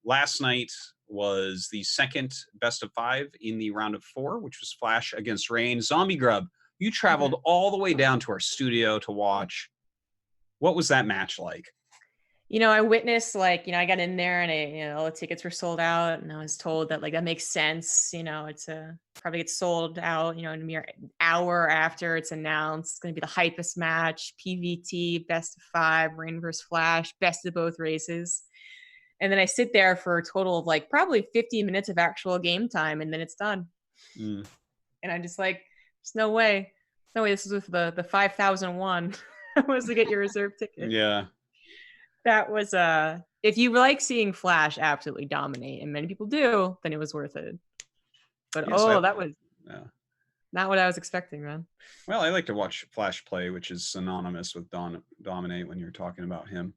Last night was the second best of 5 in the round of 4, which was Flash against Rain. Zombie Grub, you traveled all the way down to our studio to watch. What was that match like? I witnessed I got in there and all the tickets were sold out, and I was told that that makes sense. It's probably gets sold out, in a mere hour after it's announced. It's going to be the hypest match, PVT, best of 5, Rain versus Flash, best of both races. And then I sit there for a total of probably 50 minutes of actual game time, and then it's done. And I'm just like, there's no way. This is with the 5,001 was to get your reserve ticket. Yeah. That was if you like seeing Flash absolutely dominate, and many people do, then it was worth it. But Yes, that was not what I was expecting, man. Well, I like to watch Flash play, which is synonymous with dominate when you're talking about him.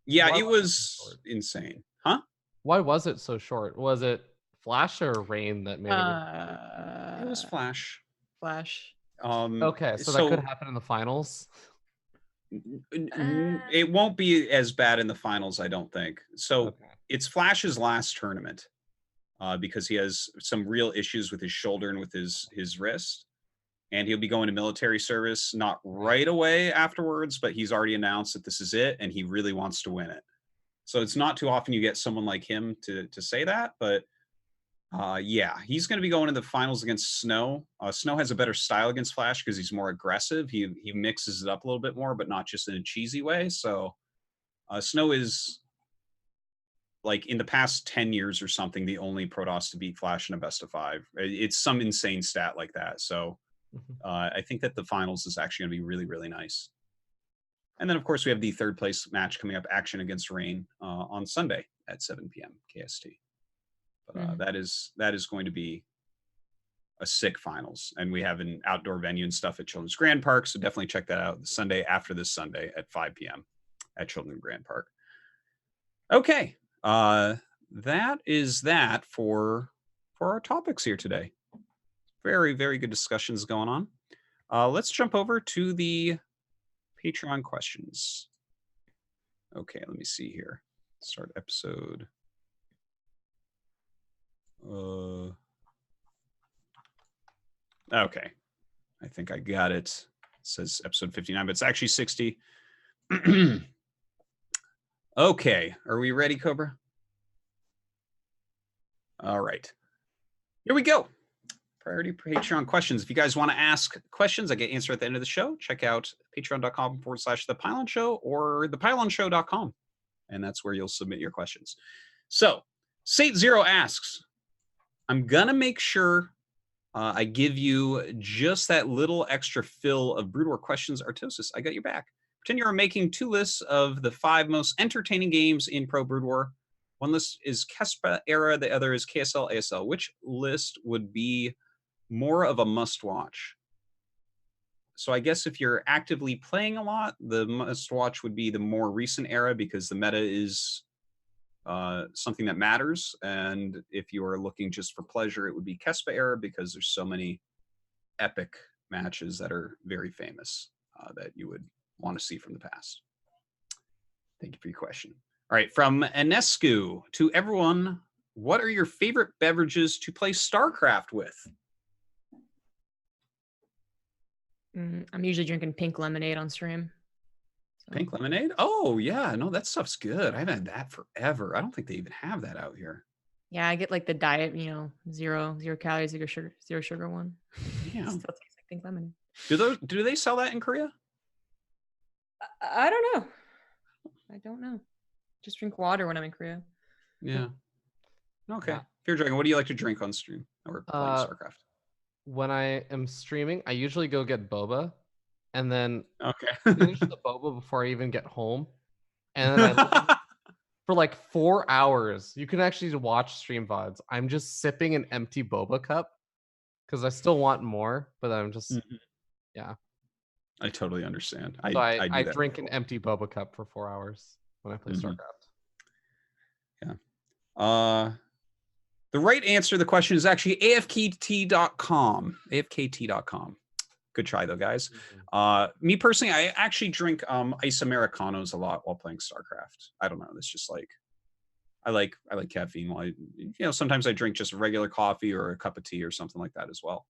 Yeah, it was insane. Huh? Why was it so short? Was it Flash or Rain that made it was Flash. Flash. Okay, so that could happen in the finals. It won't be as bad in the finals, I don't think. So it's Flash's last tournament because he has some real issues with his shoulder and with his wrist. And he'll be going to military service, not right away afterwards, but he's already announced that this is it, and he really wants to win it. So it's not too often you get someone like him to say that, but yeah, he's going to be going to the finals against Snow. Snow has a better style against Flash because he's more aggressive. He mixes it up a little bit more, but not just in a cheesy way. So Snow is, in the past 10 years or something, the only Protoss to beat Flash in a best of 5. It's some insane stat like that. So I think that the finals is actually going to be really, really nice. And then, of course, we have the third place match coming up, Action against Rain, on Sunday at 7 p.m. KST. But that is going to be a sick finals. And we have an outdoor venue and stuff at Children's Grand Park. So definitely check that out the Sunday after this Sunday at 5 p.m. at Children's Grand Park. Okay. That is that for our topics here today. Very, very good discussions going on. Let's jump over to the Patreon questions. Okay, let me see here. Start episode. Okay, I think I got it. It says episode 59, but it's actually 60. Okay, are we ready, Cobra? All right, here we go. Priority Patreon questions. If you guys want to ask questions, I get answered at the end of the show. Check out patreon.com/The Pylon Show or thepylonshow.com. And that's where you'll submit your questions. So, Sate0 asks, I'm going to make sure I give you just that little extra fill of Brood War questions. Artosis, I got your back. Pretend you're making 2 lists of the 5 most entertaining games in Pro Brood War. One list is Kespa era, the other is KSL, ASL. Which list would be more of a must-watch? So I guess if you're actively playing a lot, the must-watch would be the more recent era because the meta is something that matters. And if you are looking just for pleasure, it would be Kespa era because there's so many epic matches that are very famous that you would want to see from the past. Thank you for your question. All right, from Enescu to everyone, what are your favorite beverages to play StarCraft with? I'm usually drinking pink lemonade on stream. So. Pink lemonade? Oh, yeah. No, that stuff's good. I haven't had that forever. I don't think they even have that out here. Yeah, I get the diet, zero calories, zero sugar one. Yeah. Still tastes like pink lemonade. Do they sell that in Korea? I don't know. I don't know. Just drink water when I'm in Korea. Yeah. Okay. Yeah. If you're drinking, what do you like to drink on stream or playing StarCraft? When I am streaming, I usually go get boba, and then okay, finish the boba before I even get home, and then for like 4 hours. You can actually watch stream VODs. I'm just sipping an empty boba cup because I still want more, but I'm just yeah. I totally understand. So I do I that drink before. an empty boba cup for 4 hours when I play StarCraft. Yeah. The right answer to the question is actually afkt.com. afkt.com. Good try though, guys. Me personally, I actually drink ice Americanos a lot while playing StarCraft. I don't know. It's just like I like caffeine. While sometimes I drink just regular coffee or a cup of tea or something like that as well.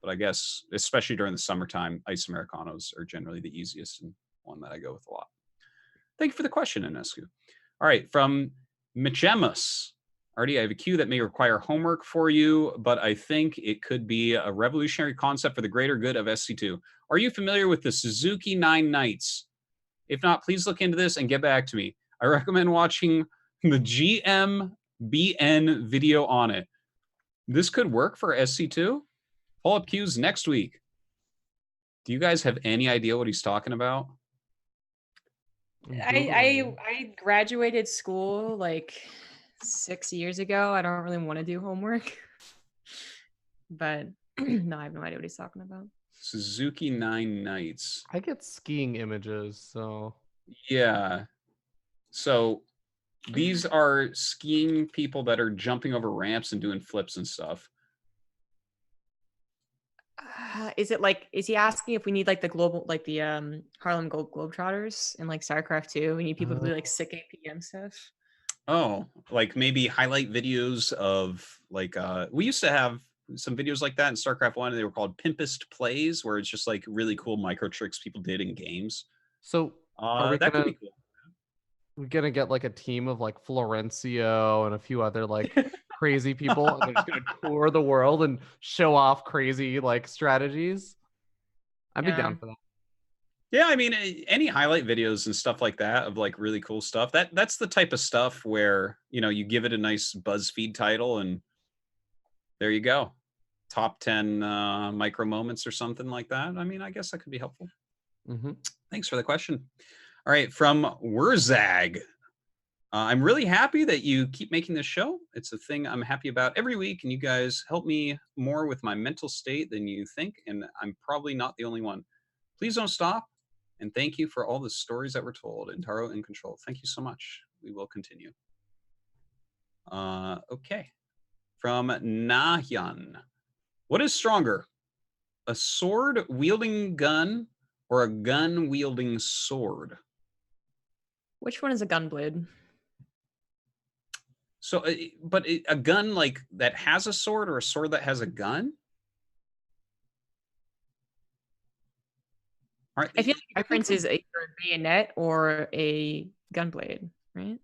But I guess, especially during the summertime, ice Americanos are generally the easiest and one that I go with a lot. Thank you for the question, Inescu. All right, from Michemus. Artie, I have a queue that may require homework for you, but I think it could be a revolutionary concept for the greater good of SC2. Are you familiar with the Suzuki 9 Knights? If not, please look into this and get back to me. I recommend watching the GMBN video on it. This could work for SC2. Pull up queues next week. Do you guys have any idea what he's talking about? I graduated school like 6 years ago. I don't really want to do homework, but no, I have no idea what he's talking about. Suzuki 9 Knights. I get skiing images, so yeah. So these are skiing people that are jumping over ramps and doing flips and stuff. Is he asking if we need like the global, like the Harlem Globetrotters in like StarCraft 2? We need people to do like sick APM stuff. Oh, like maybe highlight videos of like we used to have some videos like that in StarCraft 1. They were called Pimpist Plays, where it's just like really cool micro tricks people did in games. So that could be cool. We're gonna get like a team of like Florencio and a few other like crazy people, and they're just gonna tour the world and show off crazy like strategies. I'd be down for that. Yeah, I mean, any highlight videos and stuff like that of like really cool stuff. That's the type of stuff where you give it a nice BuzzFeed title, and there you go, top 10 micro moments or something like that. I mean, I guess that could be helpful. Thanks for the question. All right, from Wurzag. I'm really happy that you keep making this show. It's a thing I'm happy about every week, and you guys help me more with my mental state than you think, and I'm probably not the only one. Please don't stop, and thank you for all the stories that were told. Intaro in control. Thank you so much. We will continue. Okay. From Nahyan. What is stronger, a sword-wielding gun or a gun-wielding sword? Which one is a gunblade? So, but a gun like that has a sword or a sword that has a gun? I feel like the difference is either a bayonet or a gunblade, right?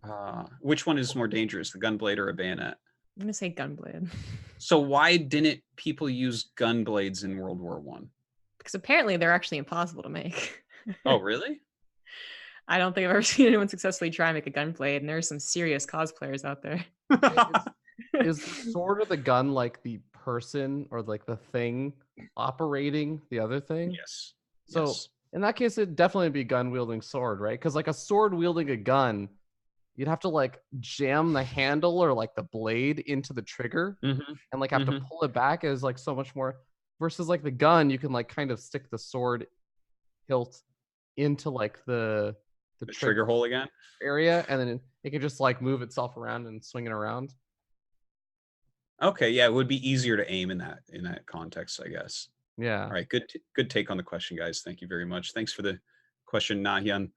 Which one is more dangerous, the gunblade or a bayonet? I'm gonna say gunblade. So why didn't people use gunblades in World War I? Because apparently they're actually impossible to make. Oh, really? I don't think I've ever seen anyone successfully try and make a gunblade, and there's some serious cosplayers out there. Is the sword or the gun like the person or like the thing operating the other thing? Yes. So in that case, it'd definitely be gun wielding sword, right? Because like a sword wielding a gun, you'd have to like jam the handle or like the blade into the trigger and like have to pull it back as like so much more versus like the gun, you can like kind of stick the sword hilt into like the trigger hole again area, and then it can just like move itself around and swing it around. Okay, yeah, it would be easier to aim in that context, I guess. Yeah. All right, good take on the question, guys. Thank you very much. Thanks for the question, Nahyan.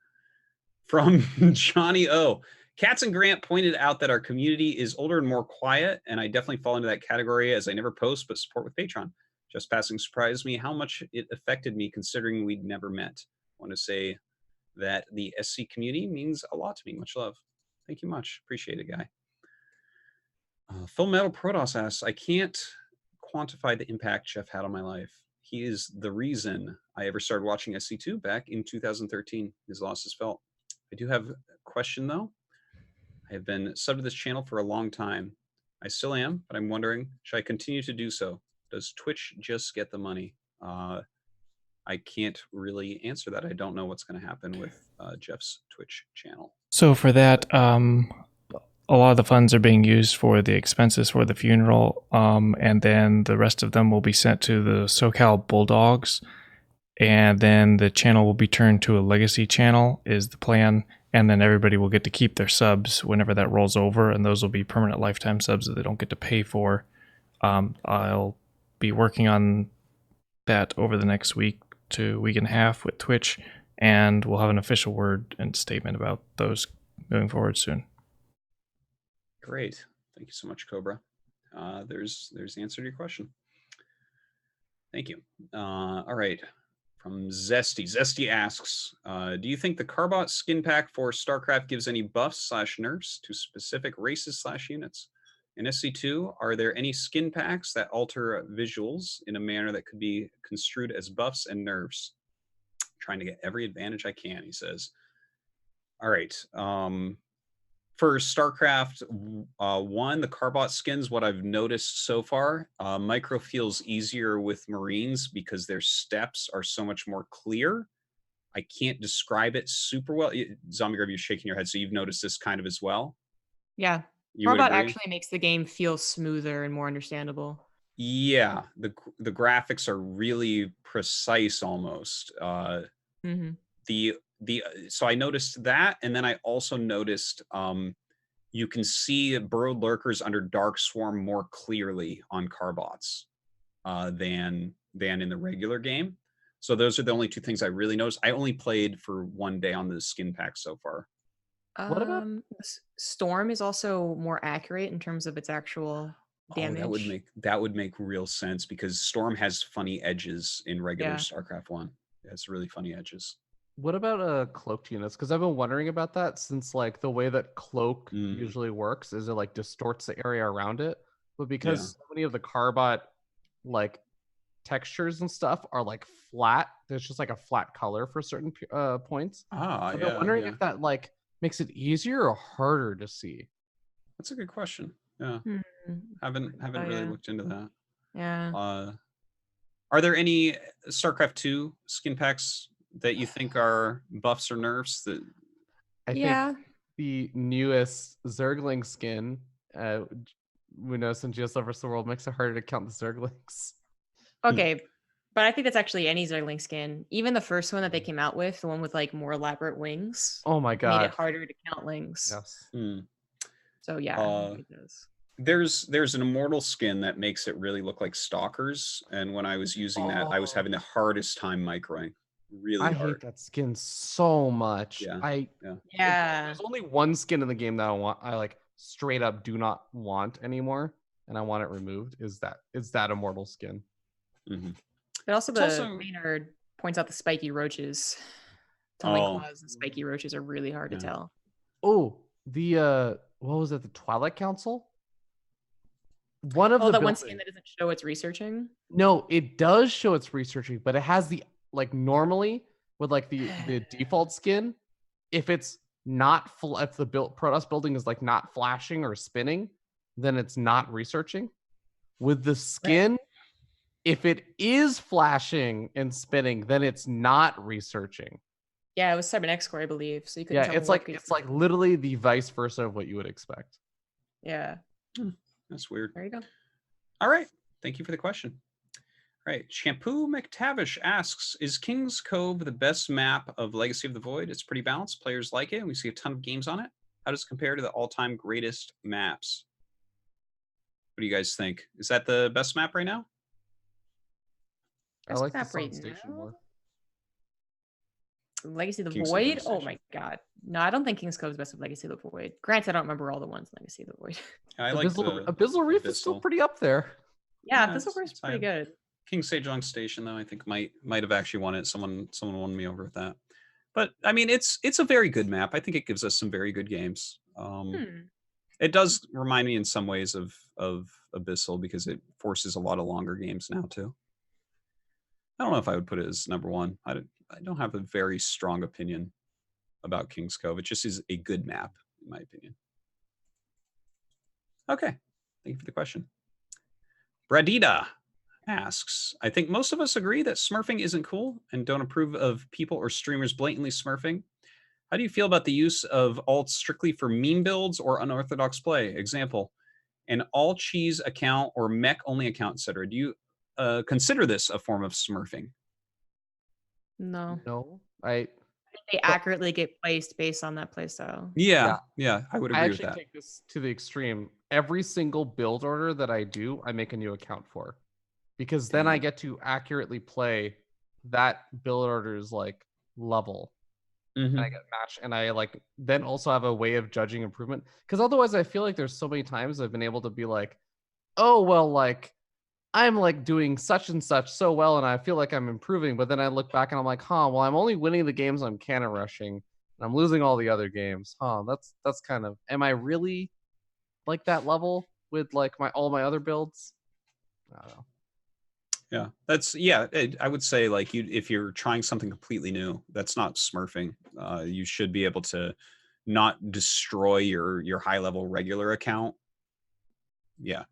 From Johnny O. Katz and Grant pointed out that our community is older and more quiet, and I definitely fall into that category as I never post but support with Patreon. Just passing surprised me how much it affected me considering we'd never met. I want to say that the SC community means a lot to me. Much love. Thank you much. Appreciate it, guy. Full Metal Protoss asks, I can't quantify the impact Jeff had on my life. He is the reason I ever started watching SC2 back in 2013. His loss is felt. I do have a question, though. I have been subbed to this channel for a long time. I still am, but I'm wondering, should I continue to do so? Does Twitch just get the money? I can't really answer that. I don't know what's going to happen with Jeff's Twitch channel. So for that, a lot of the funds are being used for the expenses for the funeral, and then the rest of them will be sent to the SoCal Bulldogs, and then the channel will be turned to a legacy channel is the plan, and then everybody will get to keep their subs whenever that rolls over, and those will be permanent lifetime subs that they don't get to pay for. I'll be working on that over the next week to week and a half with Twitch, and we'll have an official word and statement about those moving forward soon. Great. Thank you so much, Cobra. There's the answer to your question. Thank you. All right. From Zesty. Zesty asks, do you think the Carbot skin pack for StarCraft gives any buffs / nerfs to specific races / units? In SC2, are there any skin packs that alter visuals in a manner that could be construed as buffs and nerfs? Trying to get every advantage I can, he says. All right. For StarCraft 1, the Carbot skins, what I've noticed so far, Micro feels easier with Marines because their steps are so much more clear. I can't describe it super well. Zombie Grub, you're shaking your head, so you've noticed this kind of as well? Yeah. Carbot actually makes the game feel smoother and more understandable. Yeah, the graphics are really precise almost. So I noticed that, and then I also noticed you can see burrowed lurkers under Dark Swarm more clearly on Carbots than in the regular game. So those are the only two things I really noticed. I only played for 1 day on the skin pack so far. What about Storm is also more accurate in terms of its actual damage. Oh, that would make real sense because Storm has funny edges in regular StarCraft 1. It has really funny edges. What about cloaked units? Because I've been wondering about that since like the way that cloak usually works is it like distorts the area around it. But because so many of the Carbot like textures and stuff are like flat, there's just like a flat color for certain points. I've been wondering if that like makes it easier or harder to see. That's a good question. Yeah. Haven't really looked into that. Yeah. Are there any StarCraft 2 skin packs that you think are buffs or nerfs? That I think the newest Zergling skin, we noticed in GSL vs. the World, makes it harder to count the Zerglings. Okay, but I think that's actually any Zergling skin. Even the first one that they came out with, the one with like more elaborate wings. Oh my god! Made it harder to count lings. Yes. So yeah, it does. There's an immortal skin that makes it really look like stalkers, and when I was using that, I was having the hardest time microing. Really hard. I hate that skin so much. There's only one skin in the game that I like straight up do not want anymore, and I want it removed. Is that immortal skin? But also Maynard points out the spiky roaches. Tumbling claws and spiky roaches are really hard to tell. Oh, the what was it? The Twilight Council? One of the one skin that doesn't show its researching? No, it does show its researching, but it has the like normally with like the default skin, if it's not if the Protoss building is like not flashing or spinning, then it's not researching. With the skin, if it is flashing and spinning, then it's not researching. Yeah, it was Cybernetic Score, I believe. So you could it's like literally the vice versa of what you would expect. Yeah. That's weird. There you go. All right. Thank you for the question. All right. Shampoo McTavish asks, is King's Cove the best map of Legacy of the Void? It's pretty balanced. Players like it, and we see a ton of games on it. How does it compare to the all-time greatest maps? What do you guys think? Is that the best map right now? I like the Sun Station more. Legacy of the Void? Oh my god. No, I don't think King's Cove is best of Legacy of the Void. Granted, I don't remember all the ones in Legacy of the Void. I like Abyssal Reef is still pretty up there. Yeah, Abyssal Reef is pretty good. King Sejong Station, though, I think might have actually won it. Someone won me over with that. But I mean, it's a very good map. I think it gives us some very good games. It does remind me in some ways of Abyssal because it forces a lot of longer games now too. I don't know if I would put it as number one. I don't have a very strong opinion about King's Cove. It just is a good map, in my opinion. Okay, thank you for the question. Bradita asks, I think most of us agree that smurfing isn't cool and don't approve of people or streamers blatantly smurfing. How do you feel about the use of alts strictly for meme builds or unorthodox play? Example, an all cheese account or mech only account, etc. Do you consider this a form of smurfing? No, No, they accurately get placed based on that playstyle. Yeah, I would I agree with actually that. take this to the extreme. Every single build order that I do, I make a new account for, because then I Damn. get to accurately play that build order's like level, and I get matched, and I like then also have a way of judging improvement. Because otherwise, I feel like there's so many times I've been able to be like, oh well, like I'm like doing such and such so well, and I feel like I'm improving. But then I look back and I'm like, huh, well, I'm only winning the games I'm cannon rushing, and I'm losing all the other games. Huh, that's kind of. Am I really like that level with like all my other builds? I don't know. I would say like if you're trying something completely new, that's not smurfing. You should be able to not destroy your high level regular account. Yeah,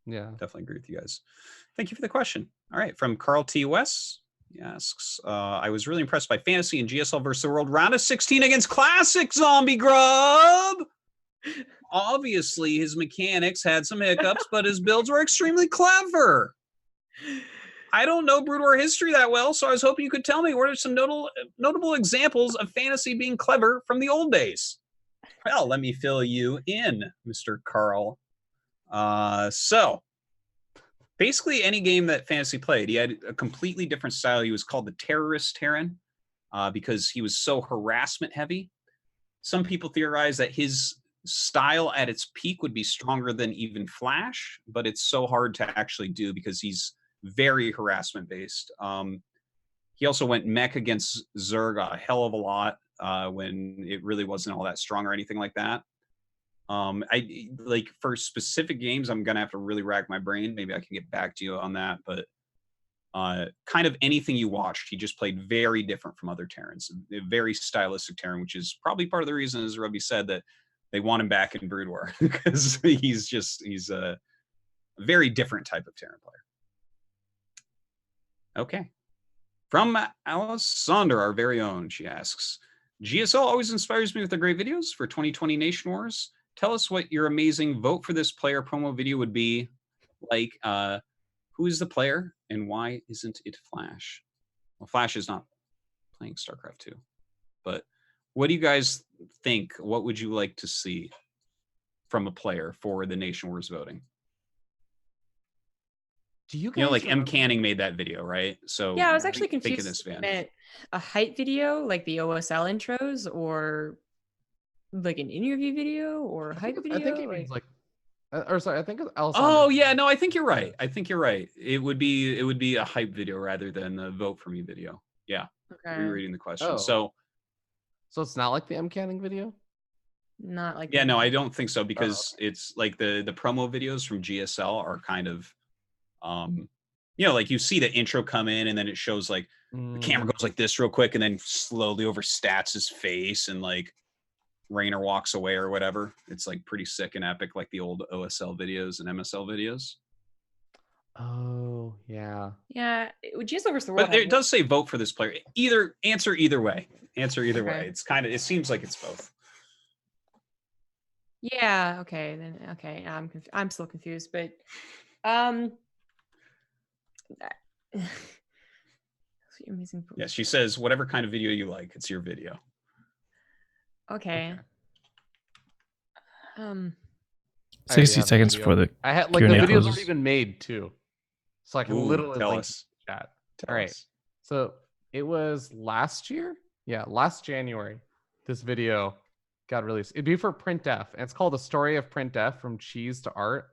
definitely agree with you guys. Thank you for the question. All right, from Carl T. West. He asks, I was really impressed by Fantasy and GSL versus the World round of 16 against Classic Zombie Grub. Obviously, his mechanics had some hiccups, but his builds were extremely clever. I don't know Brood War history that well, so I was hoping you could tell me what are some notable examples of Fantasy being clever from the old days. Well, let me fill you in, Mr. Carl. So, basically any game that Fantasy played, he had a completely different style. He was called the Terrorist Terran because he was so harassment heavy. Some people theorize that his style at its peak would be stronger than even Flash, but it's so hard to actually do because he's very harassment based. He also went mech against Zerg a hell of a lot when it really wasn't all that strong or anything like that. I like for specific games, I'm gonna have to really rack my brain. Maybe I can get back to you on that, but kind of anything you watched, he just played very different from other Terrans. A very stylistic Terran, which is probably part of the reason, as Ruby said, that they want him back in Brood War because he's a very different type of Terran player. Okay. From Alice Sonder, our very own, she asks, GSL always inspires me with their great videos for 2020 Nation Wars. Tell us what your amazing vote for this player promo video would be. Like, who is the player and why isn't it Flash? Well, Flash is not playing StarCraft 2. But what do you guys think? What would you like to see from a player for the Nation Wars voting? Do you guys like remember? M. Canning made that video, right? So Yeah, I was actually confused. This van. Meant a hype video like the OSL intros, or like an interview video, or a hype video. I think he means like, or sorry, I think it's Alessandro. Oh yeah, no, I think you're right. It would be a hype video rather than a vote for me video. Yeah. Okay. Rereading the question. Oh. So it's not like the M. Canning video? Not like. Yeah, no, I don't think so because it's like the promo videos from GSL are kind of like you see the intro come in and then it shows like the camera goes like this real quick and then slowly over stats his face and like Raynor walks away or whatever. It's like pretty sick and epic, like the old OSL videos and MSL videos. Oh yeah. Yeah, GSL versus the World. But it does say vote for this player. Answer either way. Way. It seems like it's both. Yeah. Okay. Then. Okay. I'm still confused, but amazing. Yeah, she says whatever kind of video you like, it's your video. Okay. 60 seconds for the I had like Q&A the videos closes. aren't even made too, so I can literally tell link us. chat. Tell All right. us. So it was last year. Yeah, last January. This video got released. It'd be for Printf, and it's called "The Story of Printf: From Cheese to Art."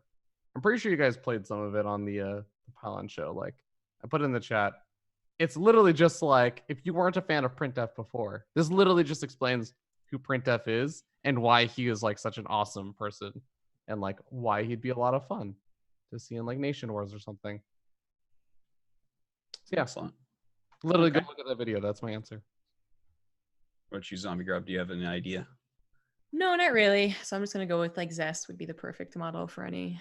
I'm pretty sure you guys played some of it on the Pylon show. Like I put it in the chat. It's literally just like if you weren't a fan of Printf before, this literally just explains who Printf is and why he is like such an awesome person, and like why he'd be a lot of fun to see in like Nation Wars or something. So, yeah, excellent. Literally go look at that video. That's my answer. What about you, Zombie Grub? Do you have an idea? No, not really. So I'm just gonna go with like Zest would be the perfect model for any.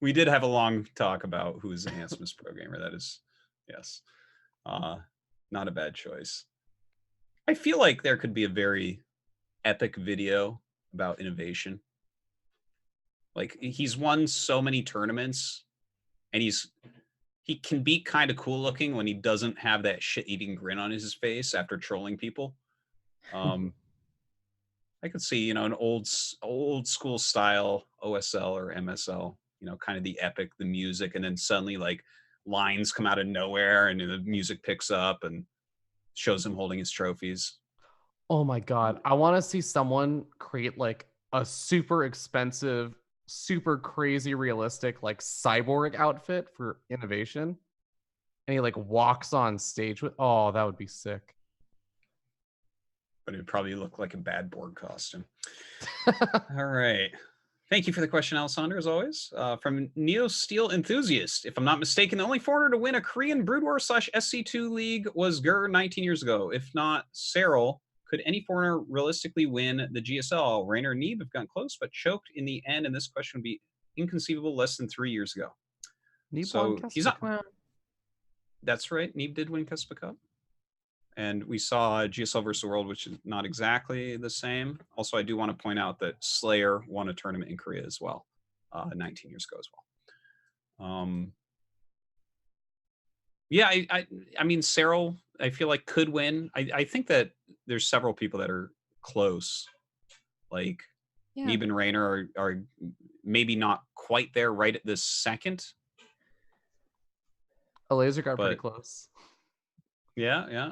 We did have a long talk about who's an handsomest programmer. That is, yes, not a bad choice. I feel like there could be a very epic video about innovation. Like, he's won so many tournaments, and he can be kind of cool looking when he doesn't have that shit-eating grin on his face after trolling people. I could see, an old school style OSL or MSL, kind of the epic, the music, and then suddenly like lines come out of nowhere and the music picks up and shows him holding his trophies. Oh my God. I want to see someone create like a super expensive, super crazy realistic, like cyborg outfit for innovation. And he like walks on stage with, oh, that would be sick. But it would probably look like a bad board costume. All right. Thank you for the question, Alessandro, as always. From NeosteelEnthusiast. If I'm not mistaken, the only foreigner to win a Korean Brood War / SC2 league was Gur 19 years ago. If not Cyril, could any foreigner realistically win the GSL? Rainer and Neeb have gotten close, but choked in the end, and this question would be inconceivable less than 3 years ago. Neeb So won he's not. Keswick. That's right. Neeb did win Keswick Cup. And we saw GSL versus World, which is not exactly the same. Also, I do want to point out that Slayer won a tournament in Korea as well, 19 years ago as well. Yeah, I mean, Cyril, I feel like could win. I think that there's several people that are close. Like Neeb and Rainer are maybe not quite there right at this second. A laser got pretty close. Yeah.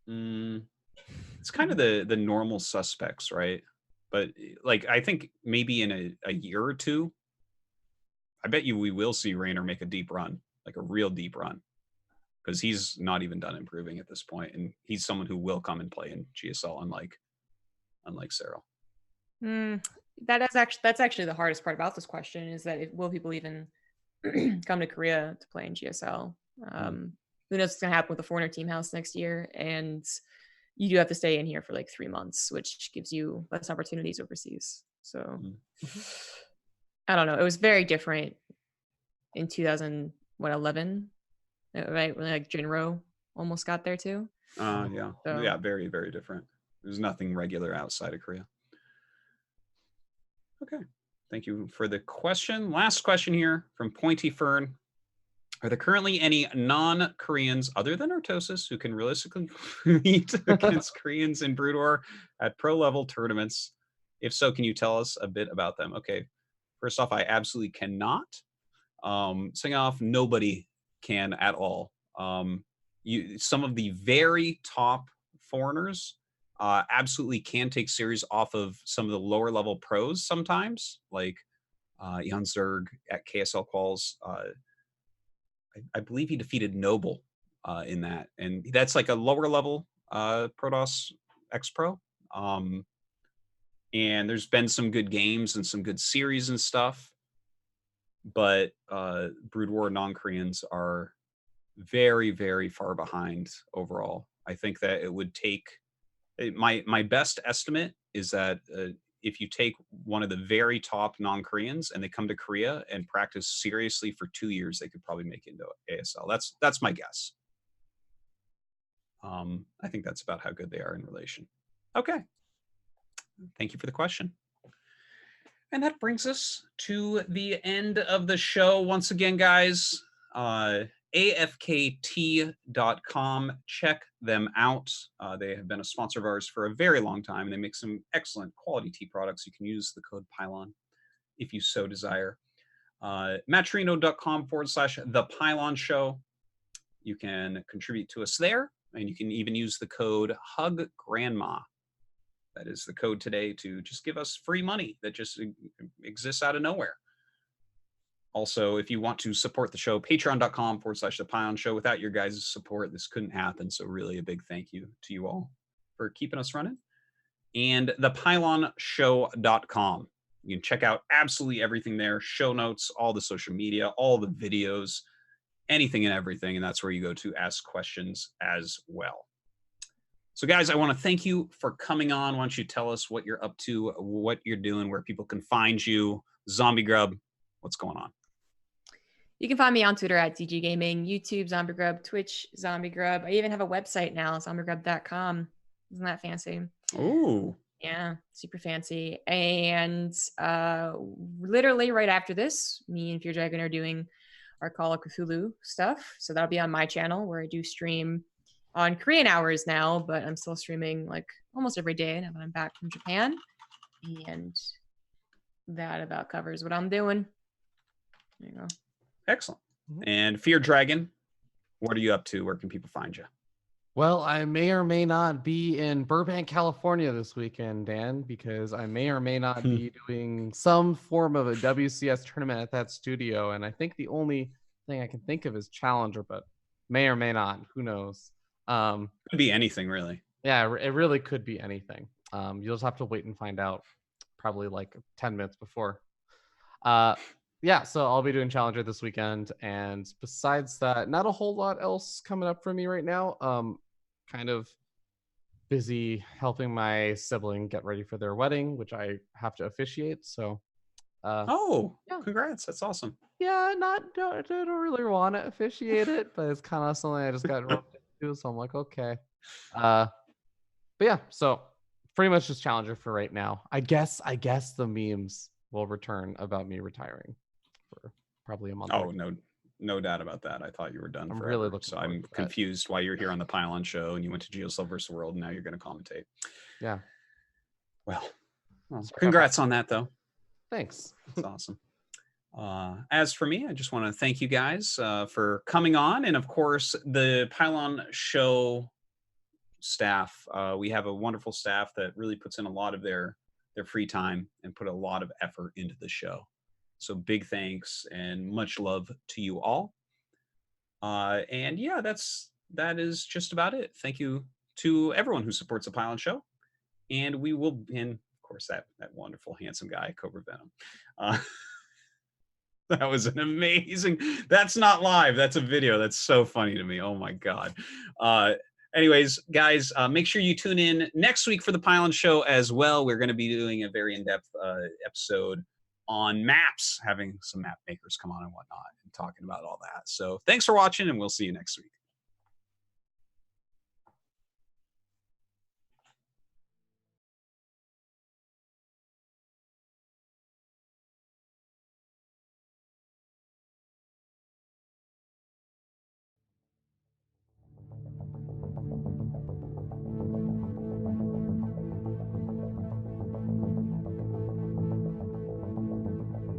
It's kind of the normal suspects, right? But like, I think maybe in a year or two, I bet you we will see Rainer make a deep run, like a real deep run, because he's not even done improving at this point, and he's someone who will come and play in GSL, unlike Cyril. That's actually the hardest part about this question, is that will people even come to Korea to play in GSL? Who knows what's going to happen with the foreigner team house next year, and you do have to stay in here for like 3 months, which gives you less opportunities overseas. So I don't know. It was very different in 2011, right? When like Jinro almost got there too. Yeah. So, yeah, very, very different. There's nothing regular outside of Korea. Okay. Thank you for the question. Last question here from Pointy Fern. Are there currently any non-Koreans other than Artosis who can realistically compete against Koreans in Brood War at pro level tournaments? If so, can you tell us a bit about them? Okay. First off, I absolutely cannot. Second off, nobody can at all. Some of the very top foreigners absolutely can take series off of some of the lower level pros sometimes, like Jan Zerg at KSL Quals. I believe he defeated Noble in that, and that's like a lower level Protoss X Pro. And there's been some good games and some good series and stuff, but Brood War non-Koreans are very, very far behind overall. I think that it would take my best estimate is that if you take one of the very top non-Koreans and they come to Korea and practice seriously for 2 years, they could probably make it into ASL. That's my guess. I think that's about how good they are in relation. Okay. Thank you for the question. And that brings us to the end of the show. Once again, guys, afkt.com. Check them out. They have been a sponsor of ours for a very long time, and they make some excellent quality tea products. You can use the code Pylon if you so desire. Matrino.com/The Pylon Show. You can contribute to us there, and you can even use the code Hug Grandma. That is the code today to just give us free money that just exists out of nowhere. Also, if you want to support the show, patreon.com/The Pylon Show. Without your guys' support, this couldn't happen. So really a big thank you to you all for keeping us running. And thepylonshow.com. You can check out absolutely everything there. Show notes, all the social media, all the videos, anything and everything. And that's where you go to ask questions as well. So guys, I want to thank you for coming on. Why don't you tell us what you're up to, what you're doing, where people can find you. Zombie Grub, what's going on? You can find me on Twitter at DG Gaming, YouTube Zombie Grub, Twitch Zombie Grub. I even have a website now, zombiegrub.com. Isn't that fancy? Ooh. Yeah, super fancy. And literally right after this, me and Fear Dragon are doing our Call of Cthulhu stuff. So that'll be on my channel where I do stream on Korean hours now, but I'm still streaming like almost every day now that I'm back from Japan. And that about covers what I'm doing. There you go. Excellent. And Fear Dragon, what are you up to? Where can people find you? Well, I may or may not be in Burbank, California this weekend, Dan, because I may or may not be doing some form of a WCS tournament at that studio. And I think the only thing I can think of is Challenger, but may or may not. Who knows? Could be anything, really. Yeah, it really could be anything. You'll just have to wait and find out probably like 10 minutes before. Yeah, so I'll be doing Challenger this weekend, and besides that, not a whole lot else coming up for me right now. Kind of busy helping my sibling get ready for their wedding, which I have to officiate. So, Yeah. Congrats! That's awesome. Yeah, don't really want to officiate it, but it's kind of something I just got roped into, so I'm like, okay. But yeah, so pretty much just Challenger for right now. I guess the memes will return about me retiring for probably a month. Oh, no doubt about that. I thought you were done forever. Really looking so I'm confused why you're here on the Pylon show and you went to GSL vs. World and now you're going to commentate. Yeah. Well, congrats on that, though. Thanks. That's awesome. As for me, I just want to thank you guys for coming on. And of course, the Pylon show staff. We have a wonderful staff that really puts in a lot of their free time and put a lot of effort into the show. So big thanks and much love to you all. And yeah, that is just about it. Thank you to everyone who supports the Pylon show. And we will, and of course, that wonderful, handsome guy, Cobra Venom. That was an amazing, that's not live, that's a video. That's so funny to me. Oh my God. Anyways, guys, make sure you tune in next week for the Pylon show as well. We're going to be doing a very in-depth episode on maps, having some map makers come on and whatnot and talking about all that. So thanks for watching, and we'll see you next week.